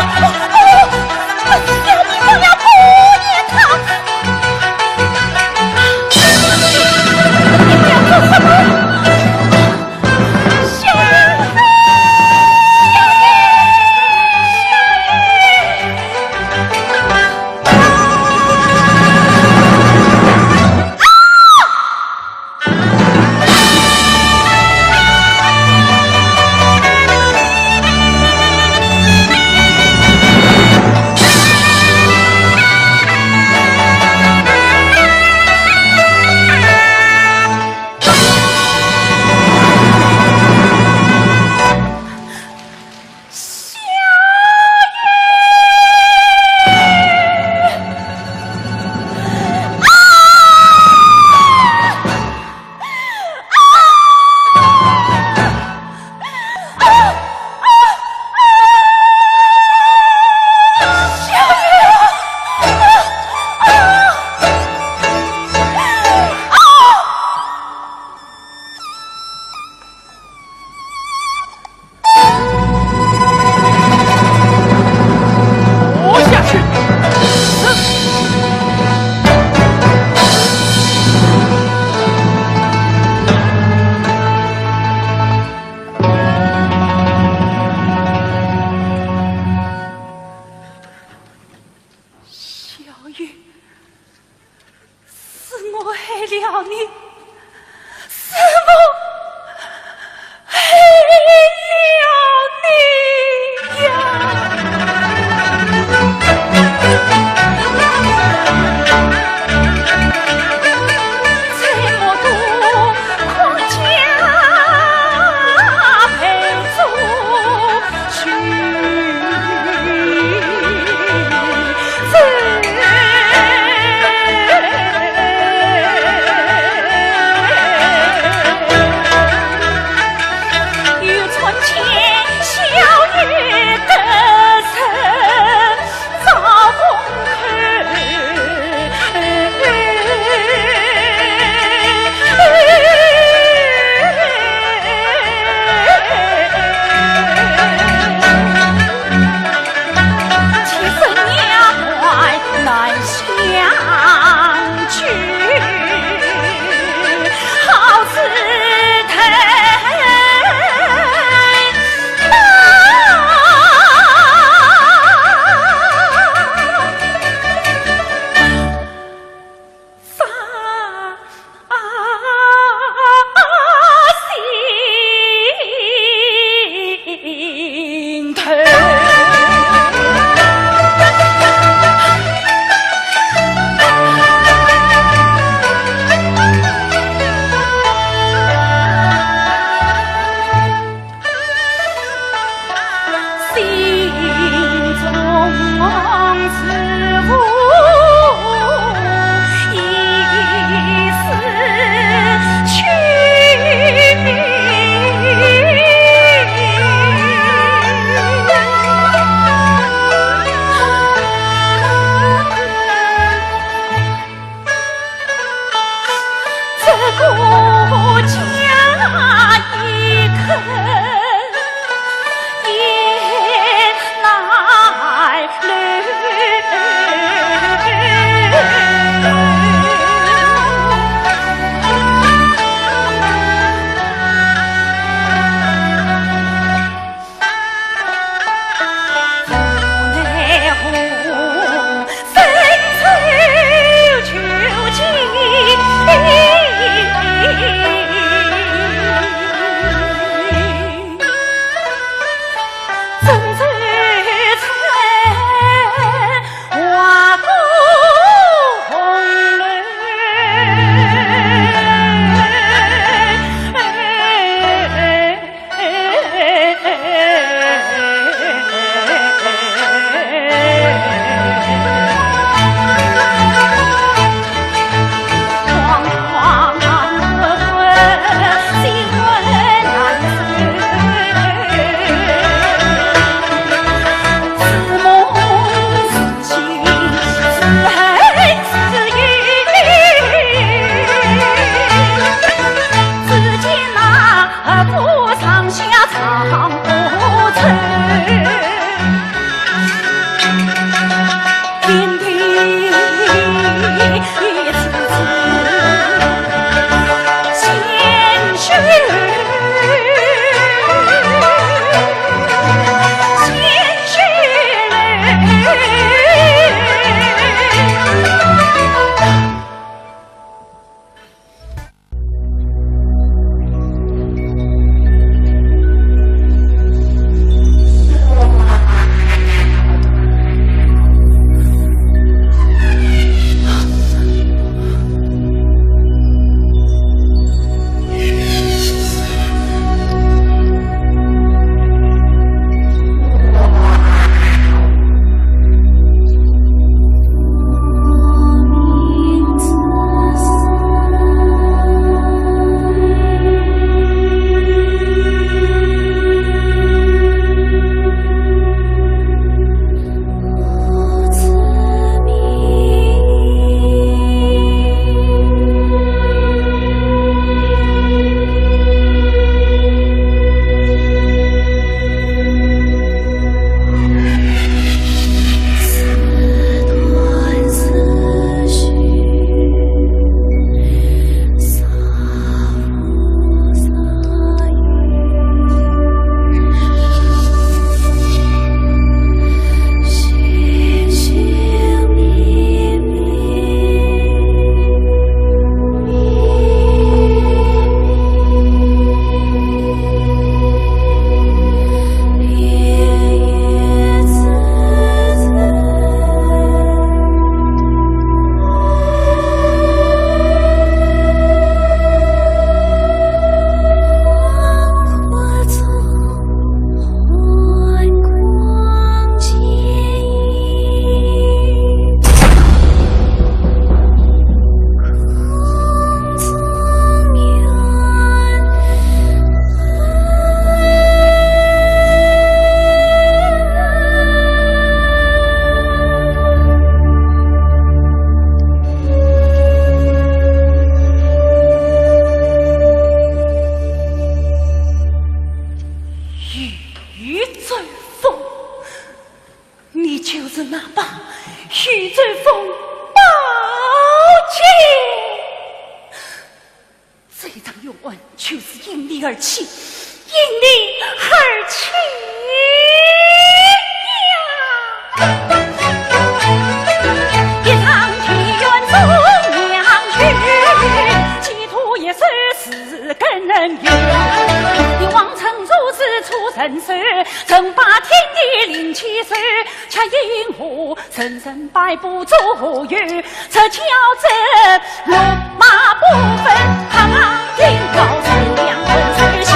而起，因你而起呀！一场庭院走娘去，企图也是死根人缘。你妄称如此出人事，曾把天地灵气事，却因乎生生百步走远，这叫这路马不分，堂堂顶高山两分水，血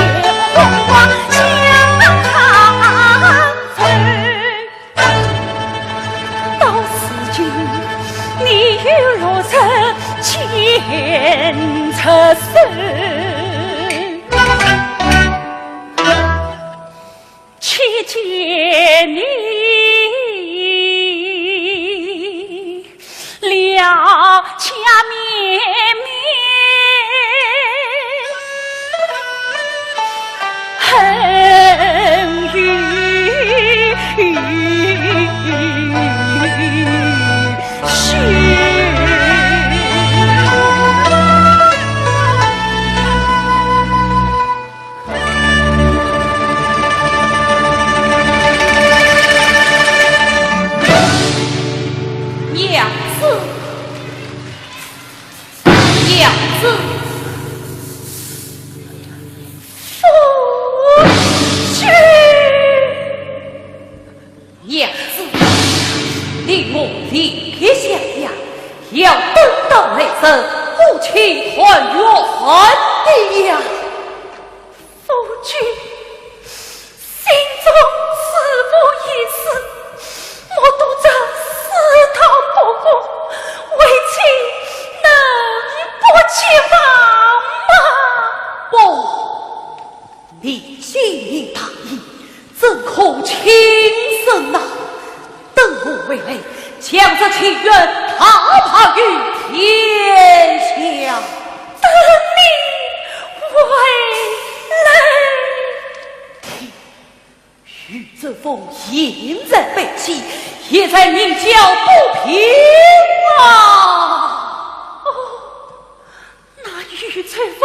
红光相随。到此今，你与如此前车事。去见你了家绵绵恨与要等到雷声，夫妻团圆的呀！夫君心中自不一死，我独这死逃不过，为妻能不去防吗？不，你心意大义，怎可轻生呐？等我为累，将这情缘踏爬于天下。等你为累，玉泽峰现在背弃，也在宁教不平啊！哦，那玉泽峰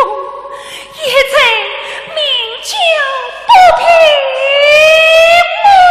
也在明教不平啊！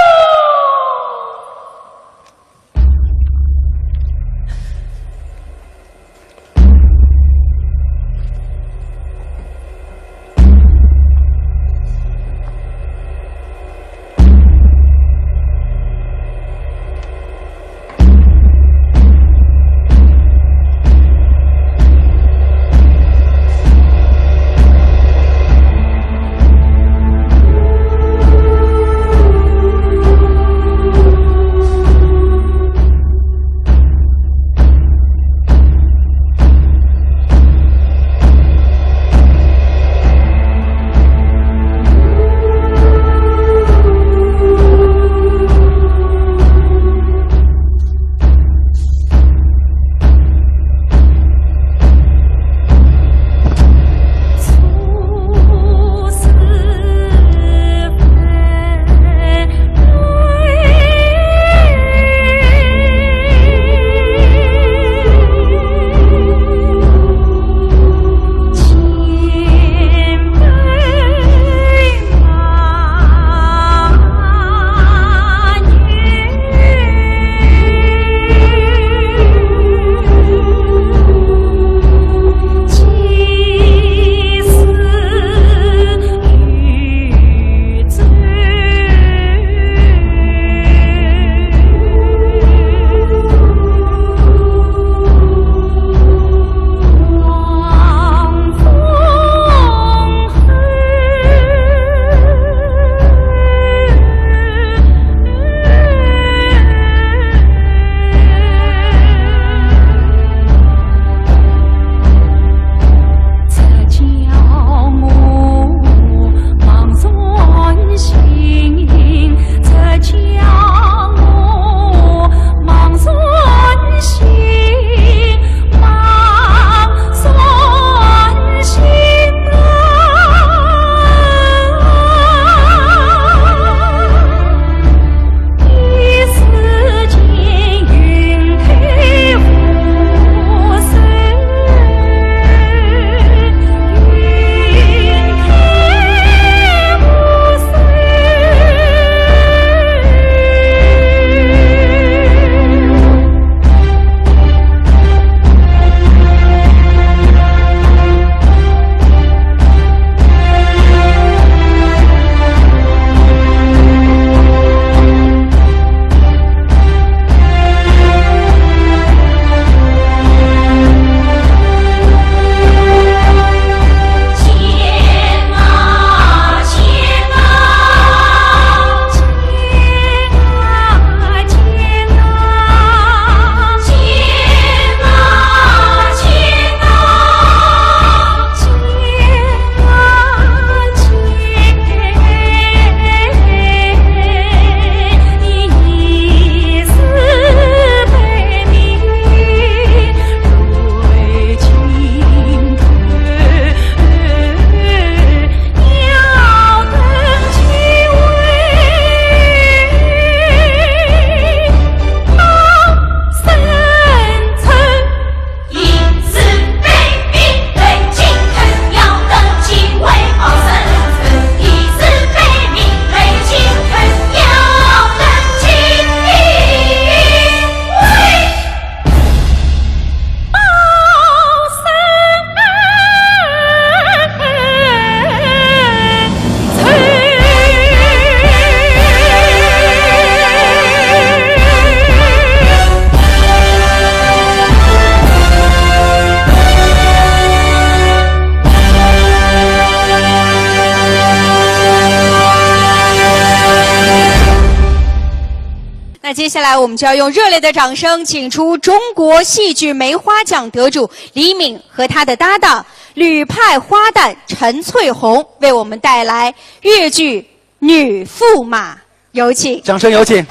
接下来我们就要用热烈的掌声，请出中国戏剧梅花奖得主李敏和他的搭档吕派花旦陈翠红，为我们带来越剧《女驸马》，有请。掌声有请。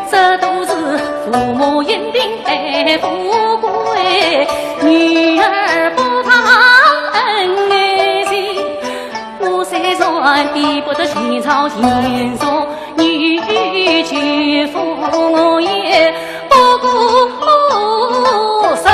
这都是父母认定的富贵，女儿不怕恩爱情。我虽然比不得前朝贤淑女婿夫，我也不顾身。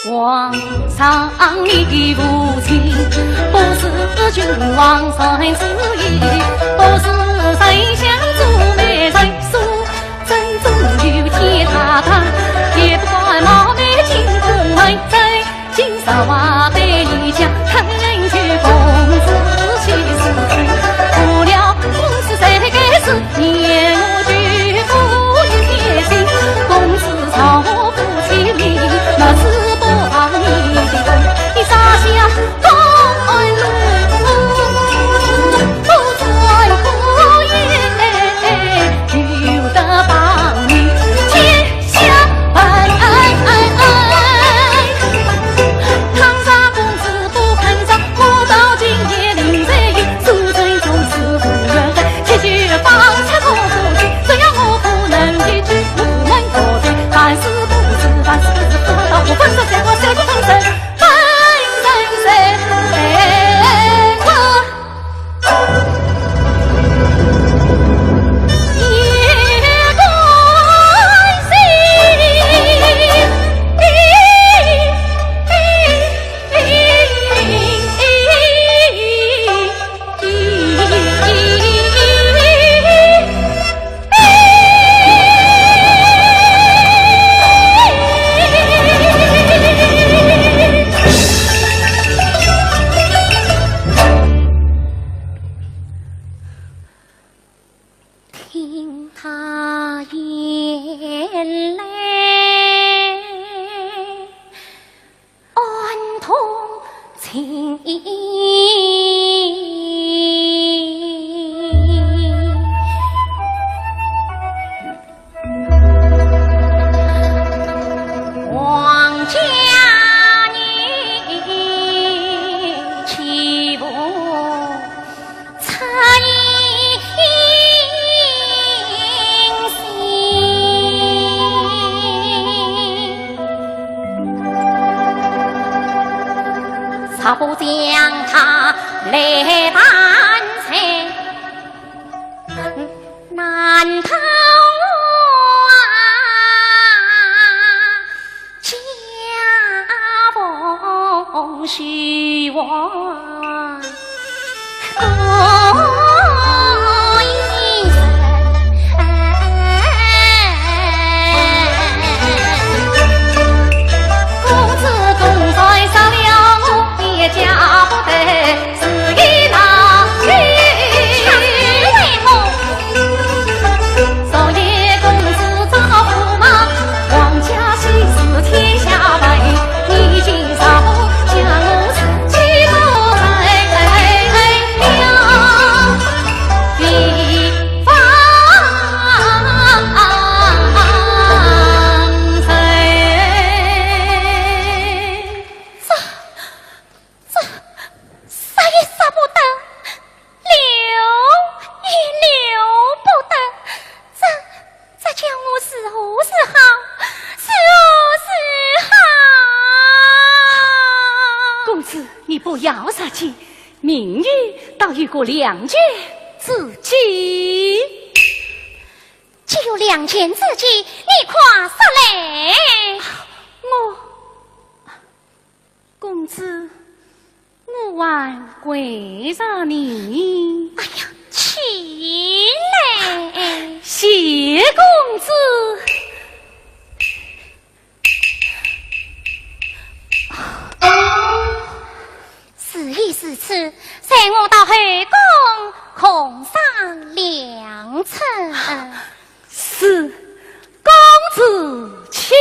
皇上你父亲不是君王三子义，不是丞相做媒人书，真正有天大大，也不管冒昧进宫来在金沙瓦对一家，看人去公子去死去，不料公子在该是念我举夫与贴心，公子朝我父亲里那是。你撒下风路，不转苦也，就得帮你天下安。倘情。王家女岂不恻隐心？才不将他来办成，难逃家风虚妄。家不得，是一闹去为梦。少爷公子造驸马，王家喜事天下闻。你今少将我死妻都来了，一方谁？杀也杀不得，留也留不得，这叫我是何是好？是何是好？公子，你不要杀气，明日倒有个两全之计。只有两全之计，你快说来。公子。我还跪上你，哎呀，起来！谢公子。是意是此，随我到后宫空上良策。是，公子请。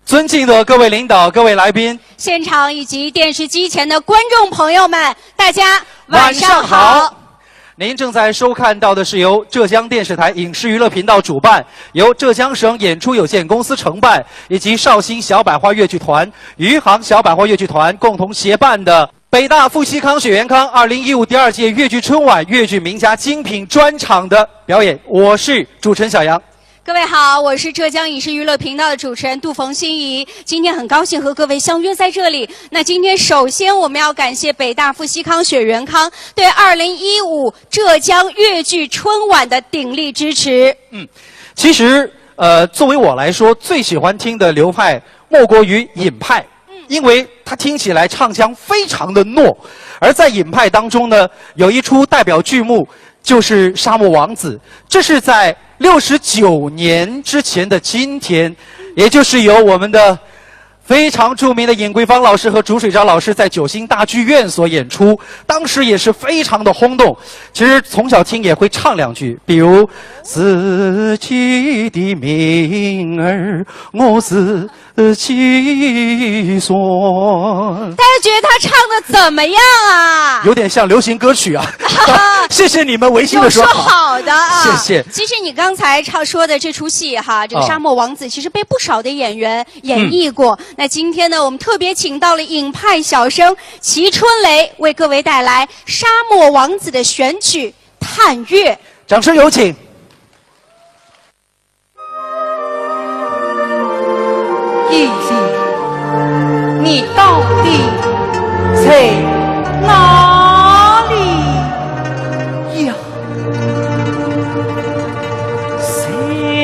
尊敬的各位领导、各位来宾，现场以及电视机前的观众朋友们，大家晚上好。您正在收看到的是由浙江电视台影视娱乐频道主办，由浙江省演出有限公司承办，以及绍兴小百花越剧团、余杭小百花越剧团共同协办的北大傅锡康、雪元康2015第2届越剧春晚越剧名家精品专场的表演。我是主持人小杨。各位好，我是浙江影视娱乐频道的主持人杜冯心怡。今天很高兴和各位相约在这里。那今天首先我们要感谢北大傅锡康、雪元康对2015浙江越剧春晚的鼎力支持。其实作为我来说，最喜欢听的流派莫过于尹派，因为它听起来唱腔非常的糯。而在尹派当中呢，有一出代表剧目就是《沙漠王子》，这是在69年之前的今天，也就是由我们的非常著名的尹桂芳老师和竺水章老师在九星大剧院所演出，当时也是非常的轰动。其实从小听也会唱两句，比如自己的命儿我自己算。大家觉得他唱的怎么样啊？有点像流行歌曲啊！谢谢你们违心的说好的啊，谢谢。其实你刚才说的这出戏哈，这个《沙漠王子》其实被不少的演员演绎过。那今天呢，我们特别请到了尹派小生齐春雷，为各位带来《沙漠王子》的选曲《探月》。掌声有请。义父，你到底在哪里呀？谁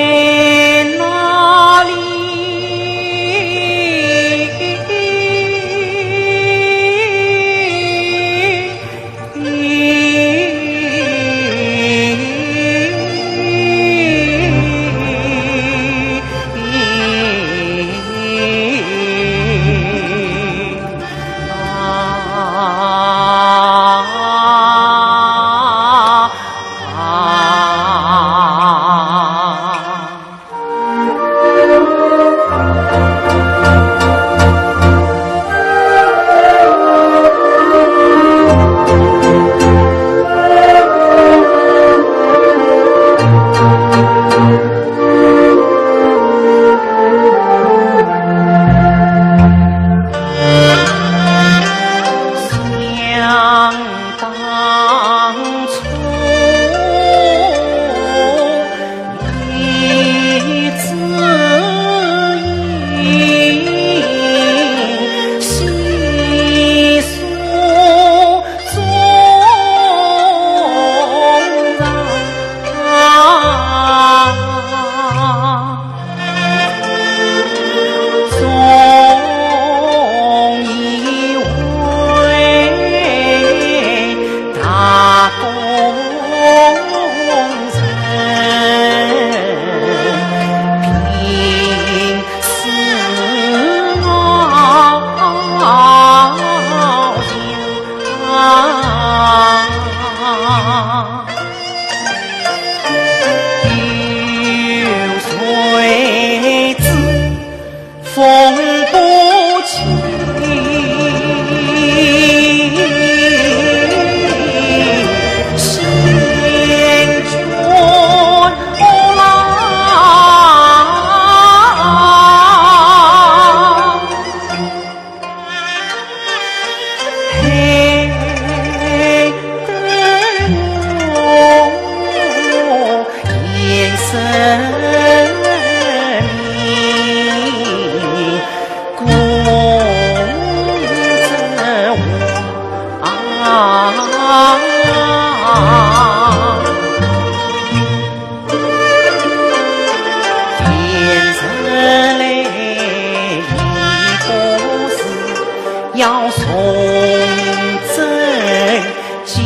公子天子来不是要送真家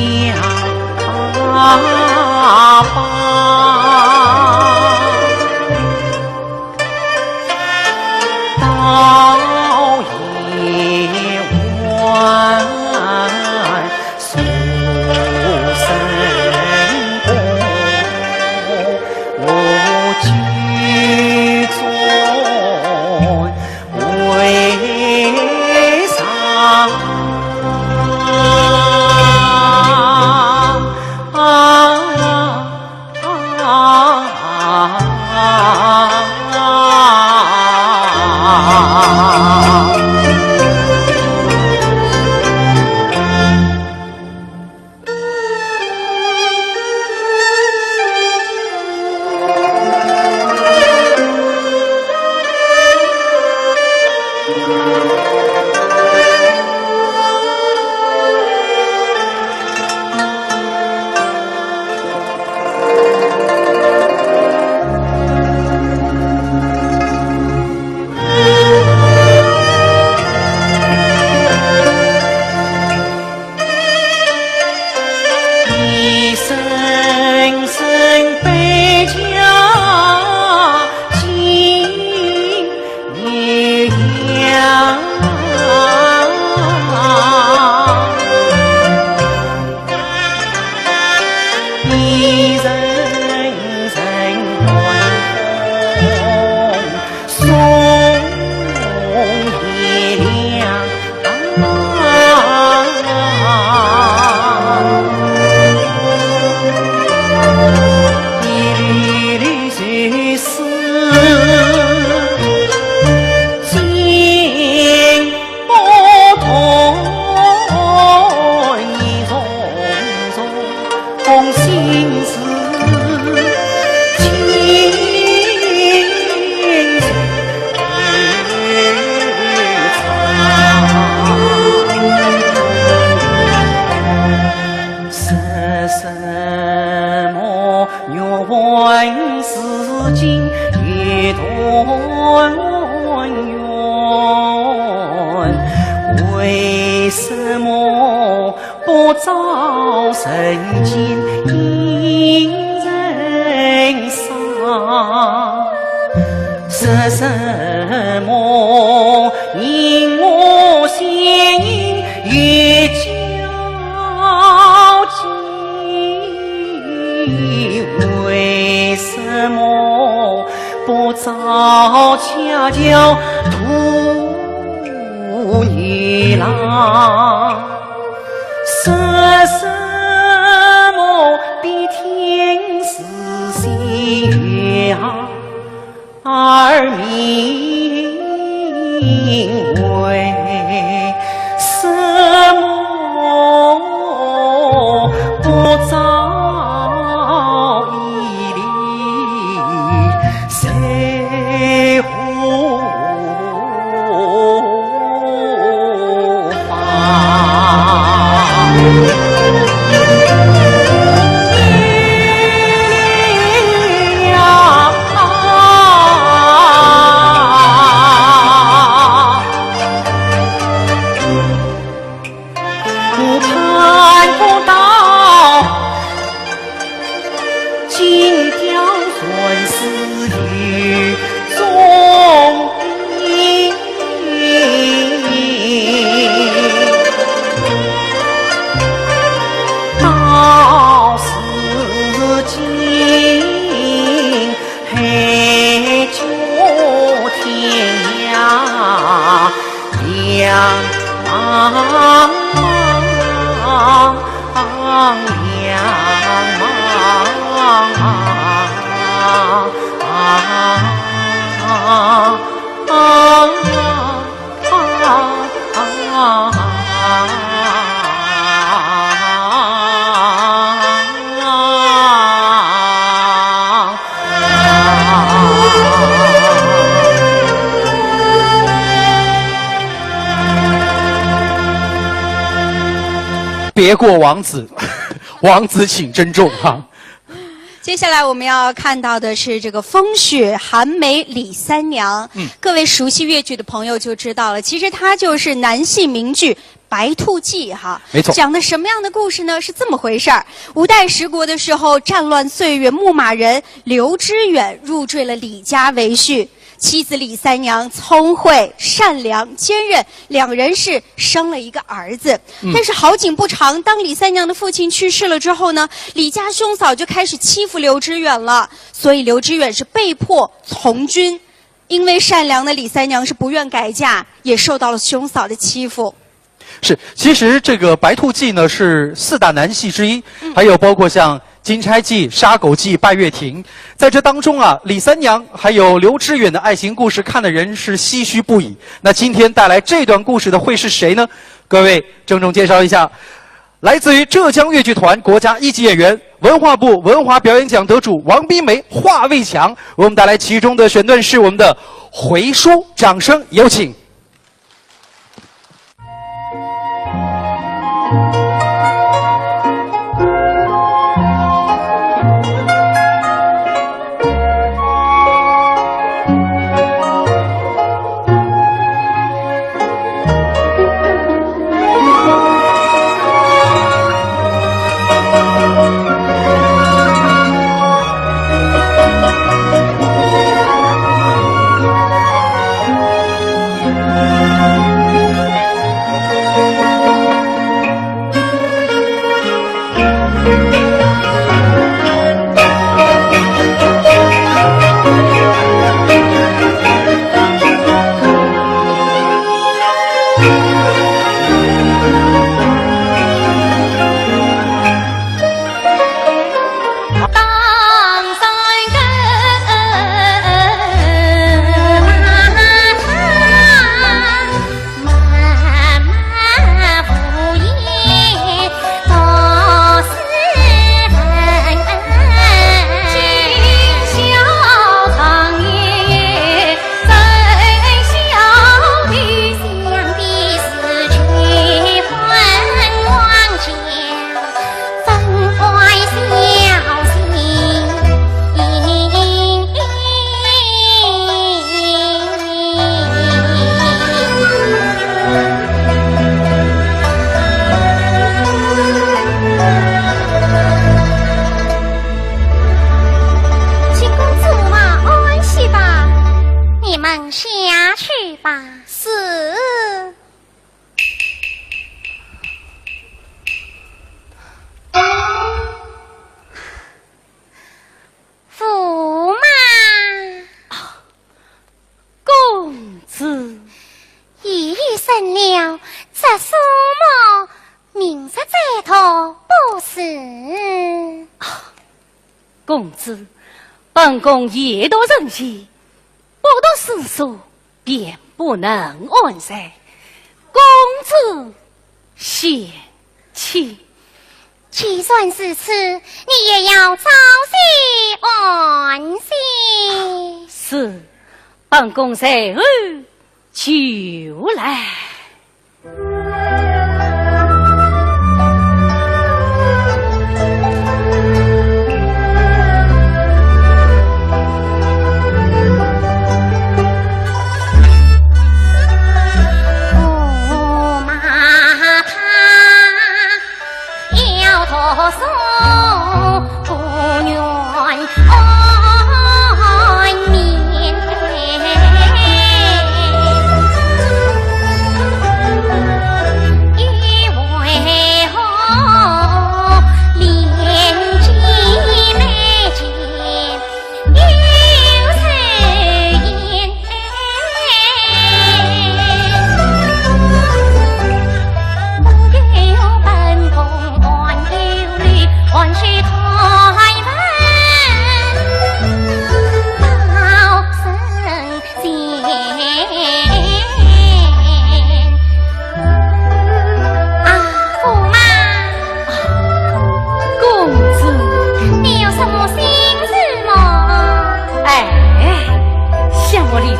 吧。到夜晚诉声公，我居尊为上。为什么不早人间因人伤？是什么因我先因越交集？为什么不早恰叫兔女郎？是什么比天时星月而明？为什么不早一离谁护啊别过王子，王子请珍重哈。接下来我们要看到的是这个风雪寒梅李三娘。各位熟悉越剧的朋友就知道了，其实它就是南戏名剧《白兔记》哈。没错。讲的什么样的故事呢？是这么回事儿：五代十国的时候，战乱岁月，牧马人刘知远入赘了李家为婿。妻子李三娘聪慧善良坚韧，两人是生了一个儿子。但是好景不长，当李三娘的父亲去世了之后呢，李家兄嫂就开始欺负刘知远了，所以刘知远是被迫从军。因为善良的李三娘是不愿改嫁，也受到了兄嫂的欺负。是，其实这个《白兔记》呢是4大南戏之一，还有包括像金钗记、杀狗记、拜月亭，在这当中啊，李三娘还有刘知远的爱情故事，看的人是唏嘘不已。那今天带来这段故事的会是谁呢？各位郑重介绍一下，来自于浙江越剧团国家1级演员、文化部文化表演奖得主王冰梅、华卫强，为我们带来其中的选段是我们的回书，掌声有请。公子，本宫夜多人稀，不读诗书，便不能安睡。公子嫌弃，就算是此，你也要早些安息。是，本宫随后就来。送不愿安眠。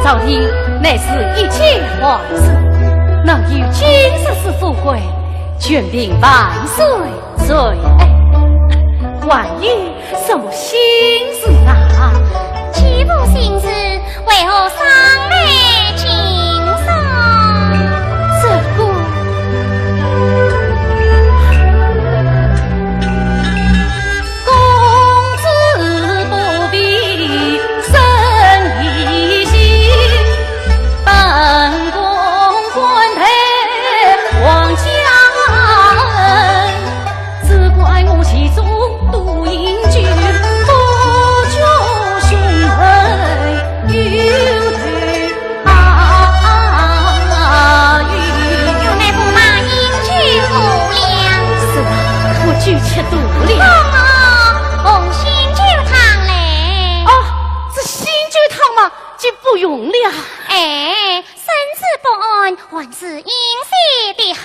朝廷乃是一切皇子，能有今日之富贵，全凭万岁最爱。万一什么心事啊？岂不心事，为何上来请上？这个公子不必生疑心，本宫官配皇家恩，只怪我其中独饮酒，不救兄妹有头有乃驸马饮酒无量，是啊，我酒吃多了。红新酒汤嘞。哦，是新酒汤吗？就不用了。哎，生死不安，还是应谢的好。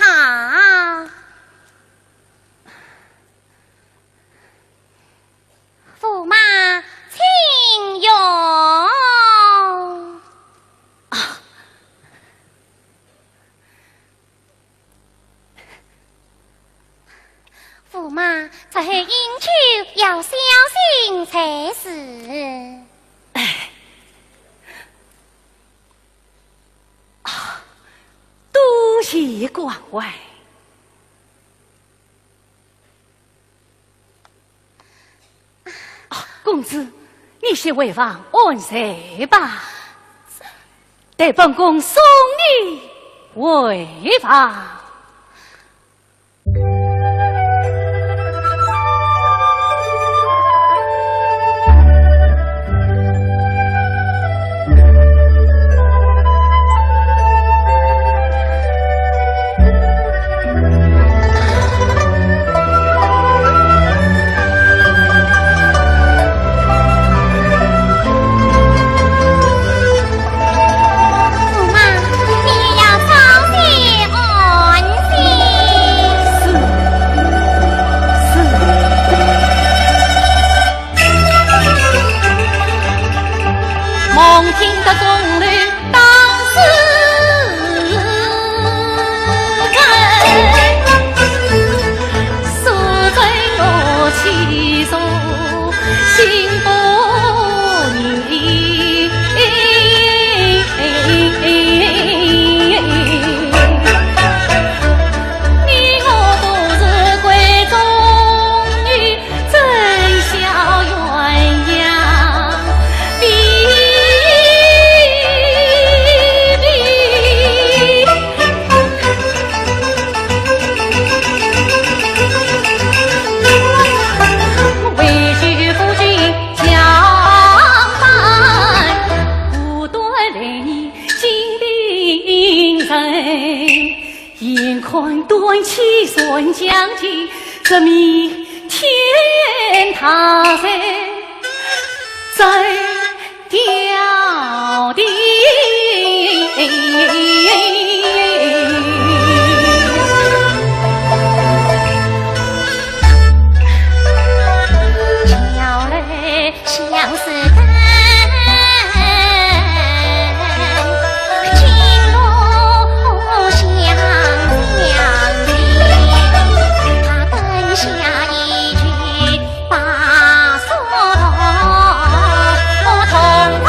驸马，请用。驸马，这饮酒要小心才是。多谢关怀。公子，你先回房安睡吧，待本宫送你回房。这弥天塔在吊地。叫来相思灯，金罗香香的，他灯下一句把锁头，同他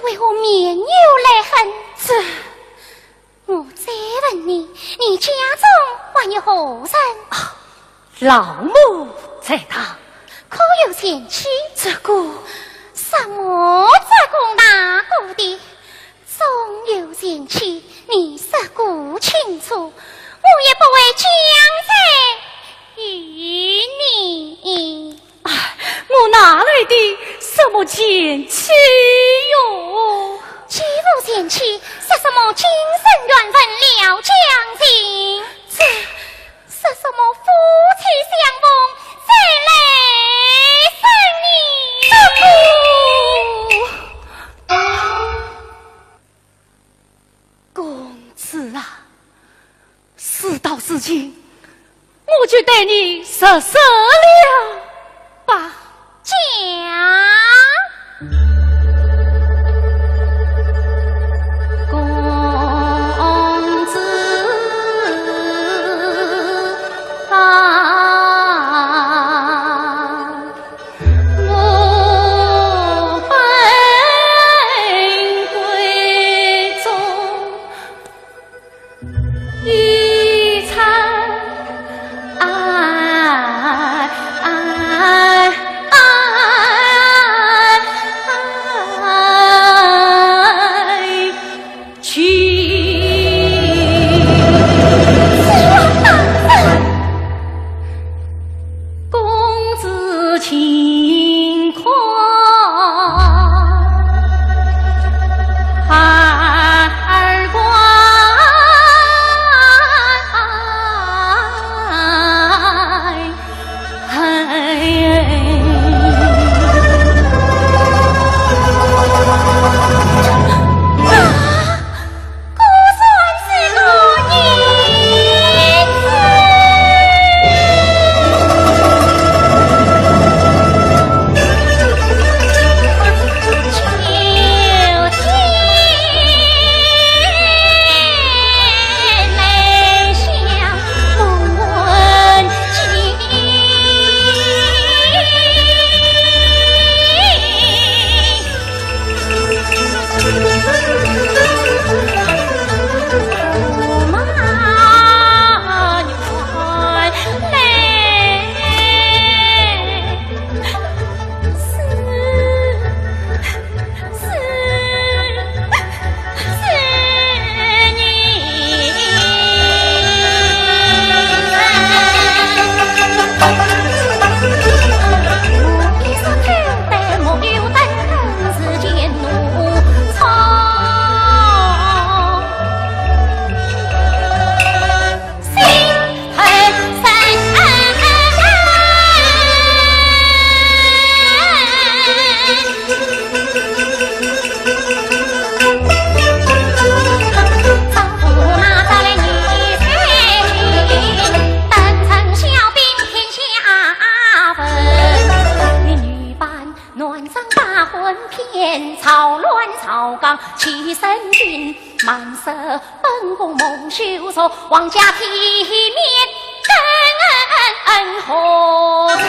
为何面有泪痕？我再问你，你家中还有何人？老母在堂，可有前妻？这个什么这公大姑的？总有前妻，你是顾清楚，我也不会将罪于你。我哪来的什么前妻哟？欺负前妻是什么精神缘分了将尽？这是什么夫妻相逢再来生你？公子啊，事到如今，我就对你实施了吧。讲。王家体面更何曾？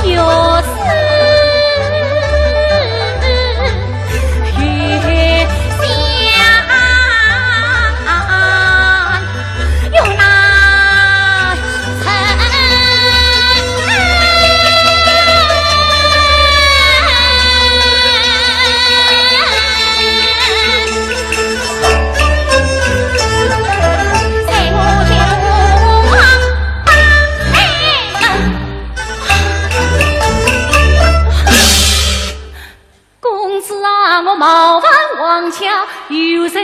有事越想又难成。我冒犯王桥有谁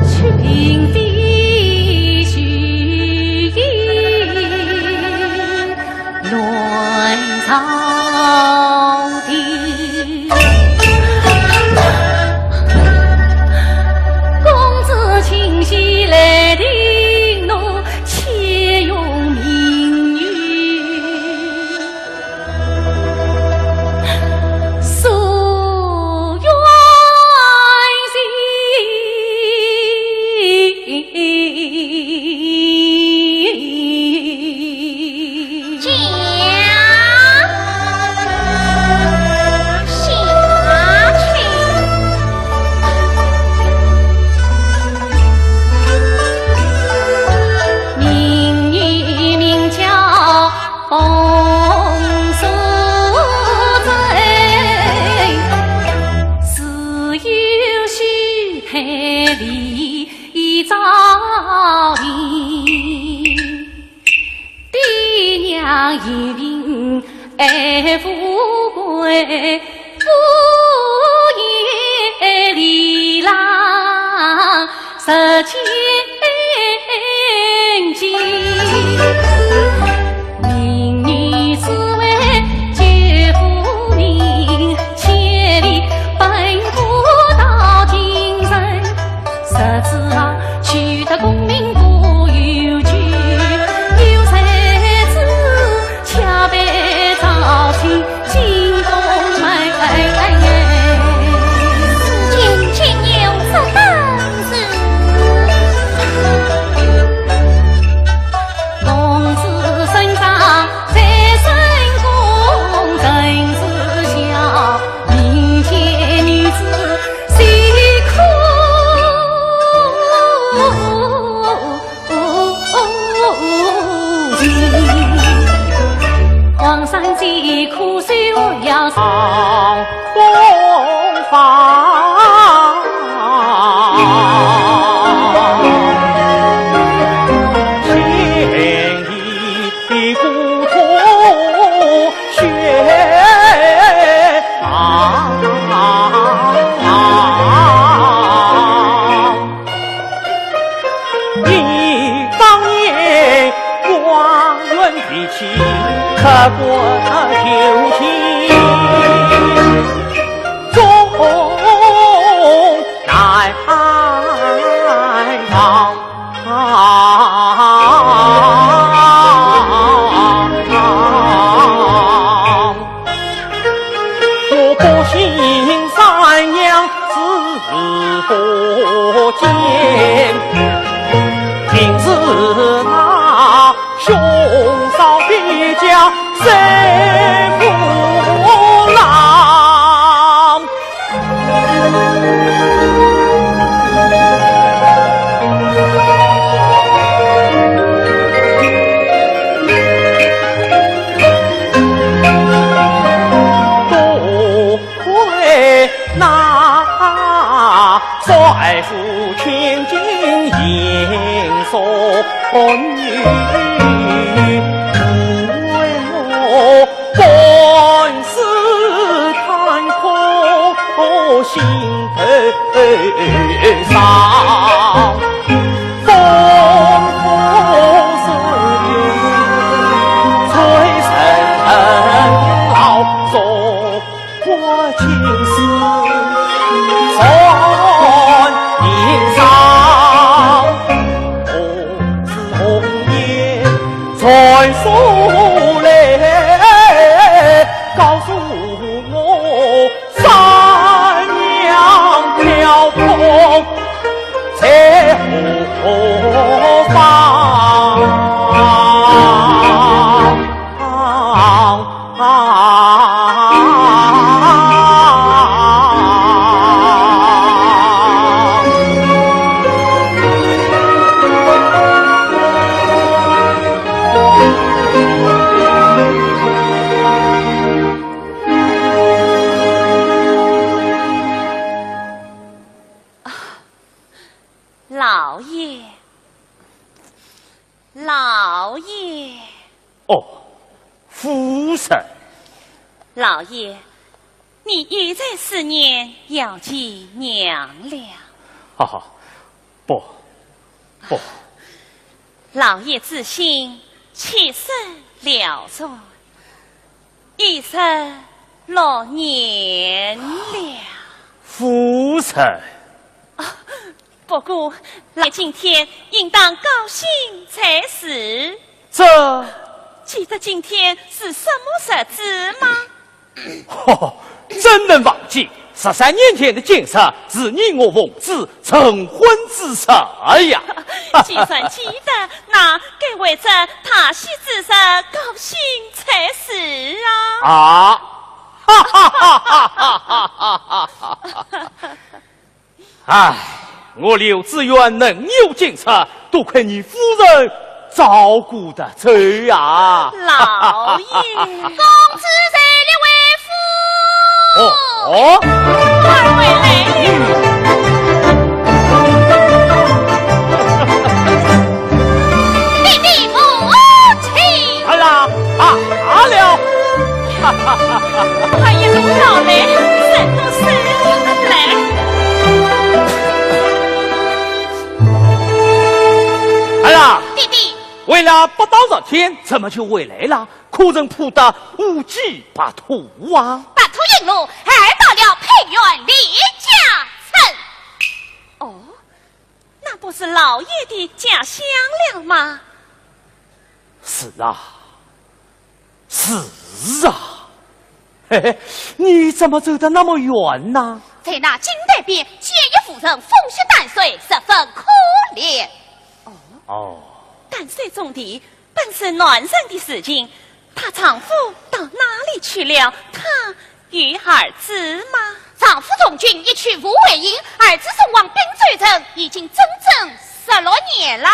群飞虚乱草地，公子清溪来的怒，且用名誉一品爱富贵，富也里郎十千金。明女只为救夫名，千里奔赴到京城，谁知啊取得功名不由己，有才子恰被招亲进宫门。见牵牛这本事，公子身上在深宫，真是笑民间女子谁可敬。皇上疾苦虽我要上东方，千里故土血昂。忆当年光润的情，刻过的旧情，终难忘。我不信三娘子不见，今日那兄嫂必将谁负郎？多亏那帅府千金迎送女，不为我本是贪空心头伤，风风是雨，催生老总我情丝son迎上，红字红颜在书来告诉我，三娘飘泊在何方？老爷，老爷，哦，夫人，老爷，你也在思念要见娘了。哈哈，不，老爷自信妾身了rồi，已是6年了。夫人。不过，老爷今天应当高兴才是。这记得今天是什么日子吗？怎能忘记13年前的今日是你我奉旨成婚之日呀！就算记得，那该为这踏喜之日高兴才是啊！啊！哈哈哈哈哈哈哈哈！唉，我刘志远能有今日，多亏你夫人照顾得周啊！老爷，公子在了为夫。哦，二位来了。弟弟母亲。好啦，啊！快一路到来，神都神来。儿啊，弟弟，为了不到这天，怎么就回来了？可曾扑得无计把图啊？把图引路，儿到了配院李家村。哦，那不是老爷的家乡了吗？是啊，是啊，嘿嘿，你怎么走得那么远呢？在那金代边，见一妇人风雪淡水，十分可怜。哦，淡水种地本是男人的事情，她丈夫到哪里去了？她与儿子吗？丈夫从军一去无回音，儿子送往滨水城，已经整整16年了。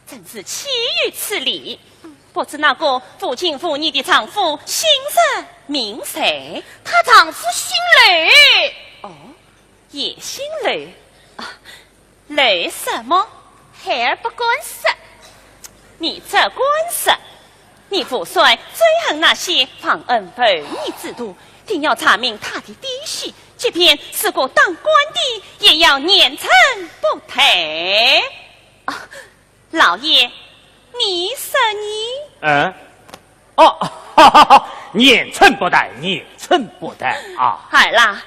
真是奇遇此理，不知那个父亲父你的丈夫姓甚名谁？她丈夫姓雷。哦，也姓雷啊？雷什么？孩儿不管事。你这官司，你父帅最恨那些忘恩负义之徒，定要查明他的底细，即便是个当官的，也要严惩不退。啊，老爷，你说你？哈哈，严惩不贷，严惩不贷啊！儿啦，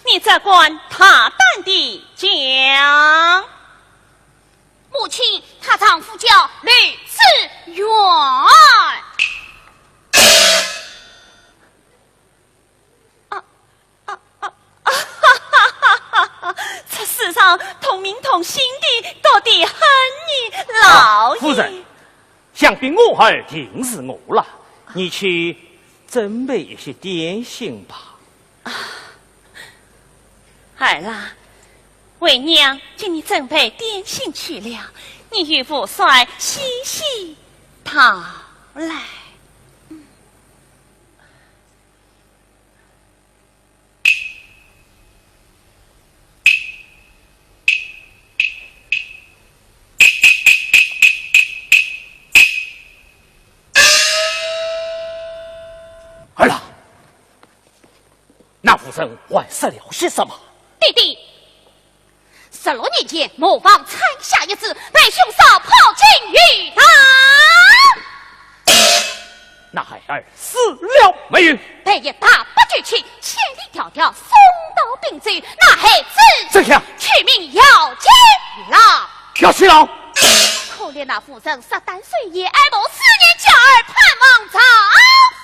你这官大胆的讲。母亲，她丈夫叫吕志远。这世上同名同姓的，到底恨你老爷。夫人，想必我儿定是我了，你去准备一些点心吧。儿啦，为娘给你准备点心去了，你与父帅细细讨来。儿啦，那夫人还说了些什么？弟弟，16年前，某方参下一旨，被兄嫂抛进狱堂。那孩儿死了没有？被一打不举去，千里迢迢送到滨州，那孩子这样取名姚金郎。姚金郎，可怜那夫人13岁也爱慕4年娇儿，盼望丈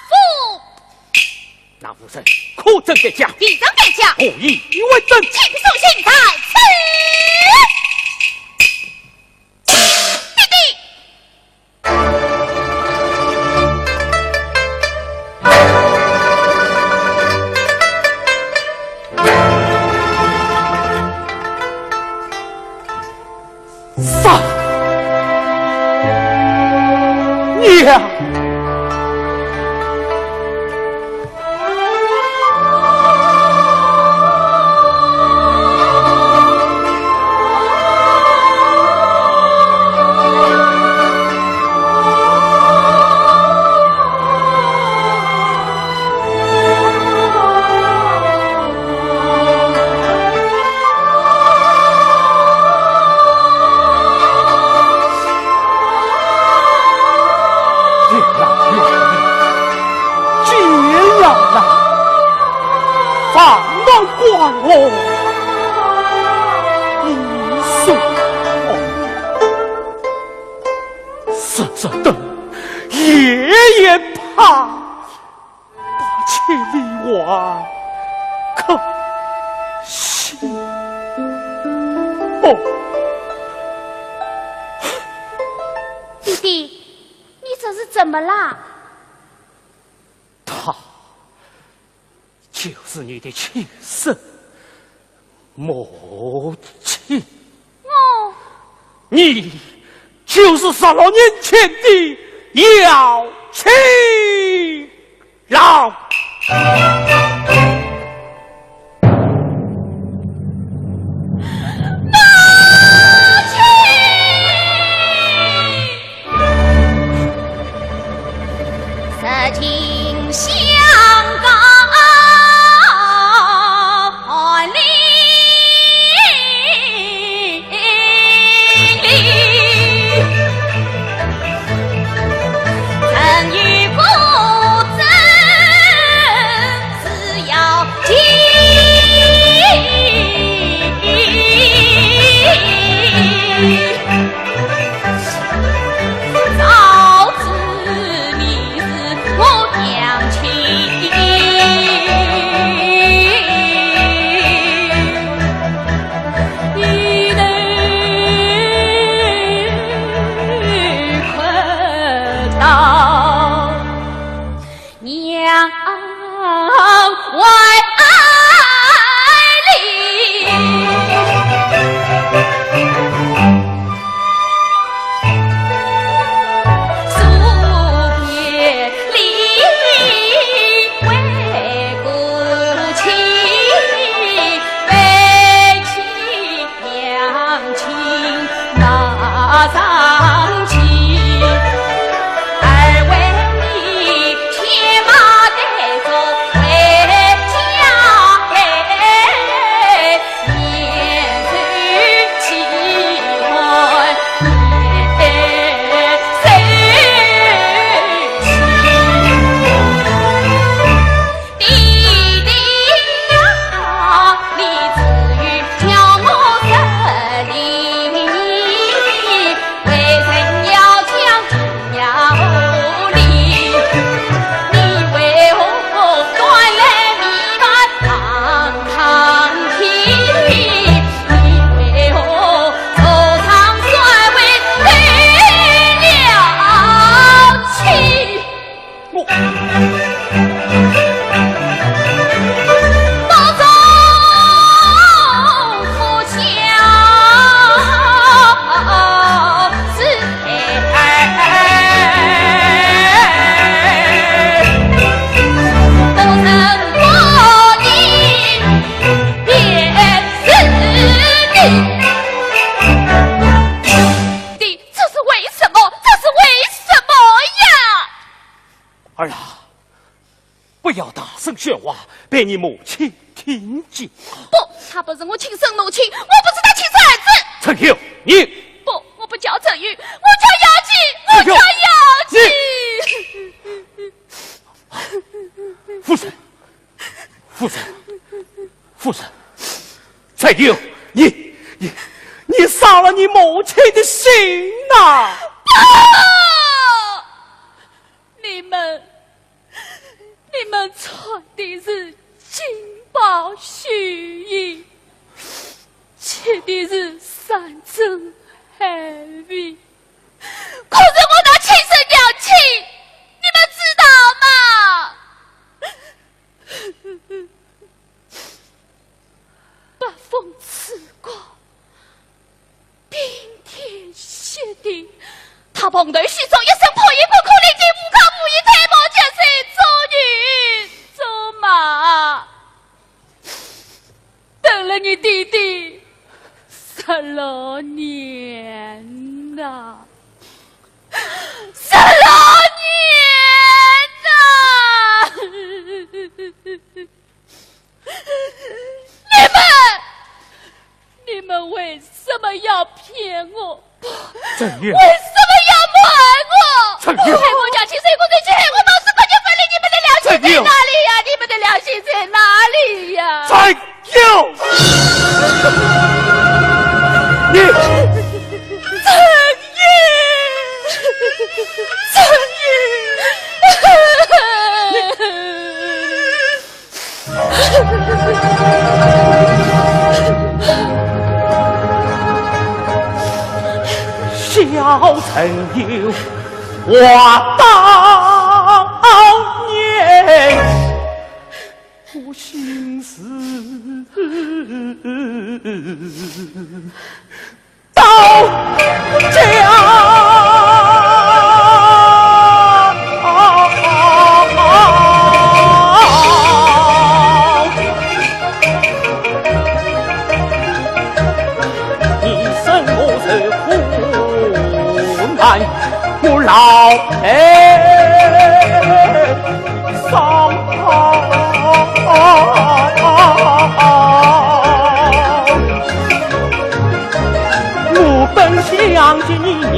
夫。那夫人可真该讲？必然该讲。我以为真。请送信在此。弟弟。杀！娘！就是你的亲生母亲。哦，你就是16年前的姚金郎。母亲，喧哗，被你母亲听见。不，他不是我亲生母亲，我不是他亲生儿子。陈秀，你不，我不叫陈玉，我叫姚琪，我叫姚琪。夫人，夫人，夫人，陈秀，你伤了你母亲的心呐！不，你们传的是金宝虚意，切的是山珍海味。可是我那亲生娘亲，你们知道吗？八风刺骨，冰天雪地，他碰头许中一身破衣不可领尽，无靠无依，太毛前世做女做马，等了你弟弟16年呐，16年呐！你们为什么要骗我？郑月，为什么要瞒我？郑月，害我家亲生公子去，害我老师快点分离，你们的良心在哪里呀？你们的良心在哪里呀？郑月，你郑月，郑月。小陈友，我当年我心思到家。我老伤好，我本想见你娘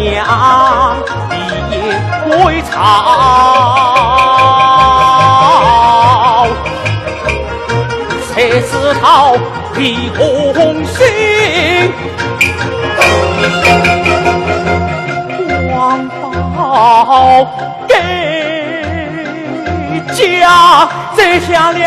一夜归巢，谁知道李红心光报给家摘下了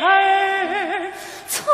儿从